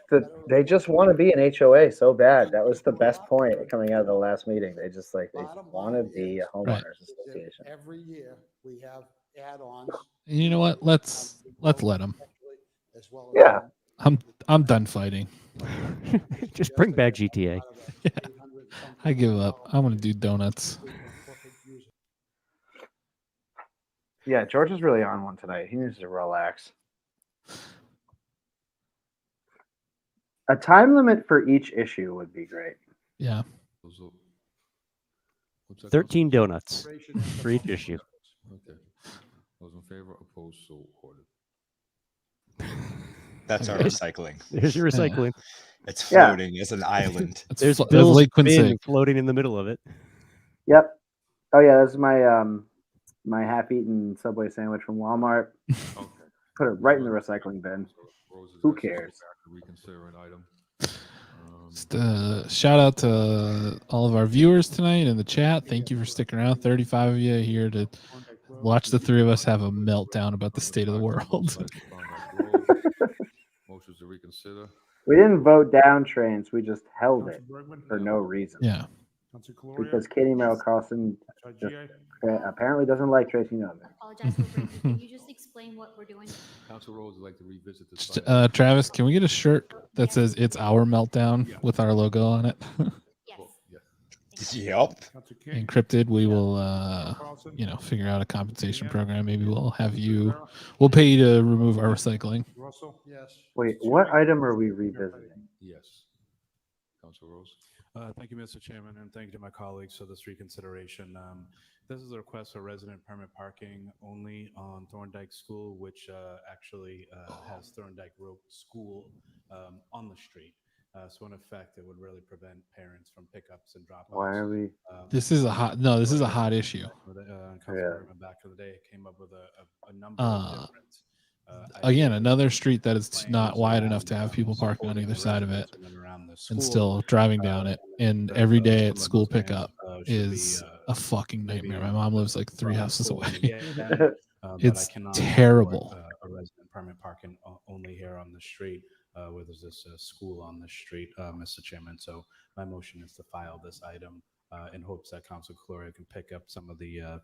they just want to be an HOA so bad. That was the best point coming out of the last meeting. They just they want to be a homeowners association. Every year we have add-ons. And you know what? Let's let them. Yeah. I'm done fighting. Just bring back GTA. Yeah. I give up. I'm gonna do donuts. Yeah, George is really on one tonight. He needs to relax. A time limit for each issue would be great. Yeah. 13 donuts for each issue. Okay. Those in favor, opposed, so ordered. That's our recycling. There's your recycling. It's floating as an island. There's that's Bill's Lake bin Quincy. floating in the middle of it. Yep. Oh yeah, that's my my half-eaten Subway sandwich from Walmart. Put it right in the recycling bin. Who cares? Reconsider an item. Just, shout out to all of our viewers tonight in the chat. Thank you for sticking around. 35 of you here to watch the three of us have a meltdown about the state of the world. Motions to reconsider. We didn't vote down trains. We just held it for no reason. Yeah. Because Katie Merrill Carlson just apparently doesn't like Tracy Norman. Apologize for breaking. Can you just explain what we're doing? Council Rose would like to revisit this. Travis, can we get a shirt that says "It's our meltdown" with our logo on it? Yep. Encrypted. We will, figure out a compensation program. Maybe we'll pay you to remove our recycling. Russell? Yes. Wait, what item are we revisiting? Yes. Council Rose. Thank you, Mr. Chairman, and thank you to my colleagues for this reconsideration. This is a request for resident permit parking only on Thorndyke School, which actually has Thorndyke Road School on the street. So in effect, it would really prevent parents from pickups and drop-offs. Why are we? This is a hot issue. Councilman back in the day came up with a number of different again, another street that is not wide enough to have people parking on either side of it and still driving down it. And every day at school pickup is a fucking nightmare. My mom lives like 3 houses away. It's terrible. A resident permit parking only here on the street, where there's this school on the street, Mr. Chairman. So my motion is to file this item in hopes that Council Gloria can pick up some of the.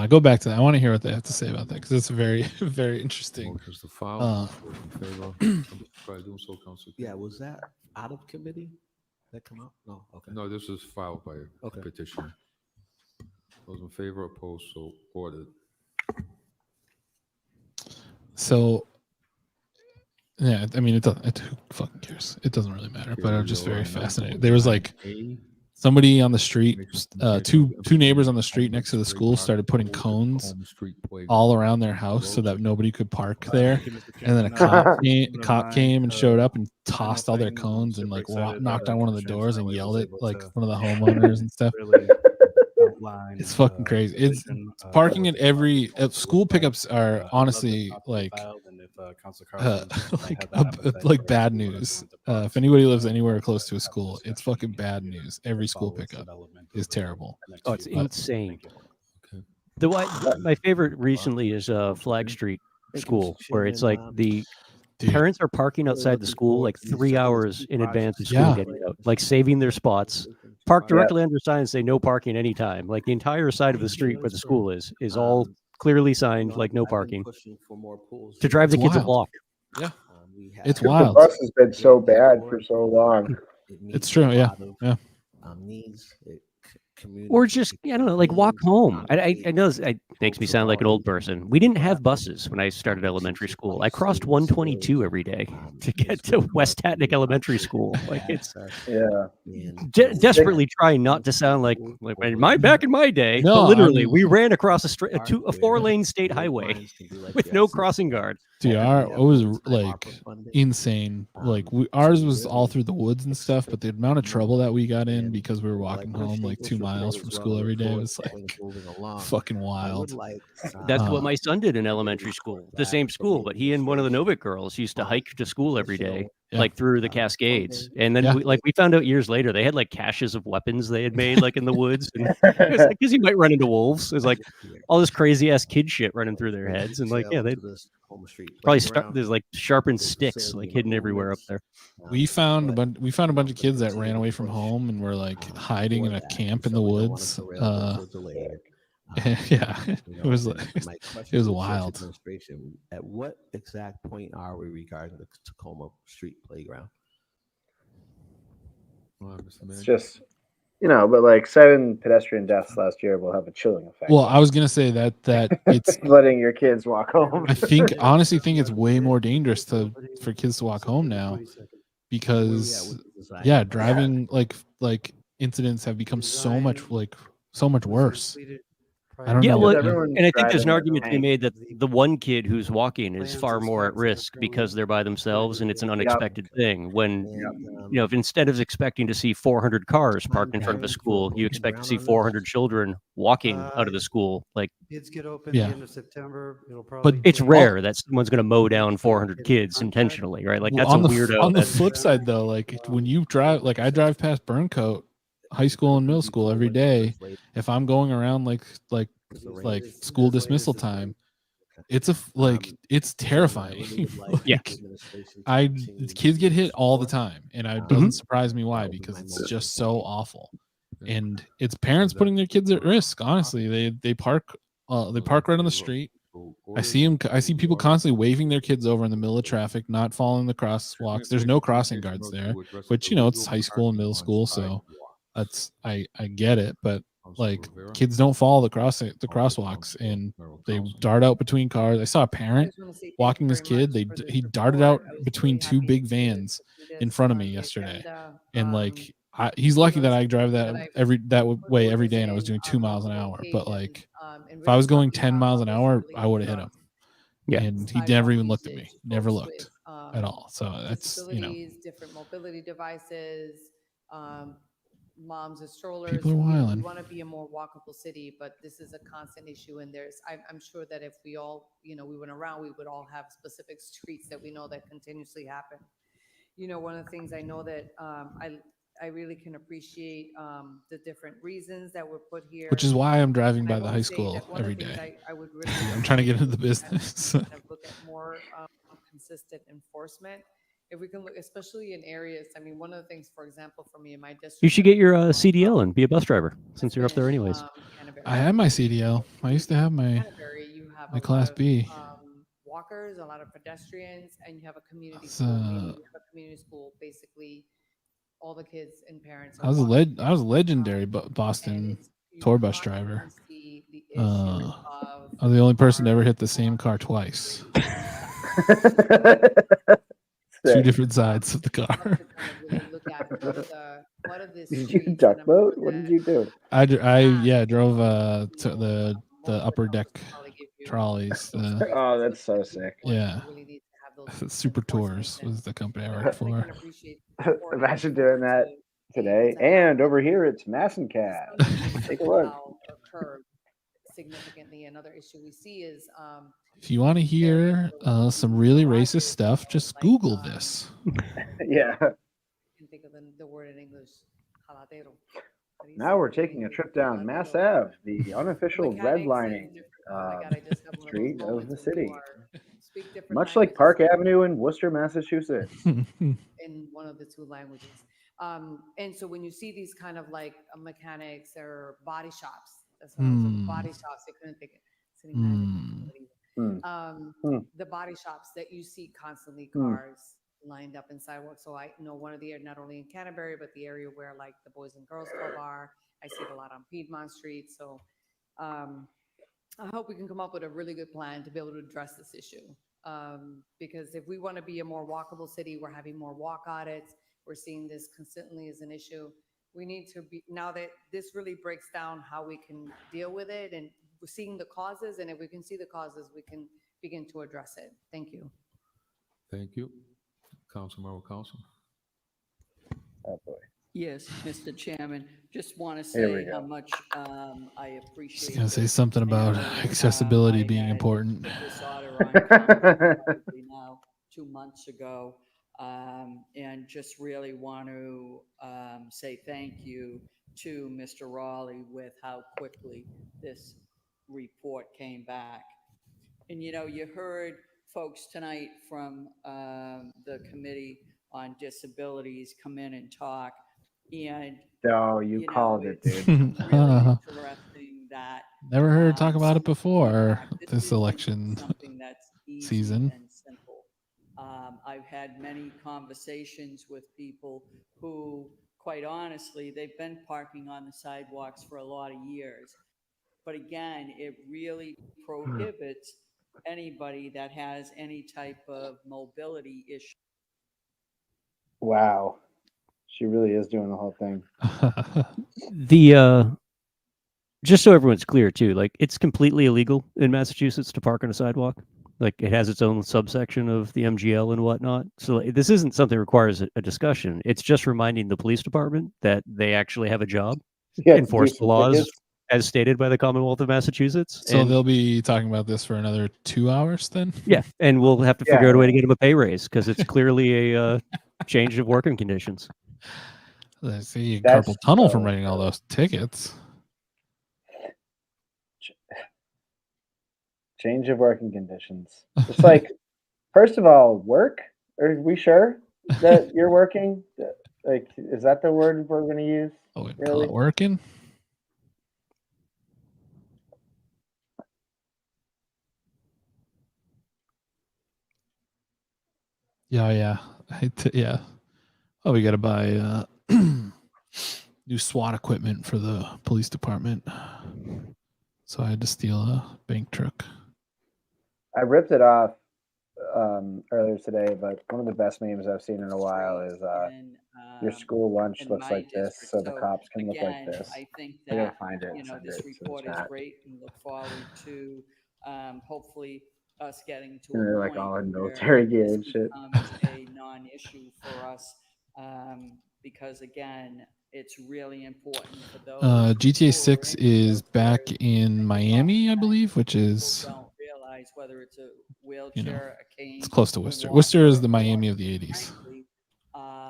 Go back to that. I want to hear what they have to say about that because it's very, very interesting. Motion's to file. In favor. Try doing so, Council. Yeah, was that out of committee? That come out? No, okay. No, this is filed by a petitioner. Those in favor, opposed, so ordered. So, yeah, I mean, who fucking cares? It doesn't really matter, but I'm just very fascinated. There was like somebody on the street, two neighbors on the street next to the school started putting cones all around their house so that nobody could park there. And then a cop came and showed up and tossed all their cones and like knocked on one of the doors and yelled at like one of the homeowners and stuff. It's fucking crazy. It's parking at every school pickups are honestly like bad news. If anybody lives anywhere close to a school, it's fucking bad news. Every school pickup is terrible. Oh, it's insane. My favorite recently is Flag Street School, where it's like the parents are parking outside the school like 3 hours in advance of school getting out, like saving their spots. Park directly under signs say no parking anytime. Like the entire side of the street where the school is all clearly signed like no parking to drive the kids a block. Yeah, it's wild. The bus has been so bad for so long. It's true. Yeah. Or just, I don't know, like walk home. I know it makes me sound like an old person. We didn't have buses when I started elementary school. I crossed 122 every day to get to West Hatnick Elementary School. Like it's desperately trying not to sound like back in my day. No, but literally, we ran across a 4-lane state highway with no crossing guard. Dude, it was like insane. Like ours was all through the woods and stuff, but the amount of trouble that we got in because we were walking home like 2 miles from school every day was like fucking wild. That's what my son did in elementary school, the same school, but he and one of the Novik girls used to hike to school every day, like through the Cascades. And then we found out years later they had like caches of weapons they had made like in the woods, and because you might run into wolves. It's like all this crazy ass kid shit running through their heads, and like they probably there's like sharpened sticks like hidden everywhere up there. We found a bunch of kids that ran away from home and were like hiding in a camp in the woods. It was wild. At what exact point are we regarding the Tacoma Street playground? It's just, but like 7 pedestrian deaths last year will have a chilling effect. Well, I was gonna say that it's letting your kids walk home. I honestly think it's way more dangerous for kids to walk home now because driving like incidents have become so much worse. I don't know. And I think there's an argument to be made that the one kid who's walking is far more at risk because they're by themselves and it's an unexpected thing. When, if instead of expecting to see 400 cars parked in front of a school, you expect to see 400 children walking out of the school. Like, kids get open at the end of September. But it's rare that someone's going to mow down 400 kids intentionally, right? Like that's a weirdo. On the flip side, though, like when you drive, like I drive past Burncoat High School and middle school every day. If I'm going around like school dismissal time, it's terrifying. Kids get hit all the time, and it doesn't surprise me why, because it's just so awful, and it's parents putting their kids at risk. Honestly, they park right on the street. I see people constantly waving their kids over in the middle of traffic, not following the crosswalks. There's no crossing guards there, which it's high school and middle school, so that's I get it, but like kids don't follow the crosswalks, and they dart out between cars. I saw a parent walking his kid. He darted out between 2 big vans in front of me yesterday, and like he's lucky that I drive that way every day, and I was doing 2 miles an hour. But like if I was going 10 miles an hour, I would have hit him. And he never even looked at me. Never looked at all. So that's different mobility devices. moms with strollers. People are We wilding. want to be a more walkable city, but this is a constant issue. And I'm sure that if we all, we went around, we would all have specific streets that we know that continuously happen. One of the things I know that I really can appreciate the different reasons that were put here. Which is why I'm driving And by I the will high say school that one every of the things day. I would really I'm trying to get into the appreciate business. kind of look at more consistent enforcement. If we can look, especially in areas, I mean, one of the things, for example, for me in my district. You should get your CDL and be a bus driver since you're up there anyways. I have my CDL. I used to have my Canterbury, you have my a Class lot of B. walkers, a lot of pedestrians, and you have a community That's, school. Meaning you have a community school, basically, all the kids and parents. I was a legendary Boston tour bus driver. I was the only person to ever hit the same car twice. Two different sides of the car. Did you duck boat? What did you do? I drove to the upper deck trolleys. Oh, that's so sick. Yeah. Super Tours was the company I worked for. Imagine doing that today. And over here, it's Massencast. Take a look. Significantly, another issue we see is if you want to hear some really racist stuff, just Google this. Yeah. I can think of the word in English, jaladero. Now we're taking a trip down Mass Ave, the unofficial redlining street of the city. Much like Park Avenue in Worcester, Massachusetts. In one of the two languages. And so when you see these kind of like mechanics or body shops, that's what body shops, I couldn't think of. The body shops that you see constantly cars lined up in sidewalks. So I know one of the, not only in Canterbury, but the area where like the Boys and Girls Club are. I see it a lot on Piedmont Street. So I hope we can come up with a really good plan to be able to address this issue. Because if we want to be a more walkable city, we're having more walk audits. We're seeing this consistently as an issue. We need to be, now that this really breaks down how we can deal with it, and we're seeing the causes, and if we can see the causes, we can begin to address it. Thank you. Thank you. Councilmember Council. Oh boy. Yes, Mr. Chairman, just want to say how much I appreciate. Just gonna say something about accessibility being important. This order on probably now 2 months ago, and just really want to say thank you to Mr. Raleigh with how quickly this report came back. And you heard folks tonight from the Committee on Disabilities come in and talk. And you called it, dude. Really interesting that Never heard her talk about it before this election season. And simple. I've had many conversations with people who, quite honestly, they've been parking on the sidewalks for a lot of years. But again, it really prohibits anybody that has any type of mobility issue. Wow. She really is doing the whole thing. Just so everyone's clear too, like it's completely illegal in Massachusetts to park on a sidewalk. Like it has its own subsection of the MGL and whatnot. So this isn't something that requires a discussion. It's just reminding the police department that they actually have a job, enforce the laws as stated by the Commonwealth of Massachusetts. So they'll be talking about this for another 2 hours then? Yeah, and we'll have to figure out a way to get them a pay raise because it's clearly a change of working conditions. Let's see, carpal tunnel from writing all those tickets. Change of working conditions. It's like, first of all, work? Are we sure that you're working? Like, is that the word we're going to use? Oh, we call it working? Yeah. Yeah. Oh, we got to buy new SWAT equipment for the police department. So I had to steal a bank truck. I ripped it off earlier today, but one of the best memes I've seen in a while is your school lunch looks like this, so the cops can look like this. I think I gotta that find it. this report is great, and look forward to hopefully us getting to And they're a like point all in where military gear this and shit. becomes a non-issue for us, because again, It's really important for those. GTA 6 is back in Miami, I believe, which is, Don't realize whether it's a wheelchair, a cane. it's close to Worcester. a Worcester is the walker, Miami or of the 80s. frankly,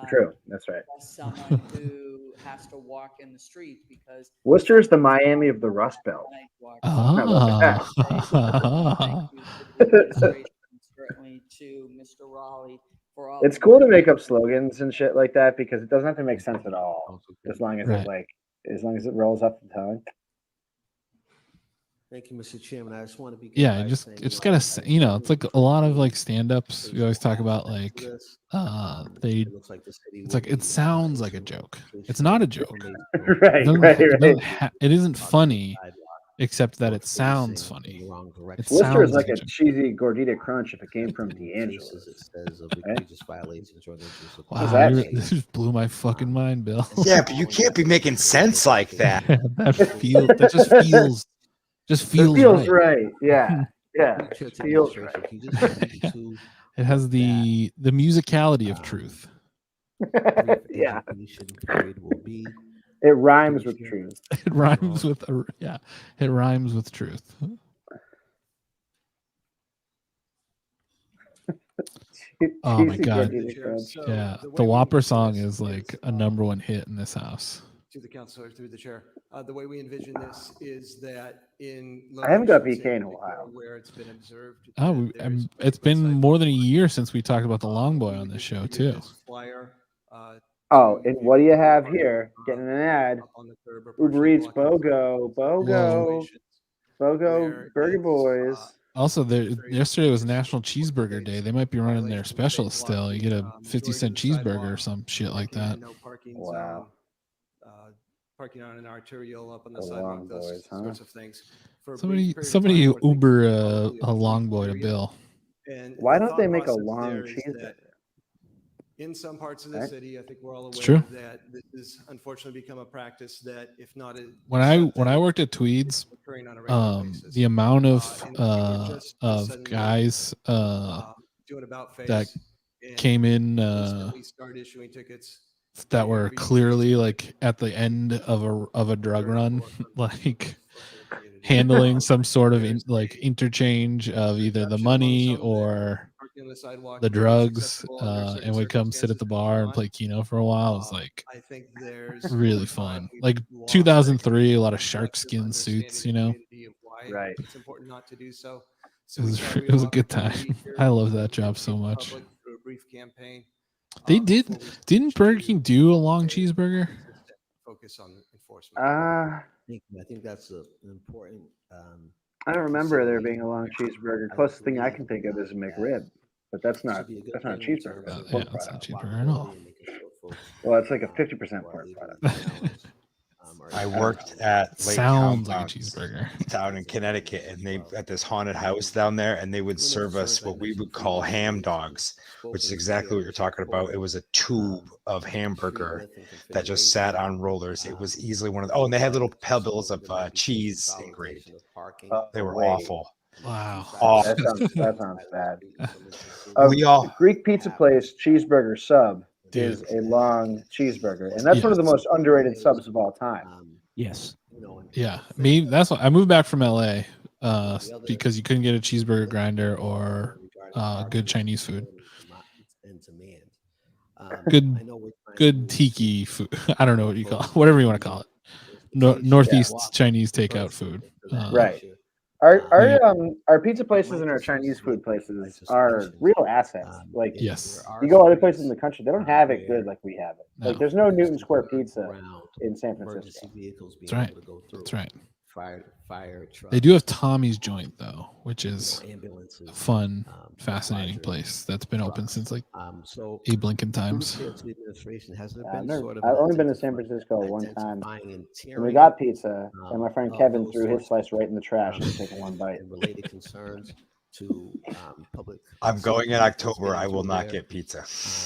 True, that's right. someone who has to walk in the street because Worcester is the Miami of the Rust Belt. I love that. Certainly to Mr. Raleigh for all. It's cool to make up slogans and shit like that because it doesn't have to make sense at all. As long as Right. as long as it rolls off the tongue. Thank you, Mr. Chairman. I just want to be. Yeah, it's gotta, it's like a lot of like stand-ups. We always talk about like, it sounds like a joke. It's not a joke. Right, It isn't funny, except that it sounds funny. Worcester is like a cheesy gordita crunch if it came from D'Angelo's. Wow, this just blew my fucking mind, Bill. Yeah, but you can't be making sense like that. That just feels right. Yeah. Yeah. Feels right. It has the musicality of truth. Yeah. It rhymes with truth. It rhymes with it rhymes with truth. Oh my god. Yeah. The Whopper song is like a #1 hit in this house. To the councilor through the chair. The way we envision this is that in I haven't got BK in a while. Where it's been observed. Oh, it's been more than a year since we talked about the Long Boy on this show too. Flyer, oh, and what do you have here? Getting an ad. Uber Eats BOGO, Burger Boys. Also, yesterday was National Cheeseburger Day. They might be running their special still. You get a 50-cent cheeseburger or some shit like that. Wow. Parking on an arterial up on the sidewalk, those sorts of things. Somebody Uber a Long Boy to Bill. And why don't they make a long cheeseburger? In some parts of the city, I think we're all aware true. that this has unfortunately become a practice that, if not, When I worked at Tweeds, the amount of guys that came in start issuing tickets. That were clearly like at the end of a drug run, like handling some sort of interchange of either the money or the drugs, and would come sit at the bar and play Keno for a while. It was like really fun. Like 2003, a lot of shark skin suits, Right. It's important not to do so. It was a good time. I love that job so much. Through a brief campaign. They didn't Burger King do a long cheeseburger? Focus on enforcement. I think that's an important. I don't remember there being a long cheeseburger. Closest thing I can think of is a McRib, but that's not a cheeseburger. That's a pork It's not product. cheeseburger at all. Well, it's like a 50% pork product. I worked at Lake Sounds like a Compounds cheeseburger. down in Connecticut, and they at this haunted house down there, and they would serve us what we would call ham dogs, which is exactly what you're talking about. It was a tube of hamburger that just sat on rollers. It was easily one of the, and they had little pebbles of cheese engraved. They were awful. Wow. Awful. That sounds bad. We all Greek pizza place cheeseburger sub is a long cheeseburger, and that's one of the most underrated subs of all time. Yes. Yeah, that's why I moved back from LA because you couldn't get a cheeseburger grinder or good Chinese food. Good tiki food. I don't know what you call it. Whatever you want to call it. Northeast Chinese takeout food. Right. Our pizza places and our Chinese food places are real assets. Like, yes, you go other places in the country, they don't have it good like we have it. Like, there's no Newton Square Pizza in San Francisco. That's right. That's right. Fire truck. They do have Tommy's Joint though, which is a fun, fascinating place that's been open since like Abe Lincoln times. I've only been to San Francisco one time. And we got pizza, and my friend Kevin threw his slice right in the trash and taking one bite. Related concerns to public. I'm going in October. I will not get pizza.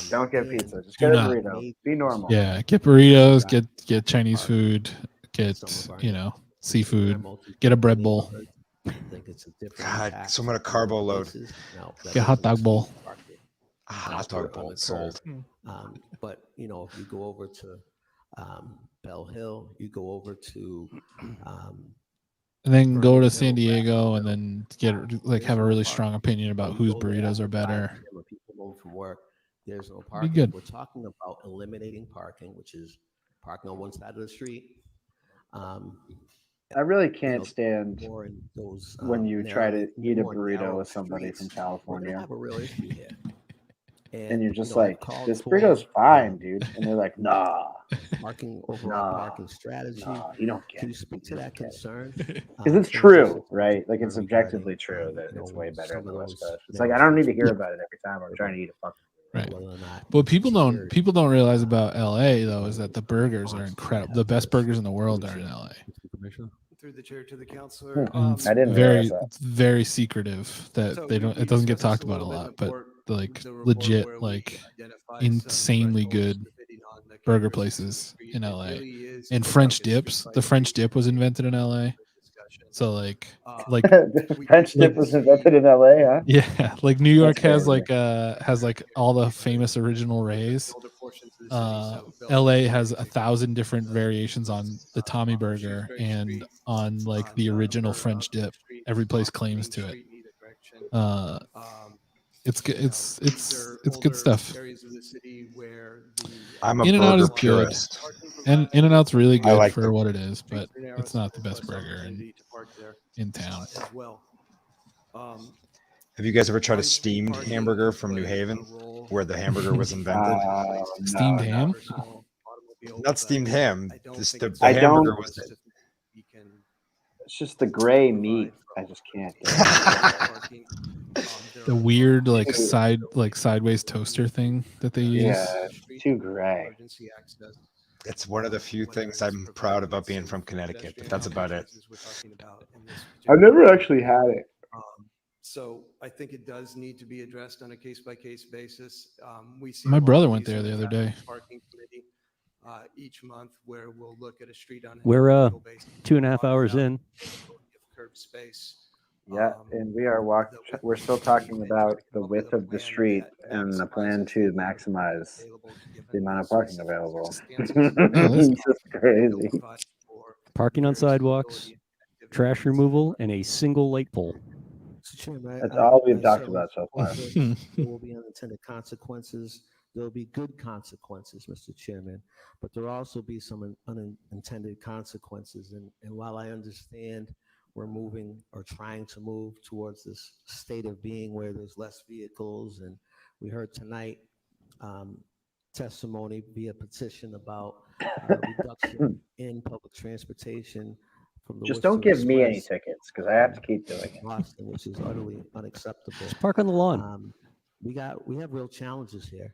Don't get pizza. Just get a burrito. Be normal. Yeah, get burritos. Get Chinese food. Get seafood. Get a bread bowl. God, so much carbo load. Get a hot dog bowl. Hot dog bowl sold. But if you go over to Bell Hill. You go over to and then go to Vernon San Hill, Diego, and then get like have a really strong opinion about You whose go there burritos are after 5 better. p.m. when people move from work. There's no Be parking. good. We're talking about eliminating parking, which is parking on one side of the street. I really can't stand more in those, when you try to eat a more burrito narrow with somebody streets. from We're gonna California, have a real issue here. and you're just I've like, called this for, burrito's fine, dude. And they're like, nah, overall parking strategy. you don't get Can it. you speak to that concern? Because it's true, right? Like it's objectively true that it's way better on the West Coast. It's like I don't need to hear about it every time I'm trying to eat a fucking. Right. What people don't realize about LA though is that the burgers are incredible. The best burgers in the world are in LA. Through the chair to the counselor. And it's I didn't realize that. it's very secretive that So they don't. It doesn't get talked about a lot, but like legit, like insanely good burger places in LA. And French dips. The French dip was invented in LA. So like French dip was invented in LA, huh? Yeah, like New York That's has like all the famous original Rays. LA has 1,000 different variations on the Tommy Burger and on like the original French dip. Every place claims to it. It's good. It's good stuff. I'm a In-N-Out is burger good, purist. and In-N-Out's really I good like for them. what it is, but it's not the best burger in town. As well. Have you guys ever tried a steamed hamburger from New Haven, where the hamburger was invented? Steamed ham? Not steamed ham. The I hamburger don't- was. It's just the gray meat. I just can't get it. The weird like sideways toaster thing that they use. Yeah, too gray. It's one of the few things I'm proud about being from Connecticut, but that's about it. I've never actually had it. So I think it does need to be addressed on a case-by-case basis. We see My a lot brother of went these there in the other day. Parking committee each month where we'll look at a street on. We're 2.5 hours in. Curb space. Yeah, and we are we're still talking about the width of the street and the plan to maximize the amount of parking available. It's just crazy. Parking on sidewalks, trash removal, and a single light pole. That's all we've talked about so far. There will be unintended consequences. There will be good consequences, Mr. Chairman, but there will also be some unintended consequences. And while I understand we're moving or trying to move towards this state of being where there's less vehicles, and we heard tonight testimony via petition about reduction in public transportation. Just don't give me any tickets because I have to keep doing it. Boston, which is utterly unacceptable. Just park on the lawn. We have real challenges here.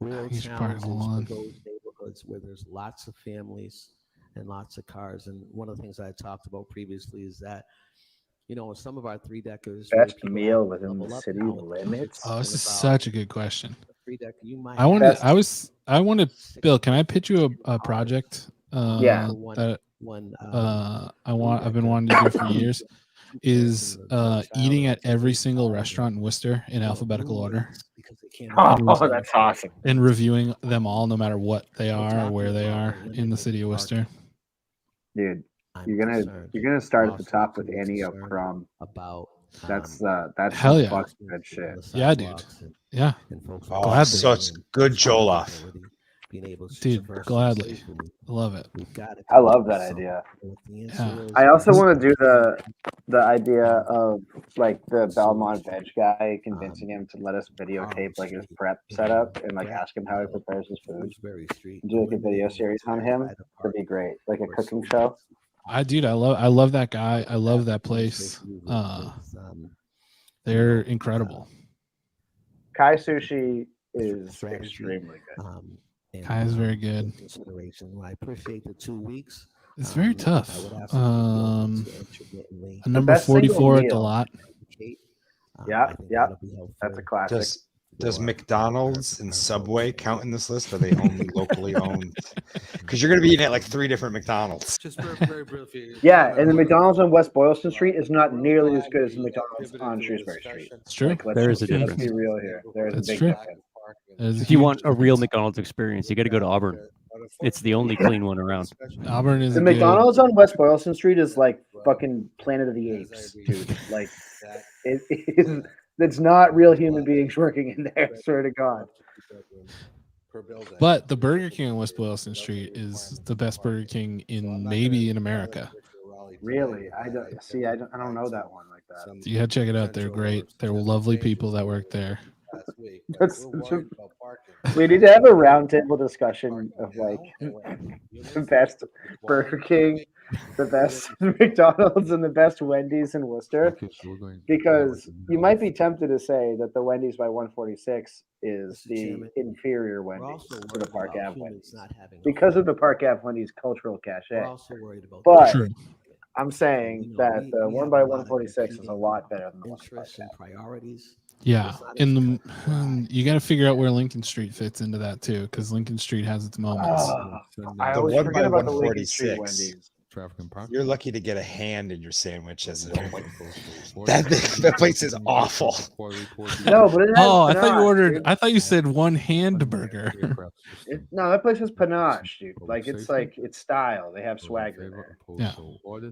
Real You should park on challenges the lawn. for those neighborhoods where there's lots of families and lots of cars. And one of the things I talked about previously is that, in some of our 3-deckers, Best meal within the city limits. Oh, this is such a good question. I I wanted, Bill, can I pitch you a project? Yeah. That I've been wanting to do for years. Is eating at every single restaurant in Worcester in alphabetical order. Oh, that's awesome. And reviewing them all, no matter what they are or where they are in the city of Worcester. Dude, you're gonna start at the top with Annie O'Crum. That's hell yeah. fucking good shit. Yeah, dude. Yeah. Oh, Gladly. so it's good Jollof. Dude, gladly. I love it. I love that idea. Yeah. I also want to do the idea of like the Belmont veg guy, convincing him to let us videotape like his prep setup and like ask him how he prepares his food. Do like a video series on him. That'd be great, like a cooking show. I love that guy. I love that place. They're incredible. Kai Sushi is extremely good. Kai is very good. I appreciate the 2 weeks. It's very tough. A The number best single 44 at the meal. lot. Yeah, that's a classic. Does McDonald's and Subway count in this list? Or are they only locally owned? Because you're going to be eating at like 3 different McDonald's. Just very briefly. Yeah, and the McDonald's on West Boylston Street is not nearly as good as the McDonald's on Shrewsbury Street. It's true. Like, There is a let's difference. be real here. There's That's a big true. difference. There's a If you huge want a real difference. McDonald's experience, you got to go to Auburn. It's the only clean one around. Auburn is The a good. McDonald's on West Boylston Street is like fucking Planet of the Apes, dude. Like, it's not real human beings working in there. Swear to God. Per building. But the Burger King on West Boylston Street is the best Burger King in maybe in America. Really? I don't see. I don't know that one like that. So you gotta check it out. They're great. They're lovely people that work there. That's we need to have a roundtable discussion of like the best Burger King, the best McDonald's, and the best Wendy's in Worcester. Because you might be tempted to say that the Wendy's by 146 is the inferior Wendy's to the Park Ave Wendy's because of the Park Ave Wendy's cultural cachet. But I'm saying that the one by 146 is a lot better than the one by Park Ave. Priorities. Yeah, in the you got to figure out where Lincoln Street fits into that too, because Lincoln Street has its moments. I always forget about the Lincoln Street Wendy's. You're lucky to get a hand in your sandwich as a that place is awful. No, but it has I thought you panache, ordered. dude. I thought you said one hand burger. No, that place has panache, dude. Like it's style. They have swagger there. Yeah,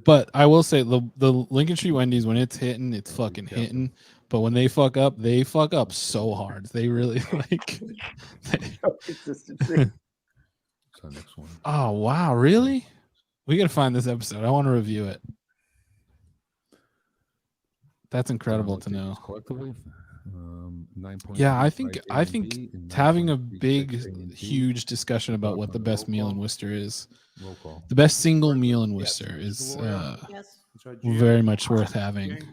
but I will say the Lincoln Street Wendy's, when it's hitting, it's fucking hitting. But when they fuck up so hard. They really like. Consistency. Next one. Oh wow, really? We gotta find this episode. I want to review it. That's incredible to know. Collectively, Yeah, I think having a big, huge discussion about what the best meal in Worcester is, the best single meal in Worcester is very much worth having.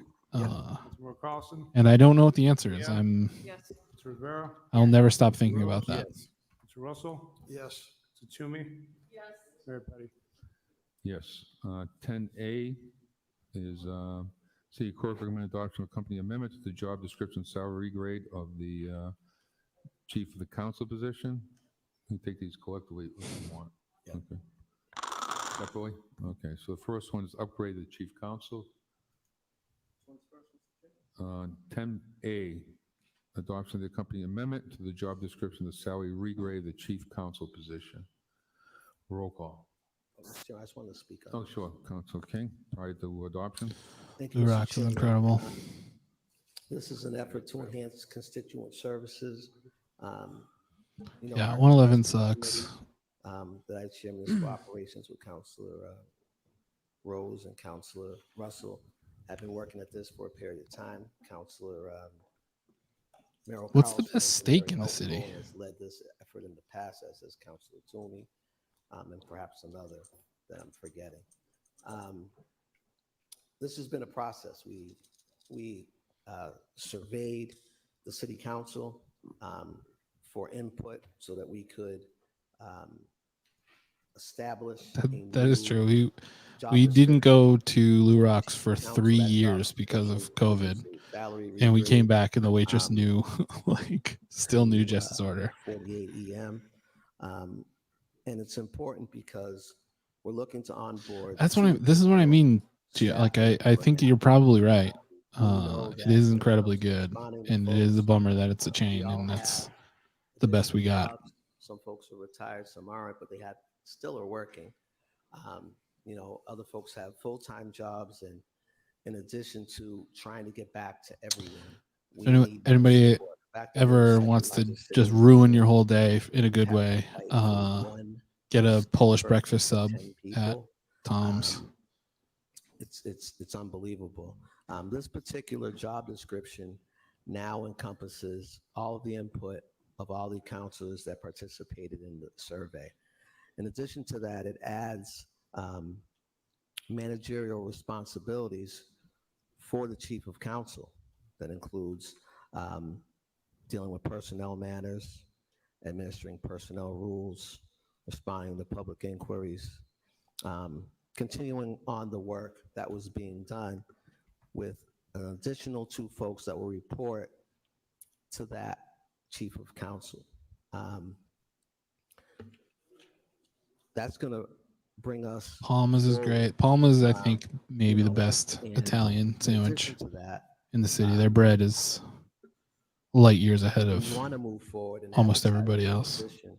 And I don't know what the answer is. I'll never stop thinking about that. Mr. Russell? Yes. Mr. Toomey? Yes. Mayor Petty? Yes. 10A is City Clerk recommend adoption of company amendment to the job description salary grade of the chief of the council position. You take these collectively if you want. Yeah. Okay. Separately? Okay. So the first one is upgrade the chief counsel. 10A, adoption of the company amendment to the job description, the salary regrade of the chief counsel position. Roll call. Sure, I just wanted to speak up. Oh, sure. Council King, prior to adoption. Thank you, Blue Mr. Rocks is Chairman. incredible. This is an effort to enhance constituent services. Yeah, 111 sucks. That I share municipal operations with Councilor Rose and Councilor Russell. I've been working at this for a period of time. Councilor Merrill What's the Carlson best has steak been in the very city? helpful and has led this effort in the past, as has Councilor Toomey, and perhaps another that I'm forgetting. This has been a process. We surveyed the city council for input so that we could establish. That is true. We didn't go to Lou Rocks for 3 years because of COVID, and we came back and the waitress knew, still knew Justice Order. 48 EM, and it's important because we're looking to onboard. This is what I mean. Like I think you're probably right. It is incredibly good, and it is a bummer that it's a chain, and that's the best we got. Some folks are retired, some aren't, but they still are working. Other folks have full-time jobs, and in addition to trying to get back to everyone. Anybody ever wants to just ruin your whole day in a good way, get a Polish breakfast sub at Tom's. It's unbelievable. This particular job description now encompasses all of the input of all the counselors that participated in the survey. In addition to that, it adds managerial responsibilities for the chief of council. That includes dealing with personnel matters, administering personnel rules, responding to public inquiries, continuing on the work that was being done with an additional 2 folks that will report to that chief of council. That's going to bring us. Palma's is great. Palma's, I think, maybe the best Italian sandwich in the city. Their bread is light years ahead of want to move forward and almost advertise everybody the else. position,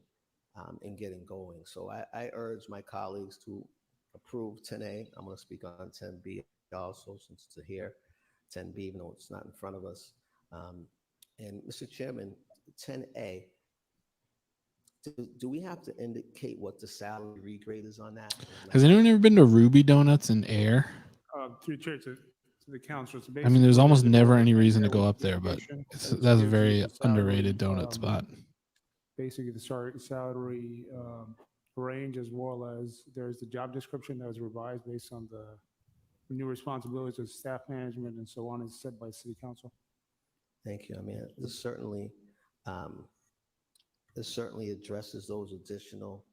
and getting going. So I urge my colleagues to approve 10A. I'm going to speak on 10B also, since it's here. 10B, even though it's not in front of us. And Mr. Chairman, 10A, do we have to indicate what the salary regrade is on that? Has anyone ever been to Ruby Donuts in Air? Through the chair to the council. So I mean, there's basically, almost the never board any is reason to there go with up there, but information, that's and it a gives you very the salary, underrated donut spot. Basically, the salary range, as well as there's the job description that was revised based on the new responsibilities of staff management and so on, as set by city council. Thank you. I mean, this certainly addresses those additional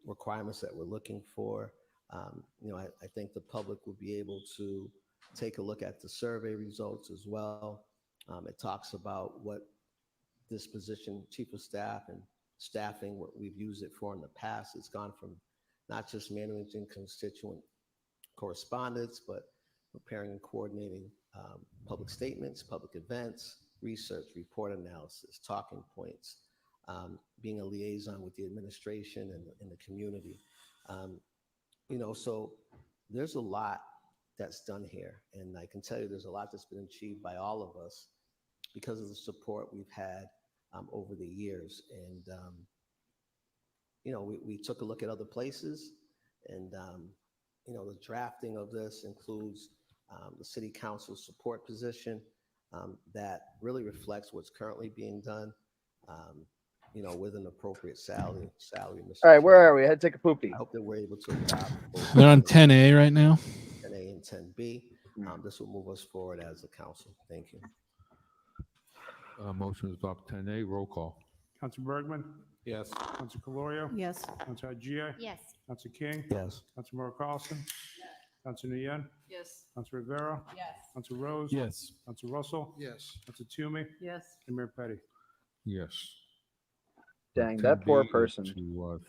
requirements that we're looking for. I think the public will be able to take a look at the survey results as well. It talks about what this position, chief of staff and staffing, what we've used it for in the past. It's gone from not just managing constituent correspondence, but preparing and coordinating public statements, public events, research, report analysis, talking points, being a liaison with the administration and the community. So there's a lot that's done here. And I can tell you there's a lot that's been achieved by all of us because of the support we've had over the years. And, we took a look at other places, and, the drafting of this includes the city council support position that really reflects what's currently being done, with an appropriate salary. Mr. All right, where Chairman. are we? I had to take a poopy. I hope that we're able to adopt both They're on 10A right now. 10A and 10B. This will move us forward as a council. Thank you. Motion to adopt 10A. Roll call. Council Bergman? Yes. Council Calorio? Yes. Council Agia? Yes. Council King? Yes. Council Maura Carlson? Council Nguyen? Yes. Council Rivera? Yes. Council Rose? Yes. Council Russell? Yes. Council Toomey? Yes. And Mayor Petty. Yes. Dang, that poor person. To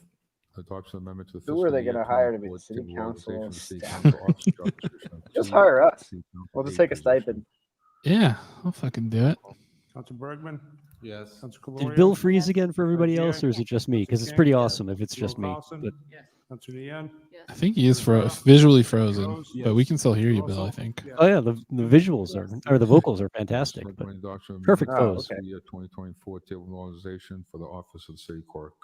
adopt an amendment to the Who are they fiscal going to year hire to be the 24 city table council organization of the city staff? council office job description of Just two hire us. city council We'll just aide take a stipend. Yeah, I'll fucking do it. Council Bergman? Yes. Council Calorio? Did Bill freeze again for everybody Agia? else, or is it just me? Because it's King? pretty awesome if it's Maura just me. Carlson? But Council Nguyen? I think he is visually frozen, but we can still hear you, Bill, I think. oh yeah, the visuals or the vocals are fantastic. But Recommend adoption of perfect amendment pose. to the year 2024 table of organization for the office of the city clerk.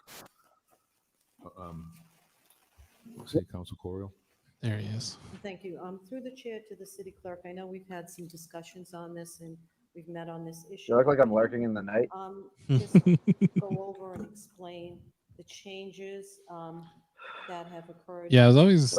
City Council Corio. There he is. Thank you. Through the chair to the city clerk, I know we've had some discussions on this and we've met on this issue. You look like I'm lurking in the night. Just go over and explain the changes that have occurred. Yeah, I was always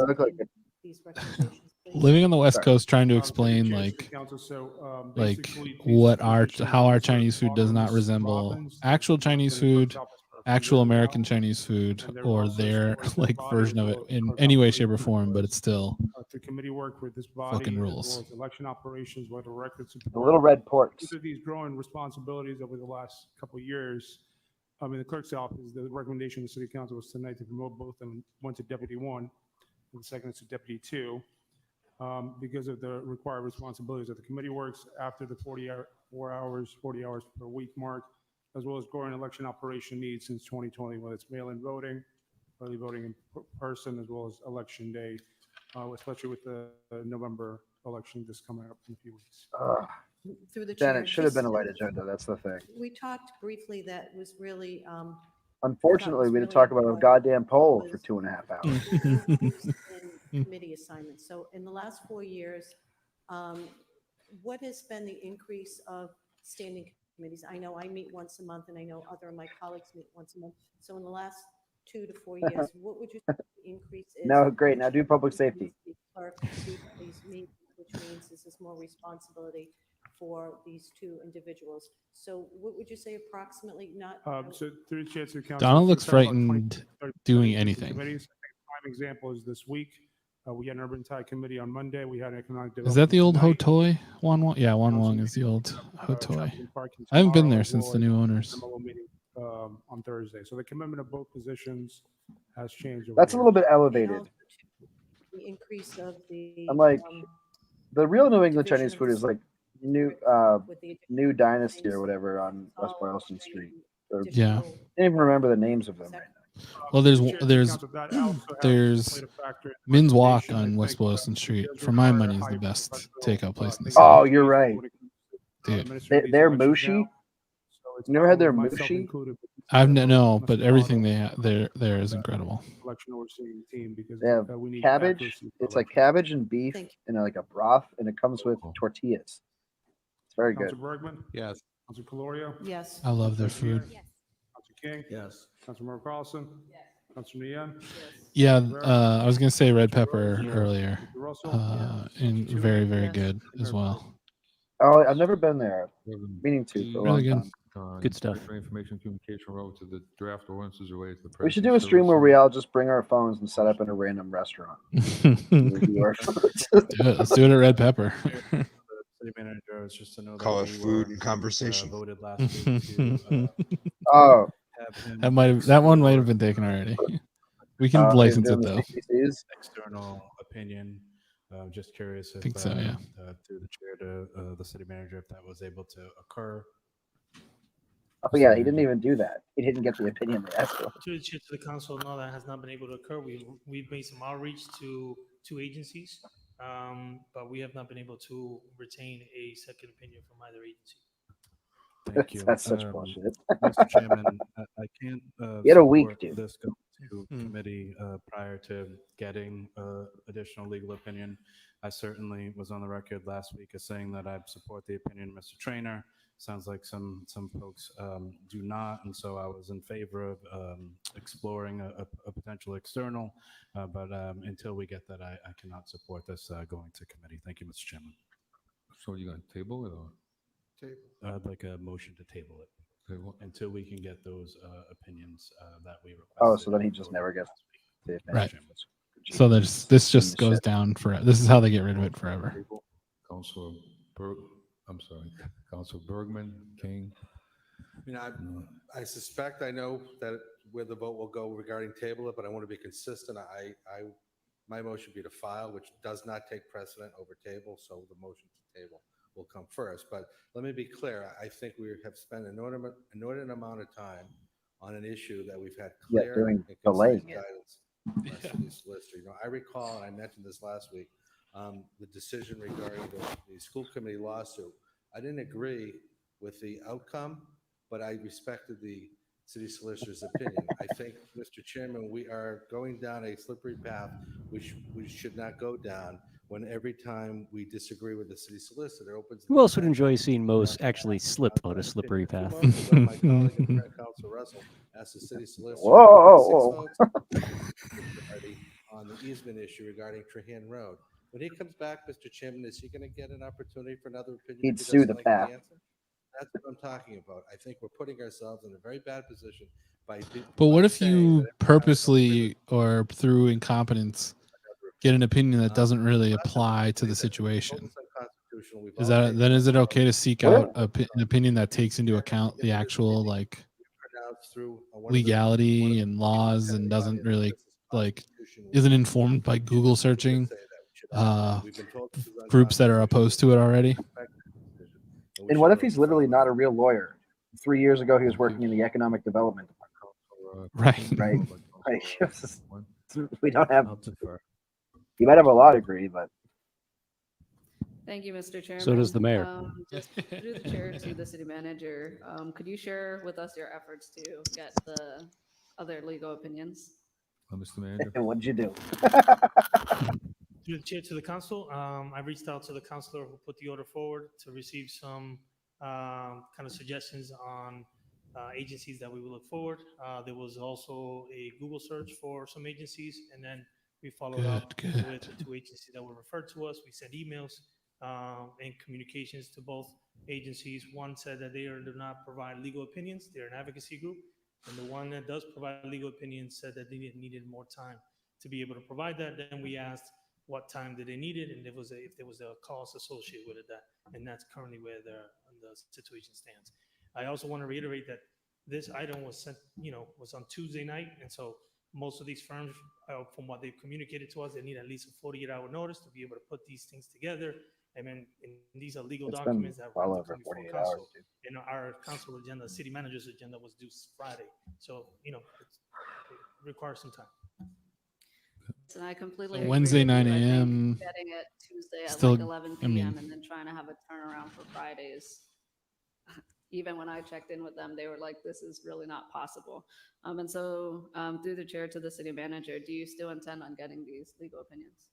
These recommendations, please. living on the West Sorry. Coast trying to Through the explain chair to like the council, so, like basically, these what recommendations how our are Chinese food does not Robbins- resemble Robbins, actual Chinese for the clerk's food, office for a few actual years now, American Chinese food, and they're or also their supporting this like body version as of well it as in clerk any way, operations shape, or form. But it's still through committee work with this body, fucking as rules. well as election operations, whether record support. The little red porks. Due to these growing responsibilities over the last couple of years, in the clerk's office, the recommendation of the city council was tonight to promote both of them, one to deputy one, and the second is to deputy two, because of the required responsibilities of the committee works after the 40 hours per week mark, as well as growing election operation needs since 2020, whether it's mail-in voting, early voting in person, as well as election day, especially with the November election just coming up in a few weeks. Through the Then chair. it should have just- been a light agenda. That's the thing. We talked briefly that was really. Unfortunately, we had to really talk about a important goddamn poll for was 2.5 hours. the increase in committee assignments. So in the last 4 years, what has been the increase of standing committees? I know I meet once a month, and I know other of my colleagues meet once a month. So in the last 2 to 4 years, what would you say the increase is? No, great. Now do public safety. The clerk to these meetings, which means this is more responsibility for these two individuals. So what would you say approximately, not? So through the chair to the council. Donald we looks talked about frightened 20, doing 30 anything. committees. I think a prime example is this week. We had an urban tie committee on Monday. We had an economic Is that development the old tonight. Hotoi? Wan? Yeah, Wan is the old Hotoi. traffic and parking I haven't been tomorrow, there as since well the as new an owners. MLO meeting, on Thursday. So the commitment of both positions has changed. That's a little bit And elevated. also the increase of the. I'm like, the real New England division Chinese of food the is like new with the New Dynasty or whatever on West Boylston Street. Yeah. I can't even remember the names of them right now. Well, That there's Min's Walk on West Boylston Street. For my money, is the best takeout place in the city. Oh, you're right. Dude, They're mushy. You never had their mushy? I've no, but everything they have there is incredible. Election overseeing team because They have we need cabbage. accuracy for It's like election. cabbage and beef in like a broth, and it comes with tortillas. It's very good. Council Bergman? Yes. Council Calorio? Yes. I love their food. Council King? Yes. Councilmember Carlson? Yes. Council Nguyen? Yeah, I was gonna say red pepper earlier, Russell? and very very good as well. Oh, I've never been there. Meaning to for a Really long good. time. Good stuff. For information communication road to the draft ordinances related to the. We should do a stream where we all just bring our phones and set up in a random restaurant. Review our foods. Let's do it at red pepper. City manager is just to know Call that it we food were, and conversation. voted last week to Oh, that one might have been taken already. We can license it though. external opinion. Just curious if, think so, yeah. through the chair to the city manager, if that was able to occur. Oh yeah, he didn't even do that. He didn't get the opinion they asked for. To the chair, to the council, no, that has not been able to occur. We've made some outreach to two agencies, but we have not been able to retain a second opinion from either agency. Thank you. That's such bullshit. Mr. Chairman, I can't You had a week, support dude. this going to committee prior to getting additional legal opinion. I certainly was on the record last week as saying that I support the opinion of Mr. Trainer. Sounds like some folks do not, and so I was in favor of exploring a potential external, but until we get that, I cannot support this going to committee. Thank you, Mr. Chairman. So you're going to table it or? I'd like a motion to table it until we can get those opinions that we requested. Oh, so then he just never gets the opinion. Right. So this just goes down for. This is how they get rid of it forever. Councilor Council Bergman, King. I mean, I suspect I know that where the vote will go regarding table it, but I want to be consistent. My motion would be to file, which does not take precedent over table, so the motion to table will come first. But let me be clear. I think we have spent an inordinate amount of time on an issue that we've had clear and concise guidance from our city solicitor. I recall, and I mentioned this last week, the decision regarding the school committee lawsuit. I didn't agree with the outcome, but I respected the city solicitor's opinion. I think, Mr. Chairman, we are going down a slippery path which we should not go down when every time we disagree with the city solicitor opens. Who else would enjoy seeing Mose actually slip on a slippery path? My colleague and friend, Councilor Russell, asked the city solicitor Whoa. on the easement issue regarding Trahan Road. When he comes back, Mr. Chairman, is he going to get an opportunity for another opinion? He'd if he sue doesn't the like path. answer? That's what I'm talking about. I think we're putting ourselves in a very bad position by. But what if you purposely or through incompetence get an opinion that doesn't really apply to the situation? Is it okay to seek out an opinion that takes into account the actual legality and laws and doesn't really isn't informed by Google searching groups that are opposed to it already? And what if he's literally not a real lawyer? 3 years ago, he was working in the economic development department. Right. Right. We don't have. He might have a law degree, but. Thank you, Mr. Chairman. So does the mayor. Just through the chair to the city manager, could you share with us your efforts to get the other legal opinions? Mr. Manager. And what'd you do? Through the chair to the council, I reached out to the councilor who put the order forward to receive some kind of suggestions on agencies that we will look forward. There was also a Google search for some agencies, and then we followed up with the two agencies that were referred to us. We sent emails and communications to both agencies. One said that they do not provide legal opinions. They're an advocacy group. And the one that does provide legal opinions said that they needed more time to be able to provide that. Then we asked what time did they need it, and if there was a cost associated with it. And that's currently where the situation stands. I also want to reiterate that this item was sent, was on Tuesday night, and so most of these firms, from what they've communicated to us, they need at least a 48-hour notice to be able to put these things together I mean, these are legal It's been documents that well have to over come before 48 council. hours, dude. And our council agenda, city manager's agenda was due Friday. So, it requires some time. And I completely So agree Wednesday, with you. 9 I think a.m. getting it Tuesday at Still, like 11 I mean, p.m. and then trying to have a turnaround for Fridays. Even when I checked in with them, they were like, this is really not possible. And so through the chair to the city manager, do you still intend on getting these legal opinions?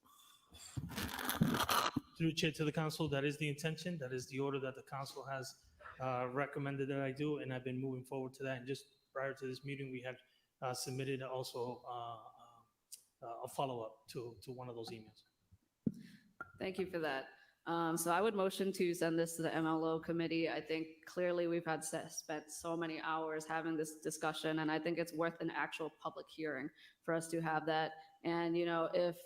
Through chair to the council, that is the intention. That is the order that the council has recommended that I do, and I've been moving forward to that. And just prior to this meeting, we had submitted also a follow-up to one of those emails. Thank you for that. So I would motion to send this to the MLO committee. I think clearly we've had spent so many hours having this discussion, and I think it's worth an actual public hearing for us to have that. And, if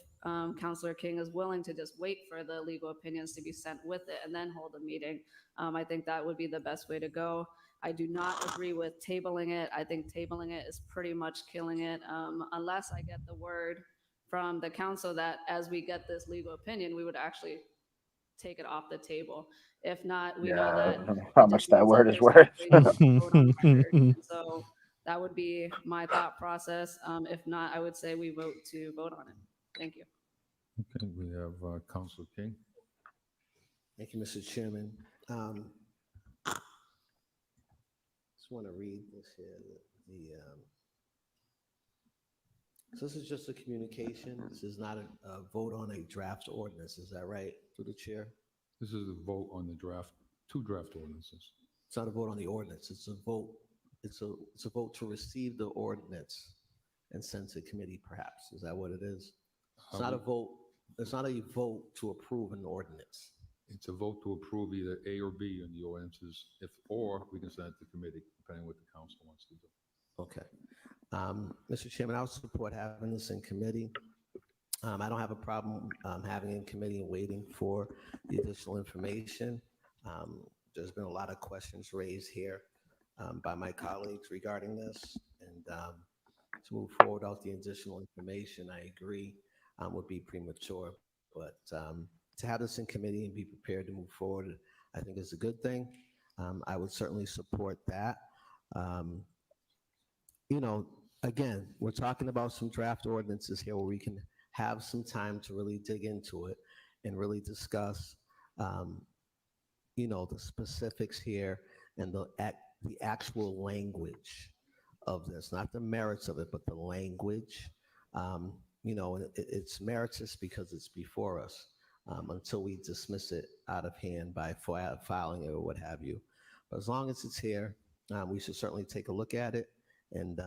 Councilor King is willing to just wait for the legal opinions to be sent with it and then hold a meeting, I think that would be the best way to go. I do not agree with tabling it. I think tabling it is pretty much killing it, unless I get the word from the council that as we get this legal opinion, we would actually take it off the table. If not, we know that I don't know how much that word is worth. So that would be my thought process. If not, I would say we vote on it. Thank you. Okay, we have Councilor King. Thank you, Mr. Chairman. Just want to read this here. So this is just a communication. This is not a vote on a draft ordinance. Is that right, through the chair? This is a vote on the two draft ordinances. It's not a vote on the ordinance. It's a vote. It's a vote to receive the ordinance and send to committee, perhaps. Is that what it is? It's not a vote. It's not a vote to approve an ordinance. It's a vote to approve either A or B on the ordinances, or we can send it to committee, depending what the council wants to do. Okay. Mr. Chairman, I would support having this in committee. I don't have a problem having it in committee and waiting for the additional information. There's been a lot of questions raised here by my colleagues regarding this, and to move forward without the additional information, I agree, would be premature. But to have this in committee and be prepared to move forward, I think is a good thing. I would certainly support that. Again, we're talking about some draft ordinances here where we can have some time to really dig into it and really discuss, the specifics here and the actual language of this, not the merits of it, but the language. It's meritorious because it's before us until we dismiss it out of hand by filing it or what have you. But as long as it's here, we should certainly take a look at it. And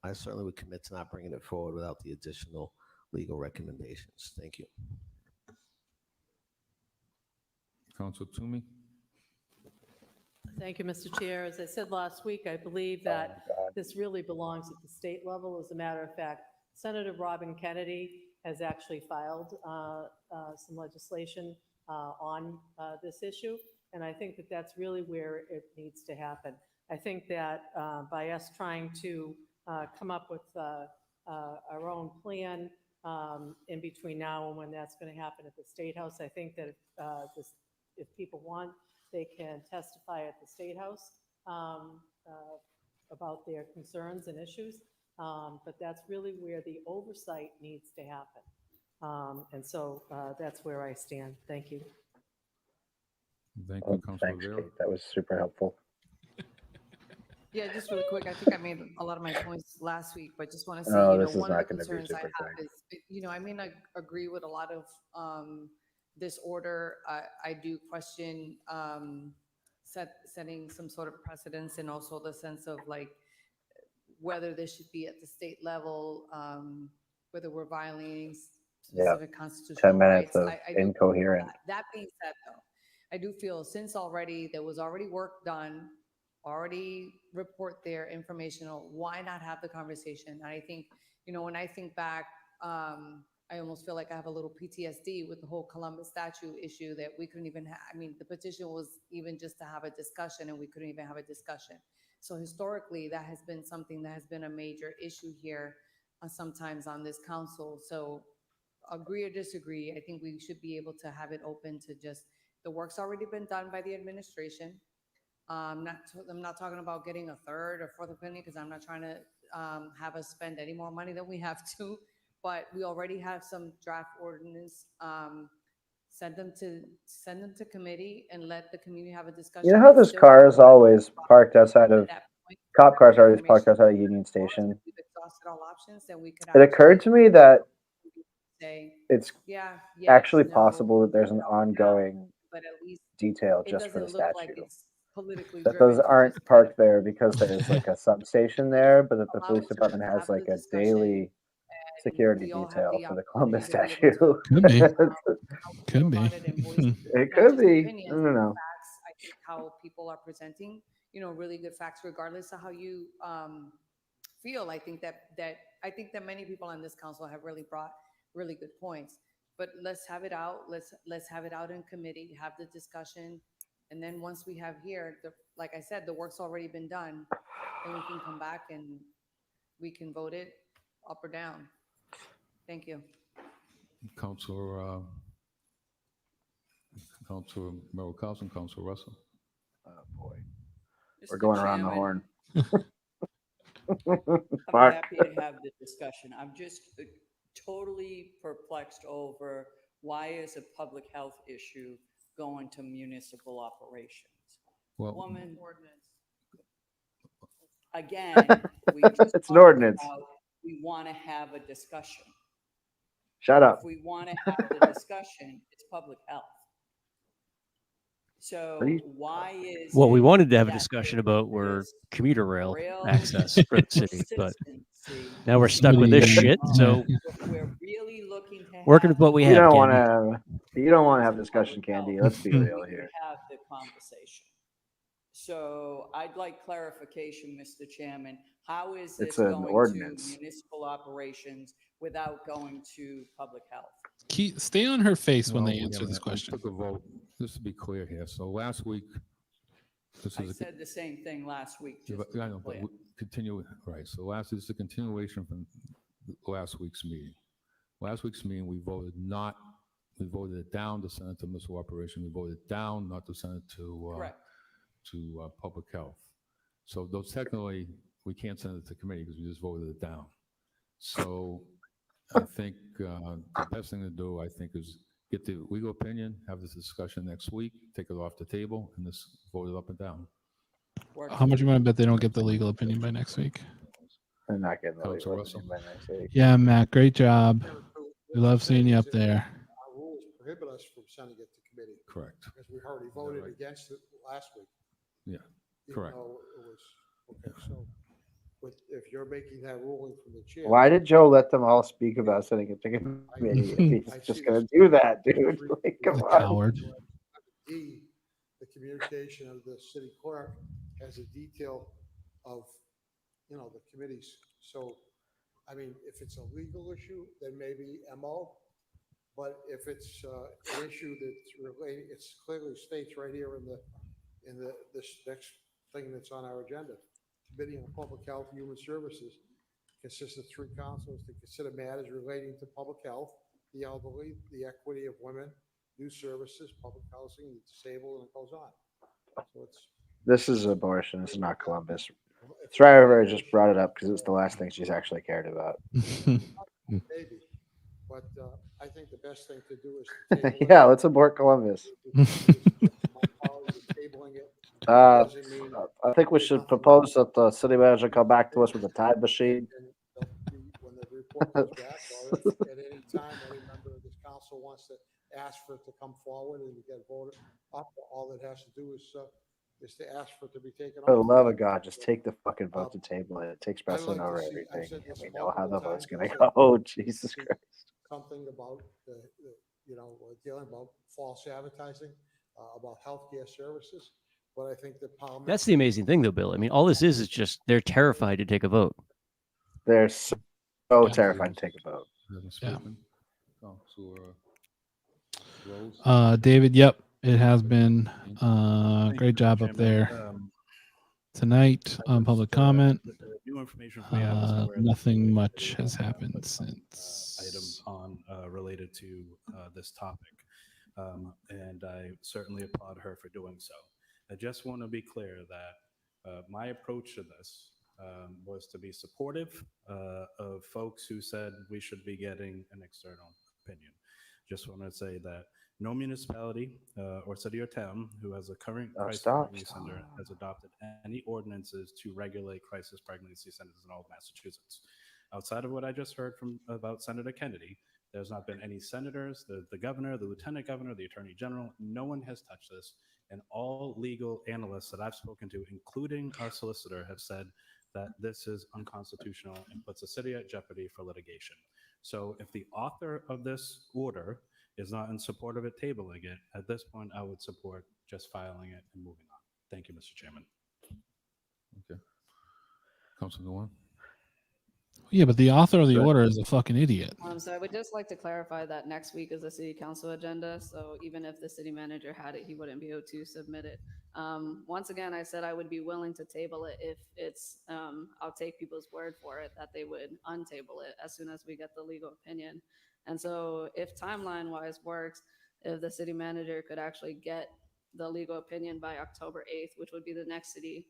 I certainly would commit to not bringing it forward without the additional legal recommendations. Thank you. Councilor Toomey. Thank you, Mr. Chair. As I said last week, I believe that this really belongs at the state level. As a matter of fact, Senator Robin Kennedy has actually filed some legislation on this issue, and I think that that's really where it needs to happen. I think that by us trying to come up with our own plan in between now and when that's going to happen at the State House, I think that if people want, they can testify at the State House about their concerns and issues. But that's really where the oversight needs to happen. And so that's where I stand. Thank you. Thank you, Councilor Thanks, Vera. Kate. That was super helpful. Yeah, just really quick. I think I made a lot of my points last week, but just want to say, This is one of not the gonna be concerns I super have is, I mean, I agree with a lot of this order. I do question setting some sort of precedence, and also the sense of like whether this should be at the state level, whether we're violating specific constitutional 10 minutes rights. of I do incoherent. that being said, though, I do feel since there was already work done, already report there informational, why not have the conversation? And I think, when I think back, I almost feel like I have a little PTSD with the whole Columbus statue issue that we couldn't even have. I mean, the petition was even just to have a discussion, and we couldn't even have a discussion. So historically, that has been something that has been a major issue here sometimes on this council. So agree or disagree, I think we should be able to have it open to just the work's already been done by the administration. I'm not talking about getting a third or fourth opinion because I'm not trying to have us spend any more money than we have to. But we already have some draft ordinance. Send them to committee and let the community have a discussion. You know how It's this still car is always parked outside of, at that point, cop cars are always information parked outside of Union Station. we've exhausted all options, then we could It occurred to me that say, it's yeah, yes, actually no, possible that there's an no, ongoing but at least detail it just for the doesn't look like statue. it's politically That driven those to aren't just kind parked there because there's like a substation there, but that the allow police us to department has have the like a discussion, daily security we all have detail the for the opportunity Columbus to be able statue. to Could be. feel Could be. about it and voice It not could just be. I opinions, don't but know. facts. I think how people are presenting, really good facts, regardless of how you feel. I think that many people on this council have really brought really good points. But let's have it out. Let's have it out in committee. Have the discussion, and then once we have here, like I said, the work's already been done. Then we can come back and we can vote it up or down. Thank you. Councilor Merrill Carlson, Councilor Russell. Oh boy, Mr. we're going around the Chairman, horn. I'm happy to have the discussion. I'm just totally perplexed over why is a public health issue going to municipal operations? Well, Woman, again, we just It's an talked ordinance. about we want to have a discussion. Shut up. If we want to have the discussion, it's public health. So why is What we it wanted to have a that discussion about were commuter rail real access for the city, but consistency now we're stuck with this shit. So we're really looking to working with what we You have, don't Candy. want to. You don't want to have discussion, Candy. Let's be real we here. have the conversation? So I'd like clarification, Mr. Chairman. How is this It's an going ordinance. to municipal operations without going to public health? Stay on her face when Well, they we answer haven't- this we question. Took a vote. Just to be clear here. So last week, I said the same thing last week. Just I to know, be but clear. continue. Right. So this is a continuation from last week's meeting. Last week's meeting, we voted it down to send it to municipal operation. We voted down not to send it to public health. So those technically we can't send it to committee because we just voted it down. So I think the best thing to do, I think, is get the legal opinion, have this discussion next week, take it off the table, and just vote it up and down. How much you want to bet they don't get the legal opinion by next week? They're not getting the Councilor legal Russell. opinion by next week. Yeah, Matt, great job. We love seeing you up there. Our rules prohibit us from sending it to committee. Correct. Because we already voted against it last week. Yeah, even correct. though it was, okay, so, but if you're making that ruling from the chair. Why did Joe let them all speak about sending it to committee? If he's just going to do that, dude. Like, come on. Coward. D, the communication of the city clerk has a detail of, the committees. So, I mean, if it's a legal issue, then maybe MO. But if it's an issue that's related, it's clearly states right here in this next thing that's on our agenda. Committee on Public Health and Human Services consists of 3 councils to consider matters relating to public health, the elderly, the equity of women, new services, public housing, the disabled, and it goes on. So it's This is abortion. This is not Columbus. Thriver just brought it up because it's the last thing she's actually cared about. maybe, but I think the best thing to do is to table it. Yeah, let's abort Columbus. Tabling it doesn't mean I think we should propose that the city manager come back to us with a time machine. when the report comes back, or if at any time any member of this council wants to ask for it to come forward and get voted up, all it has to do is to ask for it to be taken For the off. love of God, just take the fucking vote to table it. It takes precedent over everything. And we know how the vote's going to go. Jesus Christ. Something about dealing about false advertising, about healthcare services. But I think the parliament. That's the amazing thing, though, Bill. I mean, all this is just they're terrified to take a vote. They're so terrified to take a vote. Yeah. David, yep, it has been. Great job up there tonight on public comment. New information from me, I wasn't aware that Nothing much has happened since. Item on related to this topic. and I certainly applaud her for doing so. I just want to be clear that my approach to this was to be supportive of folks who said we should be getting an external opinion. Just want to say that no municipality or city or town who has a current crisis pregnancy center has adopted any ordinances to regulate crisis pregnancy centers in all of Massachusetts. Outside of what I just heard from about Senator Kennedy, there's not been any senators, the governor, the lieutenant governor, the attorney general. No one has touched this. And all legal analysts that I've spoken to, including our solicitor, have said that this is unconstitutional and puts the city at jeopardy for litigation. So if the author of this order is not in support of it tabling it, at this point, I would support just filing it and moving on. Thank you, Mr. Chairman. Okay. Councilman Nguyen? Yeah, but the author of the order is a fucking idiot. So I would just like to clarify that next week is the city council agenda. So even if the city manager had it, he wouldn't be able to submit it. Once again, I said I would be willing to table it if it's, I'll take people's word for it that they would untable it as soon as we get the legal opinion. And so if timeline wise works, if the city manager could actually get the legal opinion by October 8th, which would be the next city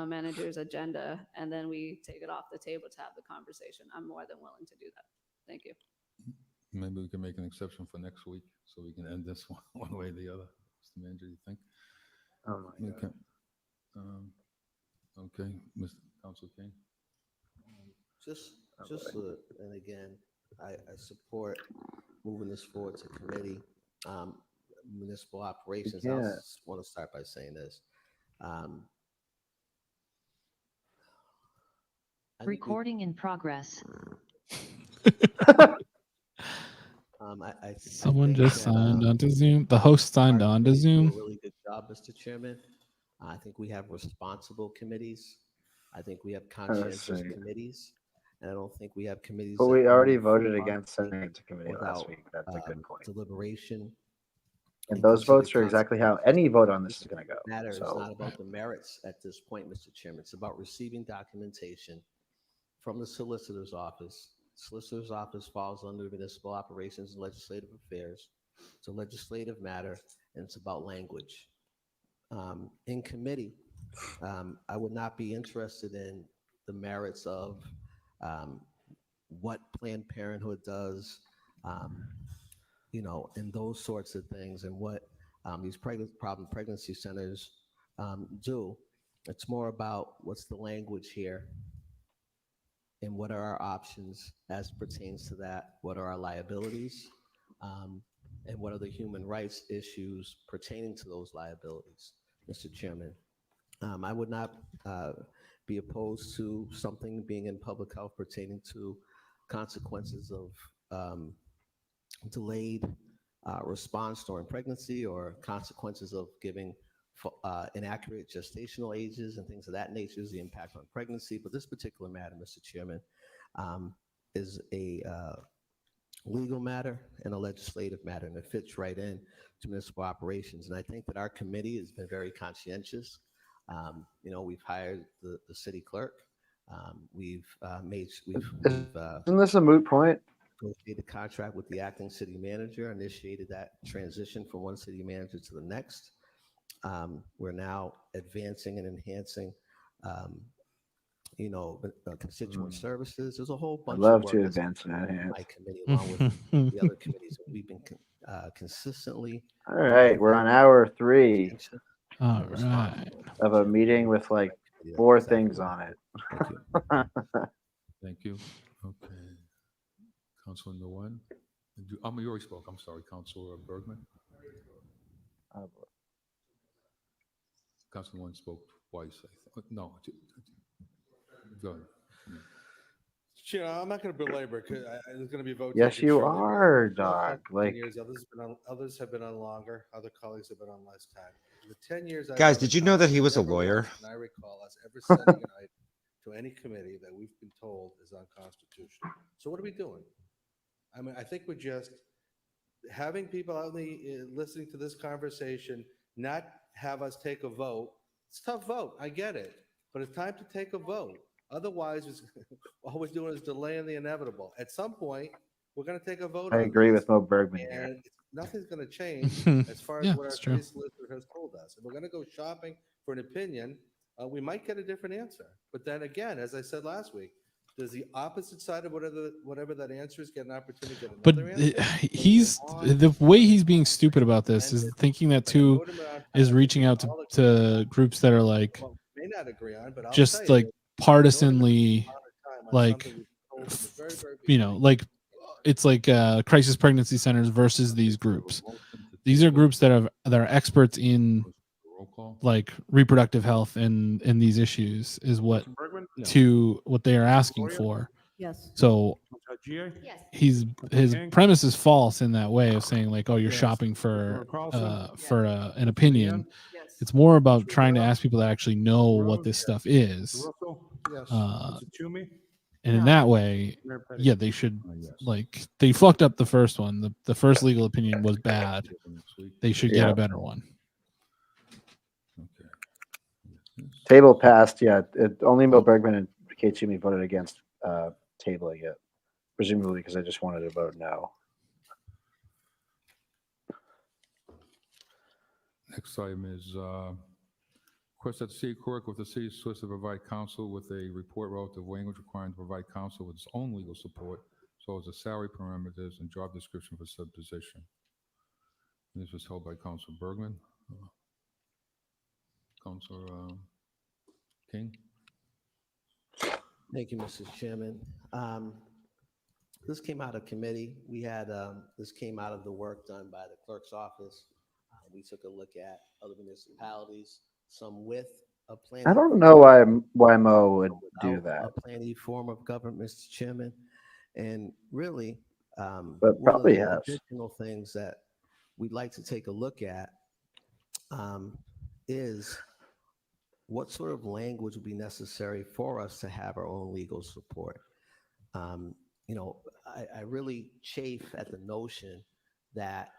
manager's agenda, and then we take it off the table to have the conversation, I'm more than willing to do that. Thank you. Maybe we can make an exception for next week so we can end this one way or the other. Mr. Manager, you think? Oh my God. Okay, Mr. Council King. And again, I support moving this forward to committee. Municipal operations. I want to start by saying this. Recording in progress. Someone just signed onto Zoom. The host signed on to Zoom. A really good job, Mr. Chairman. I think we have responsible committees. I think we have conscientious committees. And I don't think we have committees. But we already voted against sending it to committee last week. That's a good point. Deliberation. And those votes are exactly how any vote on this is going to go. It's not about the merits at this point, Mr. Chairman. It's about receiving documentation from the solicitor's office. Solicitor's office falls under municipal operations and legislative affairs. It's a legislative matter, and it's about language. In committee, I would not be interested in the merits of what Planned Parenthood does, and those sorts of things, and what these problem pregnancy centers do. It's more about what's the language here and what are our options as pertains to that, what are our liabilities, and what are the human rights issues pertaining to those liabilities, Mr. Chairman. I would not be opposed to something being in public health pertaining to consequences of delayed response during pregnancy or consequences of giving inaccurate gestational ages and things of that nature is the impact on pregnancy. But this particular matter, Mr. Chairman, is a legal matter and a legislative matter, and it fits right in to municipal operations. And I think that our committee has been very conscientious. We've hired the city clerk. Isn't this a moot point? Negotiated a contract with the acting city manager, initiated that transition from one city manager to the next. We're now advancing and enhancing, constituent services. There's a whole bunch. I'd love of to work advance that. my committee, along with the other committees. We've been consistently. All right, we're on hour 3 All right. of a meeting with like 4 things on it. Thank you. Okay. Councilor Nguyen. You already spoke. I'm sorry, Councilor Bergman. Councilor Nguyen spoke twice. No. Go ahead. Chair, I'm not going to belabor because there's going to be votes. Yes, you are, Doc. Like, Others have been on longer. Other colleagues have been on less time. The 10 years. Guys, did you know that he was a lawyer? And I recall us ever sending an item to any committee that we've been told is unconstitutional. So what are we doing? I mean, I think we're just having people out listening to this conversation, not have us take a vote. It's a tough vote. I get it. But it's time to take a vote. Otherwise, all we're doing is delaying the inevitable. At some point, we're going to take a vote. I agree with Mo Bergman here. And it's nothing's going to change as far as Yeah, what our that's true. city solicitor has told us. If we're going to go shopping for an opinion, we might get a different answer. But then again, as I said last week, does the opposite side of whatever that answer is get an opportunity to get But another answer? he's the way he's being stupid about this is thinking that two is reaching out to groups that are like May not agree on, but I'll tell just you, like partisanly, like like it's like crisis pregnancy centers versus these groups. These are groups that are experts in like reproductive health and these issues is what they are asking for. Yes. So his premise is false in that way of saying like, oh, you're shopping for an opinion. It's more about trying to ask people that actually know what this stuff is. And in that way, yeah, they should like they fucked up the first one. The first legal opinion was bad. They should get a better one. Table passed. Yeah, only Mo Bergman and Kate Toomey voted against tabling it, presumably because I just wanted to vote no. Next item is request that the city clerk with the city solicitor provide counsel with a report relative language requiring to provide counsel with its own legal support, as well as the salary parameters and job description for said position. This was held by Councilor Bergman. Councilor King. Thank you, Mr. Chairman. This came out of committee. We had this came out of the work done by the clerk's office. We took a look at other municipalities, some with a plan. I don't know why Mo would do that. A planning form of government, Mr. Chairman, and really, but probably one of the has additional things that we'd like to take a look at is what sort of language would be necessary for us to have our own legal support. You know, I really chafe at the notion that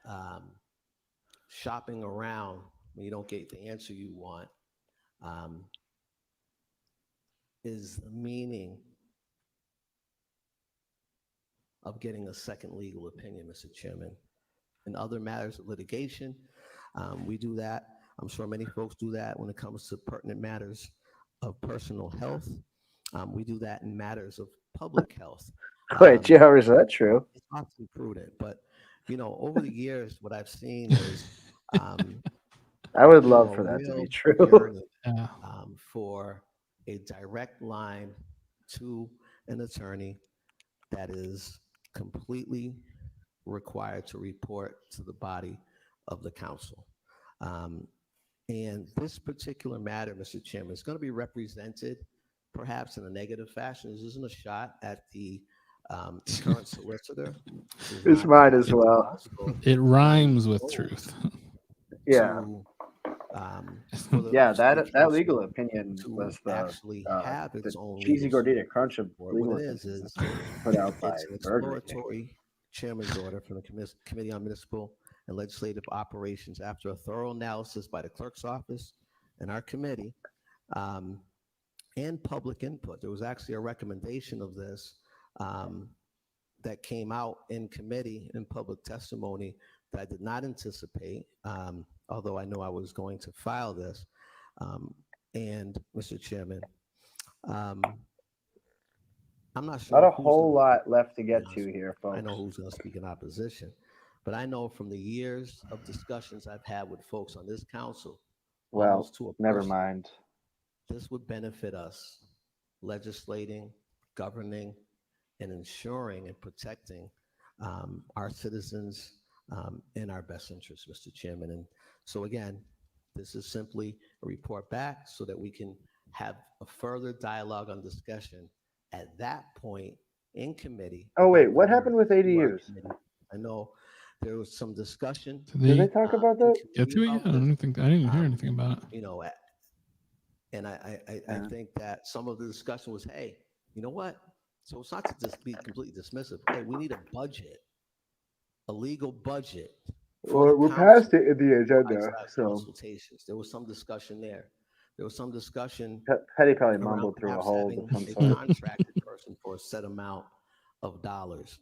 shopping around when you don't get the answer you want is the meaning of getting a second legal opinion, Mr. Chairman. In other matters of litigation, we do that. I'm sure many folks do that when it comes to pertinent matters of personal health. We do that in matters of public health. Wait, Joe, is that true? It's often prudent, but you know, over the years, what I've seen is I would love for that to be true. For a direct line to an attorney that is completely required to report to the body of the council. And this particular matter, Mr. Chairman, is going to be represented perhaps in a negative fashion. This isn't a shot at the current solicitor. It's mine as well. It rhymes with truth. Yeah. Yeah, that legal opinion was the cheesy gordita crunch of legal opinions put out by Burger King. Chairman's order from the Committee on Municipal and Legislative Operations after a thorough analysis by the clerk's office and our committee and public input. There was actually a recommendation of this that came out in committee in public testimony that I did not anticipate, although I know I was going to file this. And Mr. Chairman, I'm not sure. Not a whole lot left to get to here, folks. I know who's going to speak in opposition, but I know from the years of discussions I've had with folks on this council. Well, never mind. This would benefit us legislating, governing, and ensuring and protecting our citizens in our best interest, Mr. Chairman. And so again, this is simply a report back so that we can have a further dialogue on discussion at that point in committee. Oh, wait, what happened with ADUs? I know there was some discussion. Did they talk about that? Get to it yet? I didn't hear anything about it. You know, and I think that some of the discussion was, hey, you know what? So it's not to just be completely dismissive. Hey, we need a budget, a legal budget. Well, we're past it in the agenda. So consultations. There was some discussion there. There was some discussion. Petty probably mumbled through a hole. A contracted person for a set amount of dollars.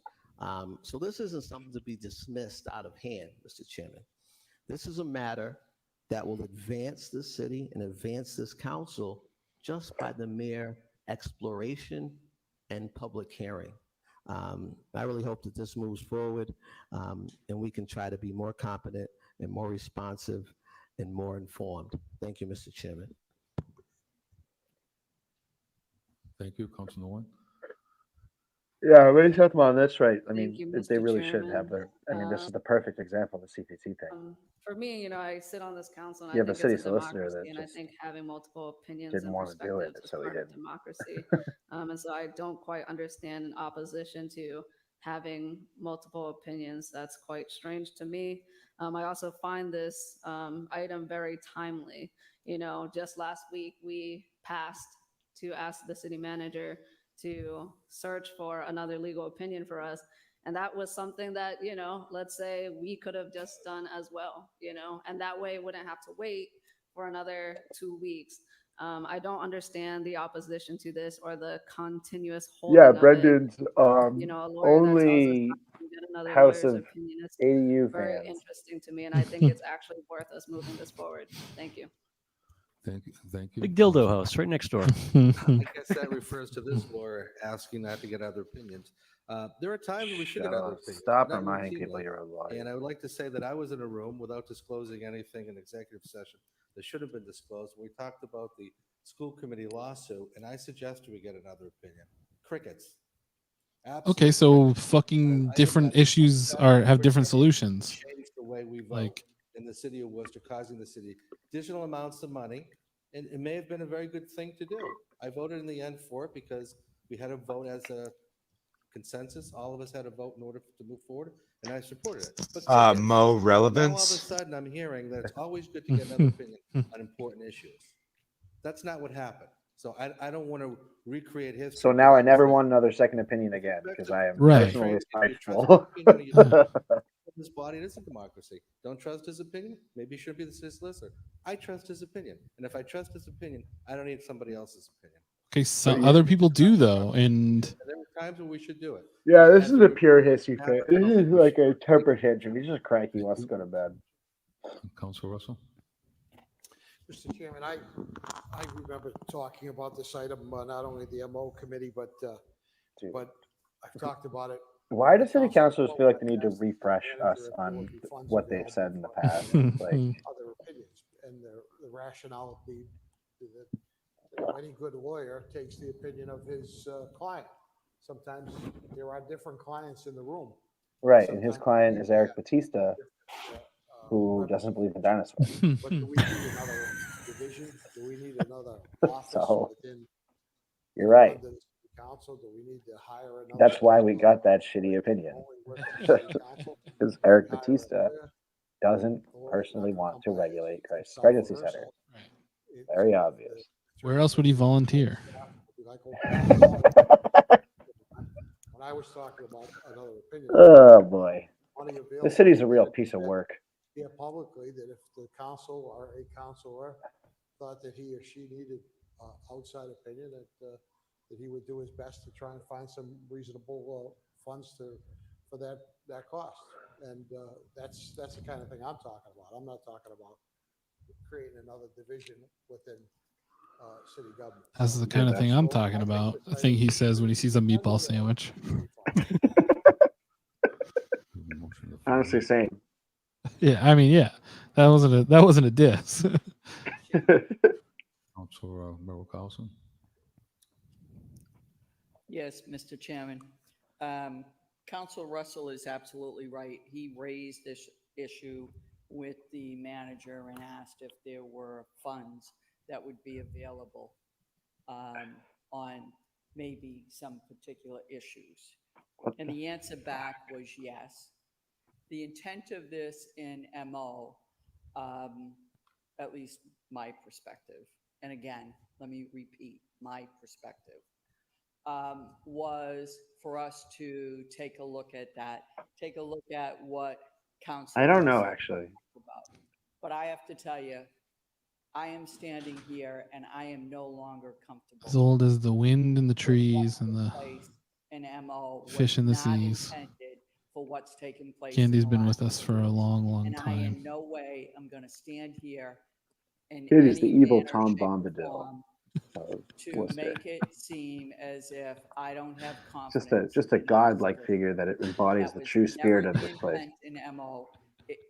So this isn't something to be dismissed out of hand, Mr. Chairman. This is a matter that will advance the city and advance this council just by the mere exploration and public hearing. I really hope that this moves forward and we can try to be more competent and more responsive and more informed. Thank you, Mr. Chairman. Thank you, Councilman Nguyen. Yeah, what are you talking about? That's right. I mean, Thank you, they Mr. really should have Chairman. their. I mean, this is the perfect example of the CPC thing. For me, I sit on this council and You I have a think city it's a solicitor democracy, that and I just think having multiple opinions didn't and want to do it, perspectives is so he part of didn't. democracy. And so I don't quite understand an opposition to having multiple opinions. That's quite strange to me. I also find this item very timely. Just last week we passed to ask the city manager to search for another legal opinion for us. And that was something that, let's say we could have just done as well, and that way wouldn't have to wait for another 2 weeks. I don't understand the opposition to this or the continuous holding Yeah, of it. Brendan's A lawyer that tells us only not to get another House lawyer's of opinion is ADU very fans. interesting to me, and I think it's actually worth us moving this forward. Thank you. Thank you. Thank you. Big dildo house right next door. I guess that refers to this lawyer asking not to get other opinions. There are times when we should Shut get other up. opinions. Stop but not reminding people routinely. you're a lawyer. And I would like to say that I was in a room without disclosing anything in executive session that should have been disclosed. We talked about the school committee lawsuit, and I suggested we get another opinion. Crickets. Okay, so fucking different issues have different solutions. Change the way we vote Like, in the city of Worcester, causing the city additional amounts of money, and it may have been a very good thing to do. I voted in the end for it because we had a vote as a consensus. All of us had a vote in order to move forward, and I supported it. But crickets. Mo Now all of a relevance. sudden, I'm hearing that it's always good to get another opinion on important issues. That's not what happened. So I don't want to recreate history. So now I never want another second opinion again because I am Right. personally If you trust spiteful. his opinion, you don't. This body, it is a democracy. Don't trust his opinion? Maybe you should be the city solicitor. I trust his opinion. And if I trust his opinion, I don't need somebody else's opinion. okay, so other people do though, and There are times when we should do it. Yeah, this As is we a pure move history forward, fan. This is like a temper tantrum. He's just cranky. He wants to go to bed. Council Russell. Mr. Chairman, I remember talking about this item, not only the MO committee, but I've talked about it. Why do city councilors feel like they need to refresh us on what they've said in the past? Like, Other opinions, and the rationale would be that any good lawyer takes the opinion of his client. Sometimes there are different clients in the room. right, and his client is Eric Batista, who doesn't believe in dinosaurs. But do we need another division? Do we need another office So, within you're right. London City Council? Do we need to hire another? That's why we got that shitty opinion. Because Eric Batista doesn't personally want to regulate Christ's pregnancy center. Very obvious. where else would he volunteer? When I was talking about another opinion. Oh boy, money the available, city's a real piece of work. Yeah, publicly, that if the council or a councilor thought that he or she needed outside opinion, that he would do his best to try and find some reasonable funds for that cost. And that's the kind of thing I'm talking about. I'm not talking about creating another division within city government. That's the kind of thing I'm talking about. The thing he says when he sees a meatball sandwich. Honestly, same. Yeah, I mean, yeah, that wasn't a diss. Councilor Merrill Carlson. Yes, Mr. Chairman. Council Russell is absolutely right. He raised this issue with the manager and asked if there were funds that would be available on maybe some particular issues. And the answer back was yes. The intent of this in MO, at least my perspective, and again, let me repeat my perspective, was for us to take a look at that, take a look at what council. I don't know, actually. About. But I have to tell you, I am standing here and I am no longer comfortable. As old as the wind in the trees and the An MO fish in the not seas. intended for what's taken place. Candy's in the been with last us for a long, long and I time. in no way am going to stand here in It is the any evil manner, Tom shape, or Bombadil form of to Worcester. make it seem as if I don't have confidence. Just a godlike figure that it embodies That the was true spirit never of the this place. intent in MO.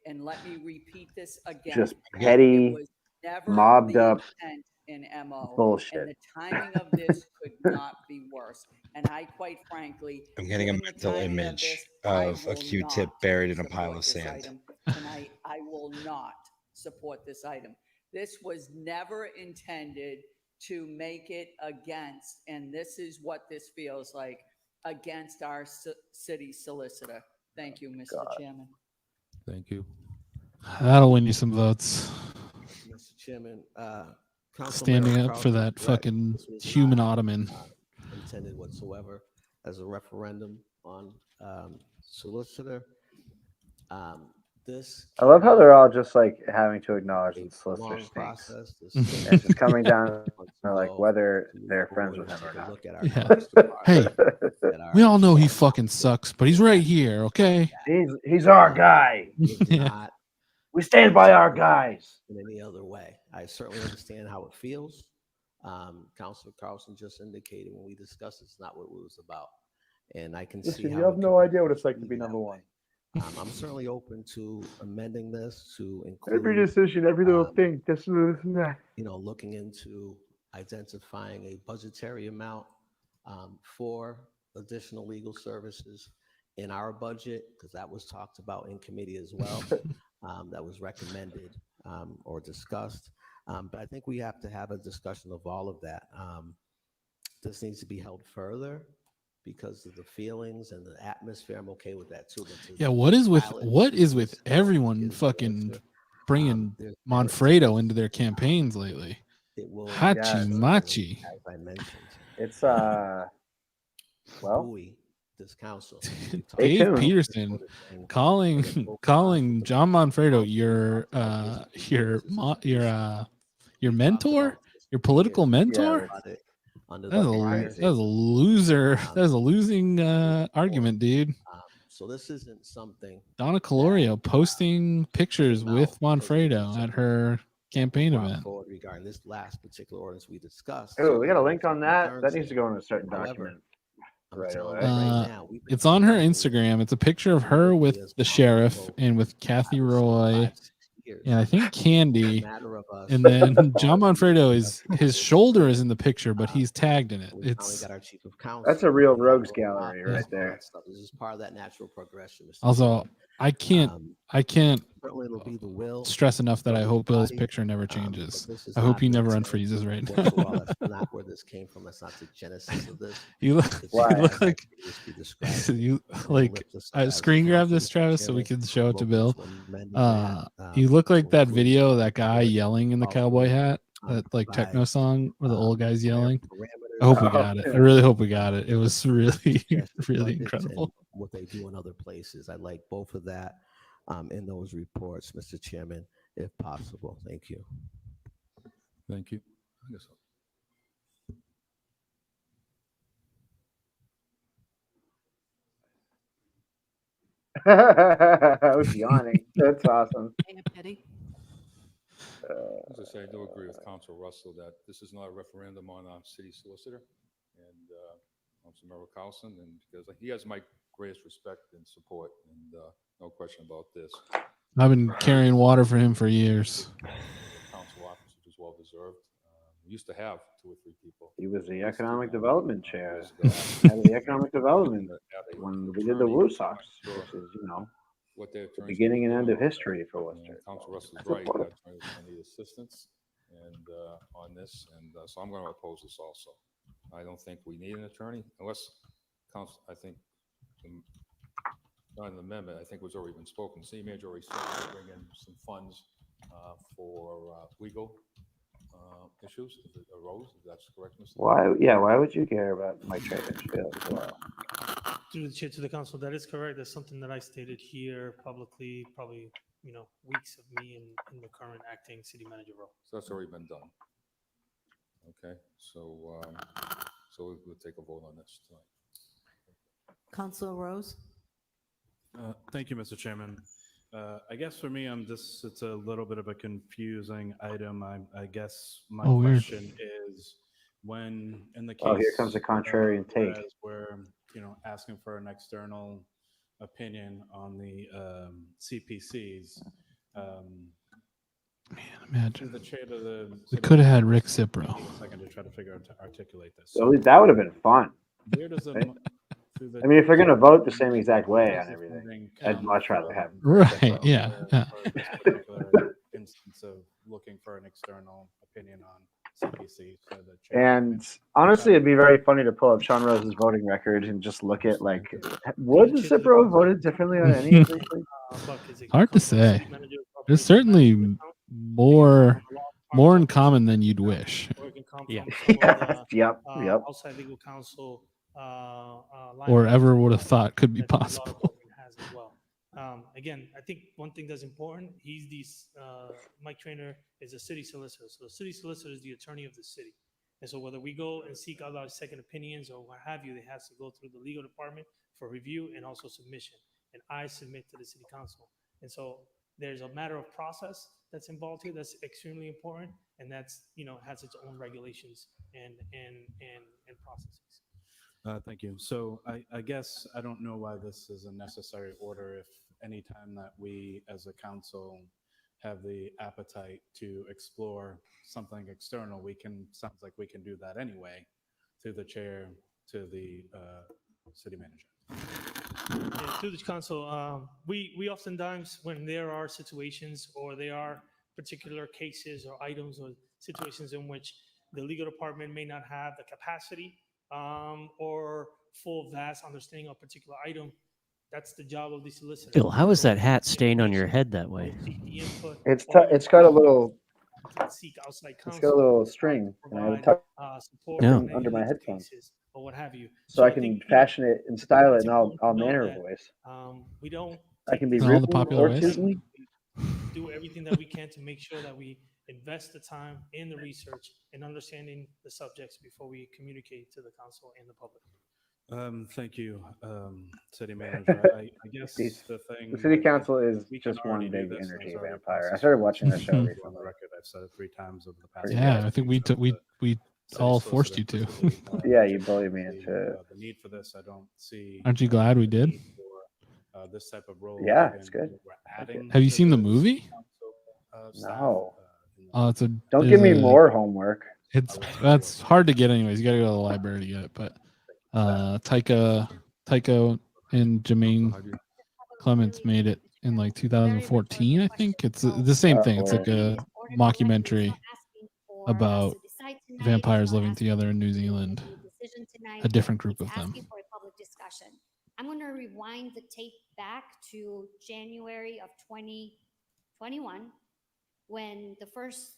And let me repeat this again. Just It petty, was never mobbed the up intent in MO. bullshit. And the timing of this could not be worse. And I, quite frankly, I'm getting a given the mental timing image this, I of a will Q-tip not buried in a pile support of this sand. item tonight. I will not support this item. This was never intended to make it against, and this is what this feels like, against our city solicitor. Thank you, Mr. Chairman. Thank you. That'll win you some votes. Mr. Chairman, Standing up for that fucking human ottoman. Intended whatsoever as a referendum on solicitor. This I love how they're all just like having to acknowledge that the solicitor long stinks. process. And it's just coming down to like whether they're friends with him or not. Look at our Yeah. Hey, we all know he fucking sucks, but he's right here, okay? He's our guy. Yeah. We stand by our guys. In any other way, I certainly understand how it feels. Councilor Carlson just indicated when we discussed it's not what it was about, and I can see Listen, how you have no idea what it's like to be number one. I'm certainly open to amending this to include Every decision, every little thing, this and that. you know, looking into identifying a budgetary amount for additional legal services in our budget, because that was talked about in committee as well. That was recommended or discussed. But I think we have to have a discussion of all of that. This needs to be held further because of the feelings and the atmosphere. I'm okay with that too. Yeah, what is with everyone fucking bringing Manfredo into their campaigns lately? Hachi Machi. As I mentioned, it's well, this council. Dave Peterson calling John Manfredo your mentor, your political mentor. That's a loser. That's a losing argument, dude. So this isn't something. Donna Calorio posting pictures with Manfredo at her campaign event. Forward regarding this last particular ordinance we discussed. Oh, we got a link on that. That needs to go in a certain document right away. It's on her Instagram. It's a picture of her with the sheriff and with Kathy Roy and I think Candy. And then John Manfredo his shoulder is in the picture, but he's tagged in it. That's a real rogues gallery right there. This is part of that natural progression. Also, I can't stress enough that I hope Bill's picture never changes. I hope he never unfreezes right now. That's not where this came from. That's not the genesis of this. You look like I screen grab this, Travis, so we can show it to Bill. You look like that video of that guy yelling in the cowboy hat, that like techno song where the old guy's yelling. I hope we got it. I really hope we got it. It was really, really incredible. What they do in other places. I like both of that in those reports, Mr. Chairman, if possible. Thank you. Thank you. I guess I was yawning. That's awesome. As I say, I do agree with Council Russell that this is not a referendum on our city solicitor and Councilmember Carlson, and because he has my greatest respect and support, and no question about this. I've been carrying water for him for years. Council office, which is well deserved. We used to have 2 or 3 people. He was the economic development chair, head of the economic development when we did the Woo Sox, which is, the beginning and end of history for Worcester. Council Russell's right. That attorneys need assistance and on this, and so I'm going to oppose this also. I don't think we need an attorney unless council. I think not an amendment. I think was already been spoken. City manager already said to bring in some funds for legal issues if it arose. If that's correct, Mr. Why? Yeah. Why would you care about Mike Travisfield as well? Through the chair to the council, that is correct. That's something that I stated here publicly, probably weeks of me in the current acting city manager role. So that's already been done. Okay, so we'll take a vote on this tonight. Councilor Rose? Thank you, Mr. Chairman. I guess for me, it's a little bit of a confusing item. I guess my Oh, weird. question is when in the case, Oh, here comes a contrarian take. whereas we're, asking for an external opinion on the CPCs, Imagine. the chair to the We city could have had manager, Rick just Cipro. take a second to try to figure out to articulate this. So that would have been fun. Where does the, Right? through the I mean, if they're going to vote the same exact way where does on the everything, funding I'd come much rather from have. Right. Yeah. Yeah. for this particular instance of looking for an external opinion on CPC? So the chair And honestly, it'd be very funny to pull up Sean Rose's voting record and just look at like, would the Cipro have voted differently on any of these things? Hard to say. There's certainly more in common than you'd wish. Or it can come Yeah. from some of the Yep. outside legal counsel Or ever would have thought could be that the law possible. department has as well. Again, I think one thing that's important, Mike Trainer is a city solicitor. So the city solicitor is the attorney of the city. And so whether we go and seek other second opinions or what have you, it has to go through the legal department for review and also submission. And I submit to the city council. And so there's a matter of process that's involved here that's extremely important. And that's, has its own regulations and processes. Thank you. So I guess I don't know why this is a necessary order if anytime that we as a council have the appetite to explore something external, sounds like we can do that anyway through the chair to the city manager. Yeah, through the council, we oftentimes, when there are situations or there are particular cases or items or situations in which the legal department may not have the capacity or full vast understanding of a particular item, that's the job of the solicitor. Bill, how is that hat staying on your head that way? It's got a little. Seek outside It's got a counsel little string, and I have it provide tucked support Yeah. in under my these headphones, cases or what have you. so I I can think, fashion it and style it it's in all important to know manner of that, ways. we don't I can be In all the rootin' popular or ways. tootin'. do everything that we can to make sure that we invest the time in the research and understanding the subjects before we communicate to the council and the public. Thank you, city manager. I guess the thing. The city that council is we can just already one do big this, and energy there's already a vampire. I process started for watching this. the show On the recently. record, I've said it 3 times over the past. Yeah, I think we City all forced you solicitor to. specifically, Yeah, you bullied me into it. the need for this. I don't see. Aren't you glad we the did? need for, this type of role. Yeah, it's good. We're adding. Have you to seen the city movie? council, staff, No. It's a. Don't there's give me a- more homework. That's hard to get anyways. You got to go to the library to get it. But Taika and Jermaine Clements made it in like 2014, I think. It's the same thing. It's like a mockumentary about vampires living together in New Zealand. A different group of them. Asking for a public discussion. I'm going to rewind the tape back to January of 2021, when the first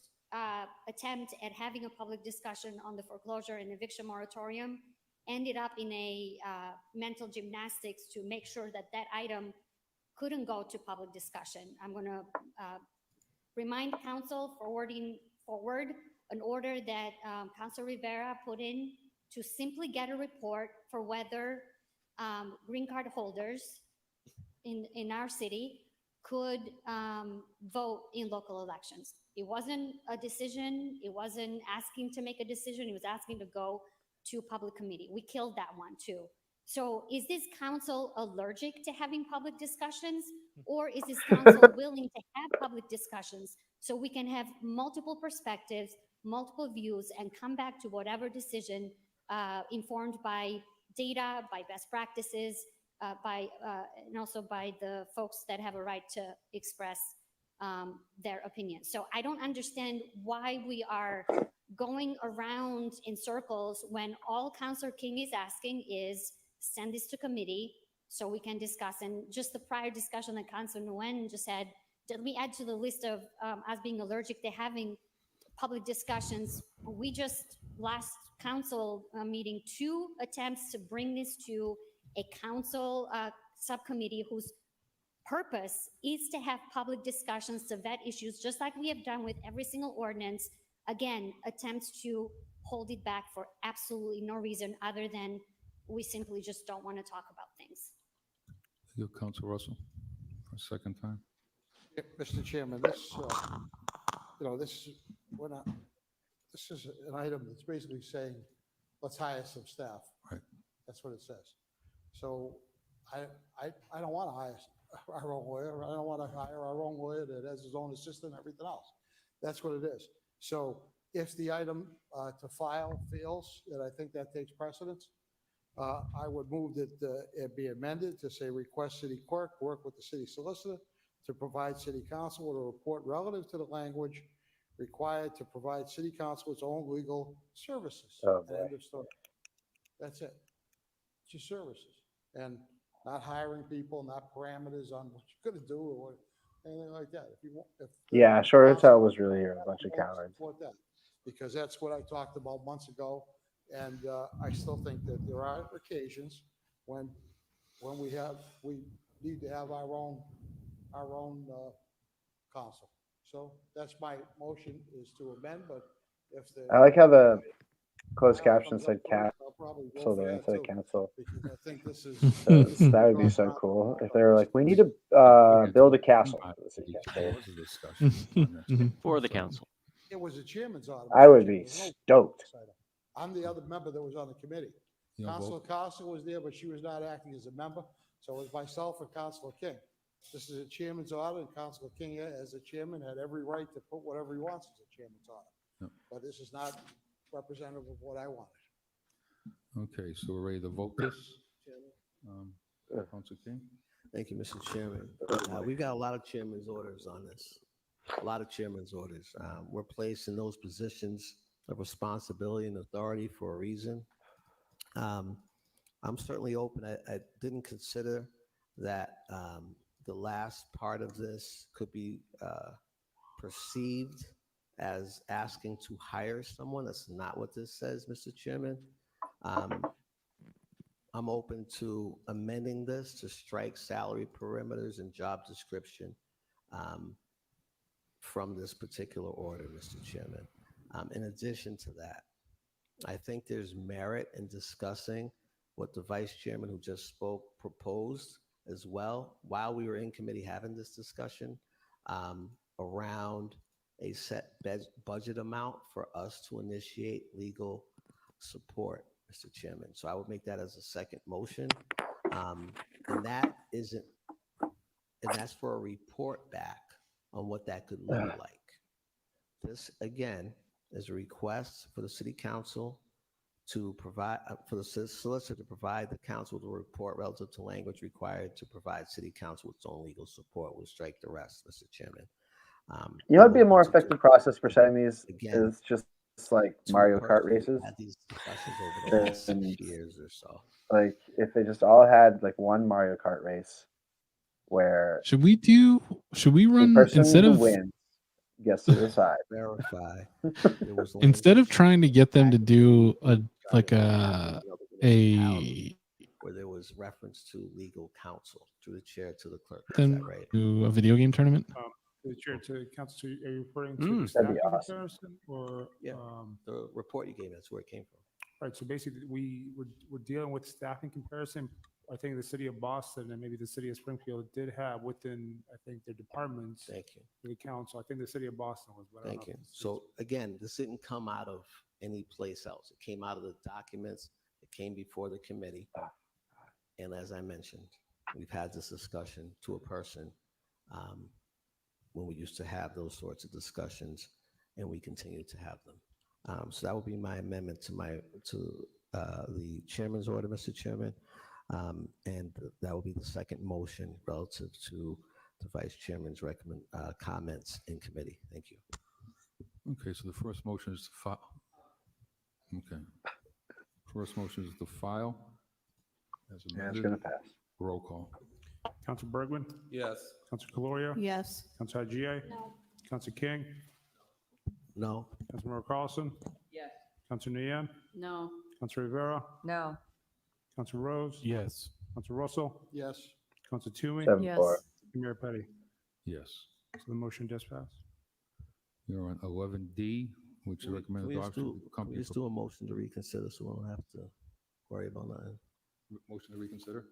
attempt at having a public discussion on the foreclosure and eviction moratorium ended up in a mental gymnastics to make sure that that item couldn't go to public discussion. I'm going to remind council forward an order that Council Rivera put in to simply get a report for whether green card holders in our city could vote in local elections. It wasn't a decision. It wasn't asking to make a decision. It was asking to go to public committee. We killed that one too. So is this council allergic to having public discussions, or is this council willing to have public discussions so we can have multiple perspectives, multiple views, and come back to whatever decision informed by data, by best practices, and also by the folks that have a right to express their opinion. So I don't understand why we are going around in circles when all Councilor King is asking is send this to committee so we can discuss. And just the prior discussion that Councilor Nguyen just said, let me add to the list of us being allergic to having public discussions. We just last council meeting 2 attempts to bring this to a council subcommittee whose purpose is to have public discussions to vet issues, just like we have done with every single ordinance. Again, attempts to hold it back for absolutely no reason other than we simply just don't want to talk about things. You, Council Russell, for a second time. Yeah, Mr. Chairman, this, we're not, this is an item that's basically saying, let's hire some staff. Right. That's what it says. So I don't want to hire our own lawyer. I don't want to hire our own lawyer that has his own assistant and everything else. That's what it is. So if the item to file fails, then I think that takes precedence. I would move that it be amended to say request city clerk work with the city solicitor to provide city council with a report relative to the language required to provide city council its own legal services. Oh, boy. End of story. That's it. Just services and not hiring people, not parameters on what you're going to do or what, anything like that. If you want, Yeah, Short Hotel was really a bunch of cowards. support that, because that's what I talked about months ago, and I still think that there are occasions when we need to have our own council. So that's my motion, is to amend. But if the I like how the closed file caption comes said up first, I'll probably vote council for there that instead of too, council. because I think this is That would be so cool if they were like, we need to build a castle for the city There council. was a discussion on this. For the council. it was a chairman's order. I Mr. would Chairman. be There's no stoked. item. I'm the other member that was on the committee. You don't Councilor vote? Carson was there, but she was not acting as a member. So it was myself and Councilor King. This is a chairman's order, and Councilor King, as a chairman, had every right to put whatever he wants as a chairman's order. Yep. But this is not representative of what I wanted. Okay, so we're ready to vote this. Council King? Thank you, Mr. Chairman. We've got a lot of chairman's orders on this. A lot of chairman's orders. We're placed in those positions of responsibility and authority for a reason. I'm certainly open. I didn't consider that the last part of this could be perceived as asking to hire someone. That's not what this says, Mr. Chairman. I'm open to amending this to strike salary perimeters and job description from this particular order, Mr. Chairman. In addition to that, I think there's merit in discussing what the vice chairman who just spoke proposed as well while we were in committee having this discussion around a set budget amount for us to initiate legal support, Mr. Chairman. So I would make that as a second motion. And that's for a report back on what that could look like. This, again, is a request for the city council to provide, for the solicitor to provide the council with a report relative to language required to provide city council with its own legal support. We'll strike the rest, Mr. Chairman. You know, it'd be a more effective process for setting these Again, is just like Mario Kart races. Had these discussions over the last 6 years or so. Like if they just all had like one Mario Kart race where Should we run the person instead who of wins gets to decide. Verify. There was instead of trying to get them to do a where there was reference to legal counsel through the chair to the clerk. Is them that right? do a video game tournament? The chair to council, are you referring to the That'd staffing be awesome. comparison or? Yeah, the report you gave, that's where it came from. Right, so basically we're dealing with staffing comparison. I think the city of Boston and maybe the city of Springfield did have within, I think, their departments. Thank you. The council. I think the city of Boston was. But I don't Thank know you. if it's- So again, this didn't come out of any place else. It came out of the documents. It came before the committee. And as I mentioned, we've had this discussion to a person when we used to have those sorts of discussions, and we continue to have them. So that would be my amendment to the chairman's order, Mr. Chairman. And that will be the second motion relative to the vice chairman's comments in committee. Thank you. Okay, so the first motion is to file. Okay. First motion is to file. As Yeah, it's amended. gonna pass. Roll call. Council Bergman? Yes. Council Caloria? Yes. Council Haji? No. Council King? No. Councilmember Carlson? Yes. Council Nguyen? No. Council Rivera? No. Council Rose? Yes. Council Russell? Yes. Council Toomey? 7-4. And Mayor Petty. Yes. So the motion does pass. You're on 11D, which is Can recommended we just adoption. can we just do a motion to reconsider so we don't have to worry about that? Motion to reconsider?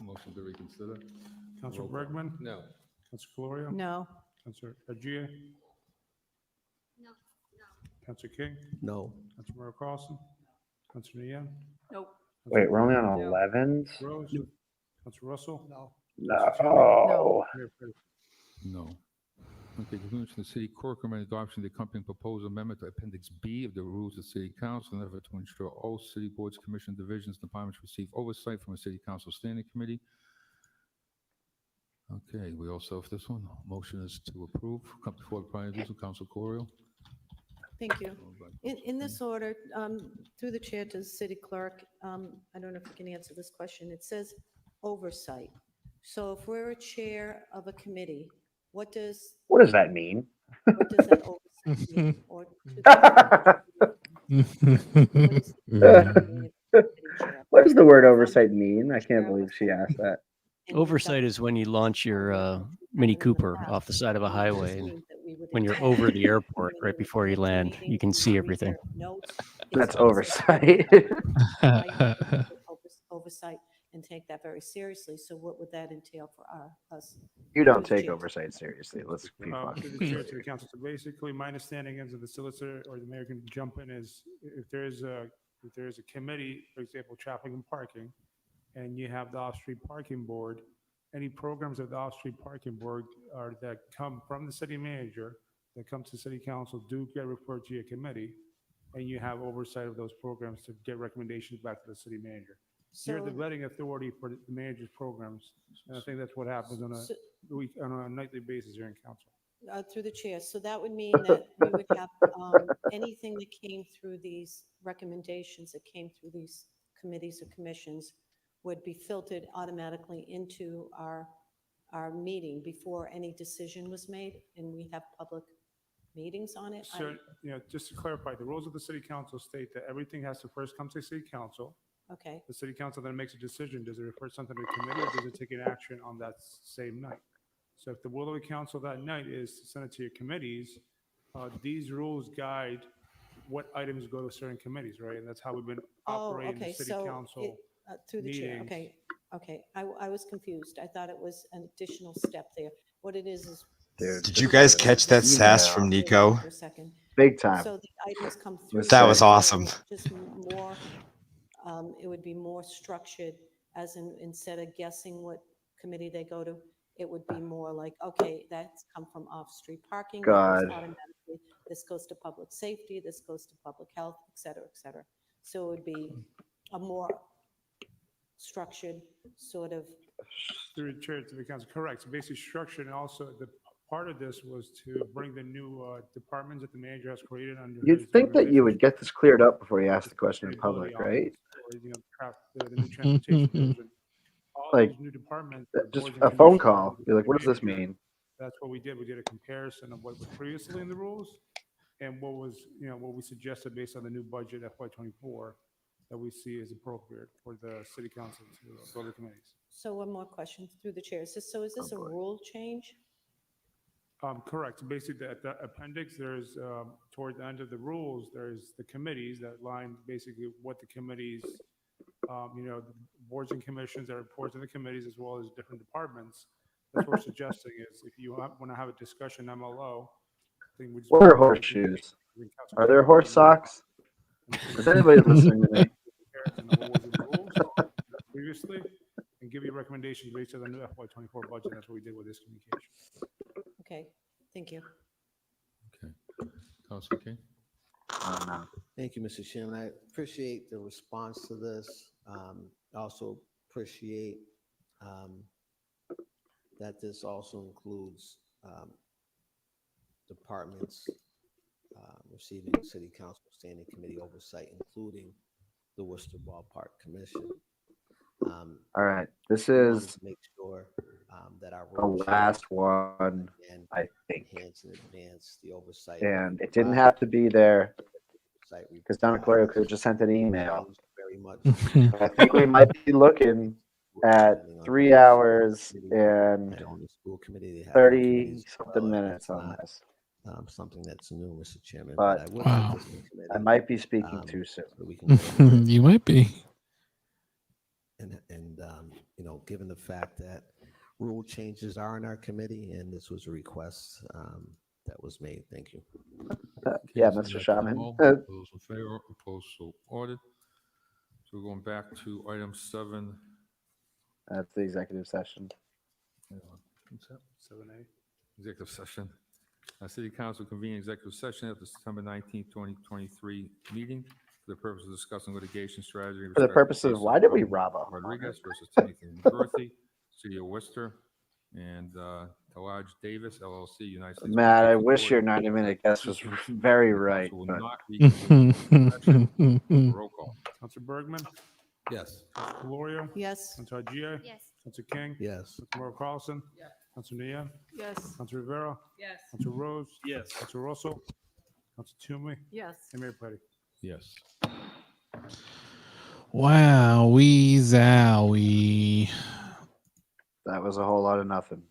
Motion to reconsider. Councilor Roll call. Bergman? No. Councilor Florio? No. Councilor Agia? No. Councilor King? No. Councilor Mayor Carlson? Councilor Nian? Nope. Wait, we're only on No. 11s? Rose? Councilor Russell? No. No. Mayor Perry? No. Okay, conclusion, the city clerk recommend adoption of the accompanying proposed amendment to Appendix B of the Rules of City Council in order to ensure all city boards, commission divisions, and departments receive oversight from a city council standing committee. Okay, we also have this one. Motion is to approve. Come before the Prime Minister, Council Corio. Thank you. In this order, through the chair to the city clerk, I don't know if you can answer this question. It says oversight. So if we're a chair of a committee, what does that mean? What does that oversight mean? Or what does the word oversight mean? I can't believe she asked that. Oversight is when you launch your Mini Cooper off the side of a highway, and when you're over the airport right before you land, you can see everything. That's oversight. Oversight and take that very seriously. So what would that entail for us? You don't take oversight seriously. Let's be To the chair, to the council. So basically, my understanding is that the solicitor or the mayor can jump in is if there's a committee, for example, traffic and parking, and you have the off-street parking board, any programs of the off-street parking board are that come from the city manager, that come to city council, do get referred to your committee, and you have oversight of those programs to get recommendations back to the city manager. You're the vetting authority for the manager's programs, and I think that's what happens on a nightly basis here in council. Through the chair. So that would mean that we would have anything that came through these recommendations that came through these committees or commissions would be filtered automatically into our meeting before any decision was made, and we have public meetings on it. So, just to clarify, the rules of the city council state that everything has to first come to city council. Okay. The city council then makes a decision. Does it refer something to the committee, or does it take an action on that same night? So if the will of the council that night is to send it to your committees, these rules guide what items go to certain committees, right? And that's how we've been operating the city council through the chair. meetings. Okay. I was confused. I thought it was an additional step there. What it is. Dude, did you guys catch that sass from Nico? For a second. Big time. So the items come through. That was awesome. Just more, it would be more structured, as in instead of guessing what committee they go to, it would be more like, okay, that's come from off-street parking. that goes God. automatically. This goes to public safety. This goes to public health, et cetera, et cetera. So it would be a more structured sort of. Through the chair to the council, correct. So basically structured, and also the part of this was to bring the new departments that the manager has created under. You'd think that you would get this cleared up before you ask the question in public, right? Or, the new transportation division. All Like, those new departments. just boards and a phone commissions, call. You're like, what does this mean? That's what we did. We did a comparison of what was previously in the rules and what was, what we suggested based on the new budget FY24 that we see as appropriate for the city council to go to committees. So one more question through the chair. Is this a rule change? Correct. So basically, at the appendix, there's toward the end of the rules, there's the committees that line basically what the committees, the boards and commissions that report to the committees as well as different departments. That's what we're suggesting is if you want to have a discussion MLO, I think we just. What are horseshoes? Are there horse socks? Is anybody listening to me? Previously, and give you recommendations based on the new FY24 budget. That's what we did with this communication. Okay, thank you. Okay. Councilor King? Thank you, Mr. Chairman. I appreciate the response to this. I also appreciate that this also includes departments receiving city council standing committee oversight, including the Worcester Ballpark Commission. All right, this is to make sure that our the last one, and I think. enhance and advance the oversight. And it didn't have to be there because Donna Clario could have just sent an email. Very much. I think we might be looking at 3 hours and on the school committee, they have 30 something minutes on this. Something that's new, Mr. Chairman. But I would like this in committee, I might be speaking too soon. so we can You might be. you know, given the fact that rule changes are in our committee, and this was a request that was made. Thank you. Yeah, so Mr. that's Shaman. all. Those in favor, opposed, so ordered. So we're going back to item 7. That's the executive session. What's that? 7A. Executive session. City Council convened executive session at the September 19th, 2023 meeting for the purpose of discussing litigation strategy. For the purpose of, why did we rob a Rodriguez versus Timothy McGurthy, City of Worcester, and Talaj Davis, LLC, United States. Matt, I Bankruptcy wish Court. your 90-minute guess was very right. Will But... not be convened. Roll call. Council Bergman? Yes. Council Calorio? Yes. Council Agia? Yes. Council King? Yes. Council Mauro Carlson? Yes. Council Nia? Yes. Council Rivera? Yes. Council Rose? Yes. Council Russell? Council Toomey? Yes. And Mayor Petty? Yes. Wowee zowie. That was a whole lot of nothing.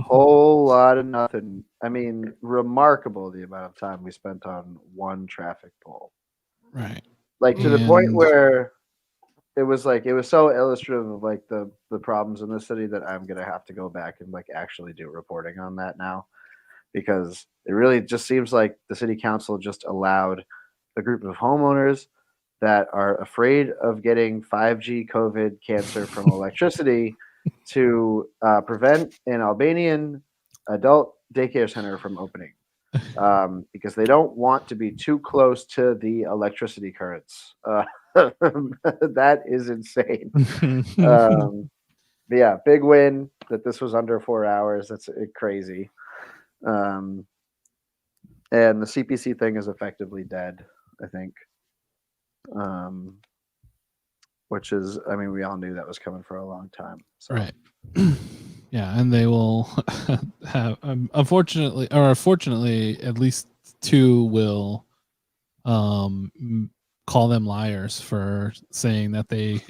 Whole lot of nothing. I mean, remarkable the amount of time we spent on one traffic pole. Right. Like to the point where it was so illustrative of like the problems in the city that I'm gonna have to go back and like actually do reporting on that now, because it really just seems like the city council just allowed a group of homeowners that are afraid of getting 5G COVID cancer from electricity to prevent an Albanian adult daycare center from opening because they don't want to be too close to the electricity currents. That is insane. But yeah, big win that this was under 4 hours. That's crazy. And the CPC thing is effectively dead, I think. Which is, I mean, we all knew that was coming for a long time. So. Right. Yeah, and they will have, unfortunately, or fortunately, at least 2 will call them liars for saying that they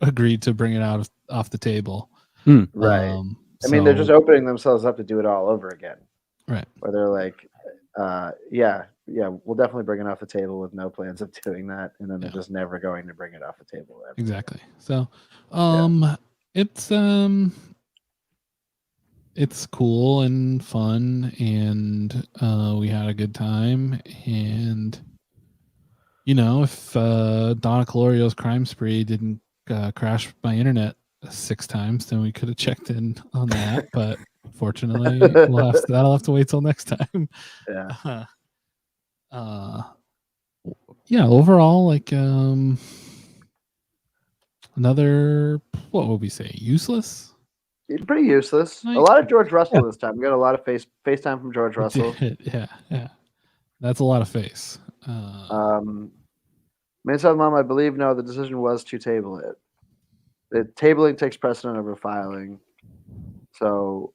agreed to bring it off the table. Right. I mean, they're just opening themselves up to do it all over again. Right. Where they're like, yeah, we'll definitely bring it off the table with no plans of doing that, and then they're just never going to bring it off the table ever. Exactly. So, it's cool and fun, and we had a good time. And you know, if Donna Calorio's crime spree didn't crash my internet 6 times, then we could have checked in on that. But fortunately, that'll have to wait till next time. Yeah. Yeah. Overall, like another, what would we say? Useless. Pretty useless. A lot of George Russell this time. We got a lot of FaceTime from George Russell. Yeah. That's a lot of face. Minnesota Mom, I believe, no, the decision was to table it. The tabling takes precedent over filing. So,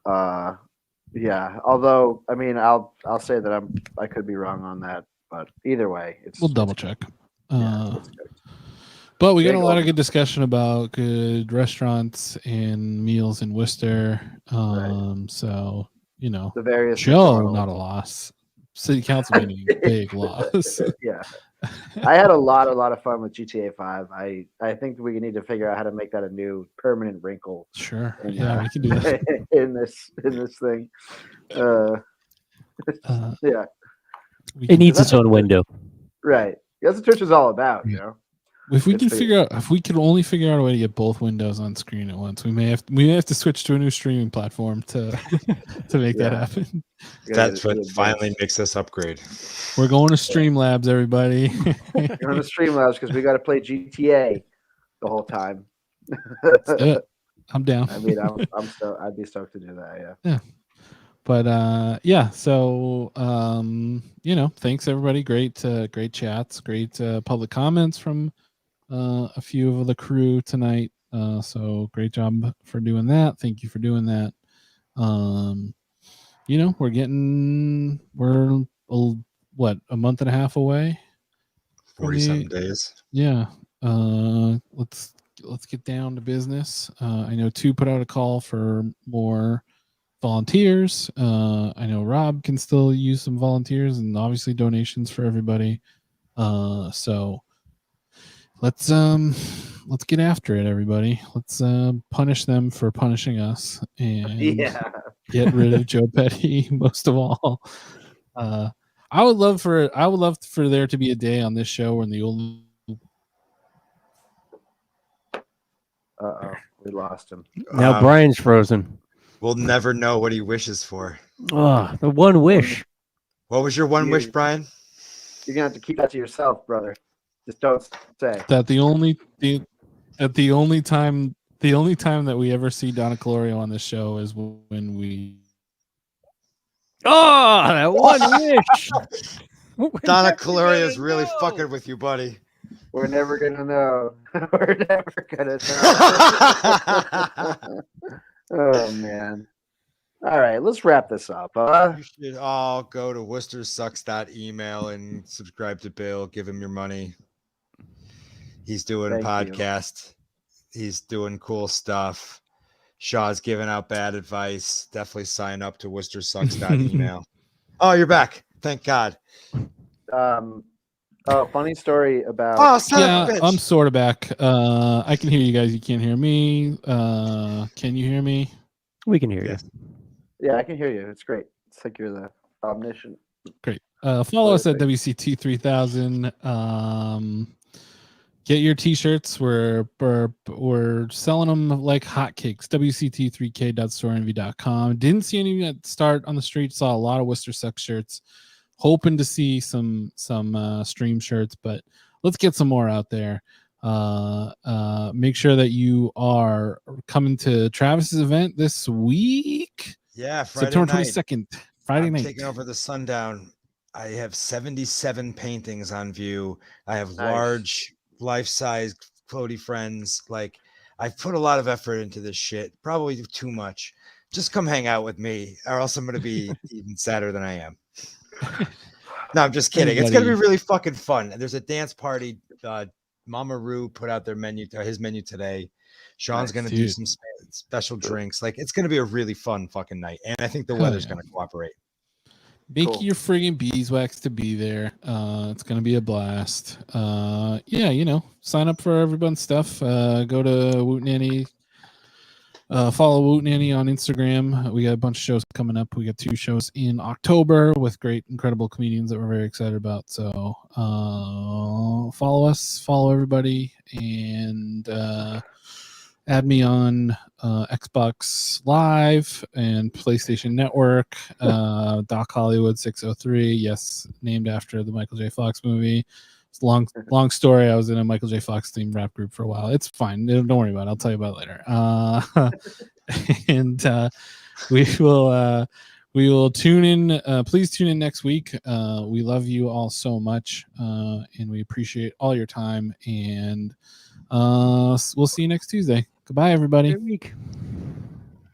yeah. Although, I mean, I'll say that I could be wrong on that, but either way, we'll double check. But we got a lot of good discussion about good restaurants and meals in Worcester. So, you know, the various show, not a loss. City council meeting, big loss. Yeah. I had a lot of fun with GTA 5. I think we need to figure out how to make that a new permanent wrinkle. Sure. We can do that. in this thing. Yeah. It needs its own window. Right. That's what Twitch is all about, you know. If we could only figure out a way to get both windows on screen at once, we may have to switch to a new streaming platform to make that happen. That's what finally makes us upgrade. We're going to Streamlabs, everybody. We're going to Streamlabs because we got to play GTA the whole time. I'm down. I mean, I'd be stoked to do that. Yeah. But yeah, so you know, thanks everybody. Great chats, great public comments from a few of the crew tonight. So great job for doing that. Thank you for doing that. You know, we're a month and a half away. 40-some days. Yeah. Let's get down to business. I know 2 put out a call for more volunteers. I know Rob can still use some volunteers, and obviously donations for everybody. So let's get after it, everybody. Let's punish them for punishing us and get rid of Joe Petty most of all. I would love for there to be a day on this show when the only we lost him. Now Brian's frozen. We'll never know what he wishes for. Oh, the one wish. What was your one wish, Brian? You're gonna have to keep that to yourself, brother. Just don't say that the only time that we ever see Donna Calorio on this show is when we. Oh, that one wish. Donna Calorio is really fucking with you, buddy. We're never gonna know. We're never gonna know. Oh man. All right, let's wrap this up. You should all go to worcestersucks.email and subscribe to Bill. Give him your money. He's doing a podcast. He's doing cool stuff. Shaw's giving out bad advice. Definitely sign up to worcestersucks.email. Oh, you're back. Thank God. Funny story about. I'm sort of back. I can hear you guys. You can't hear me. Can you hear me? We can hear you. Yeah, I can hear you. It's great. It's like you're the omniscient. Great. Follow us at WCT3000. Get your t-shirts. We're selling them like hotcakes. WCT3k.storeenvy.com. Didn't see any that start on the street. Saw a lot of Worcester Sucks shirts. Hoping to see some stream shirts, but let's get some more out there. Make sure that you are coming to Travis's event this week. Yeah, Friday September night. 22nd, Friday night. Taking over the Sundown. I have 77 paintings on view. I have large, life-size floaty friends. Like, I've put a lot of effort into this shit. Probably too much. Just come hang out with me, or else I'm going to be even sadder than I am. No, I'm just kidding. It's going to be really fucking fun. There's a dance party. Mama Roo put out his menu today. Sean's going to do some special drinks. Like, it's going to be a really fun fucking night. And I think the weather's going to cooperate. Make your friggin' beeswax to be there. It's going to be a blast. Sign up for everyone's stuff. Go to Woot Nanny. Follow Woot Nanny on Instagram. We got a bunch of shows coming up. We got 2 shows in October with great, incredible comedians that we're very excited about. So follow us, follow everybody, and add me on Xbox Live and PlayStation Network. Doc Hollywood 603. Yes, named after the Michael J. Fox movie. It's a long story. I was in a Michael J. Fox themed rap group for a while. It's fine. Don't worry about it. I'll tell you about it later. And we will tune in. Please tune in next week. We love you all so much, and we appreciate all your time. And we'll see you next Tuesday. Goodbye, everybody. Good week.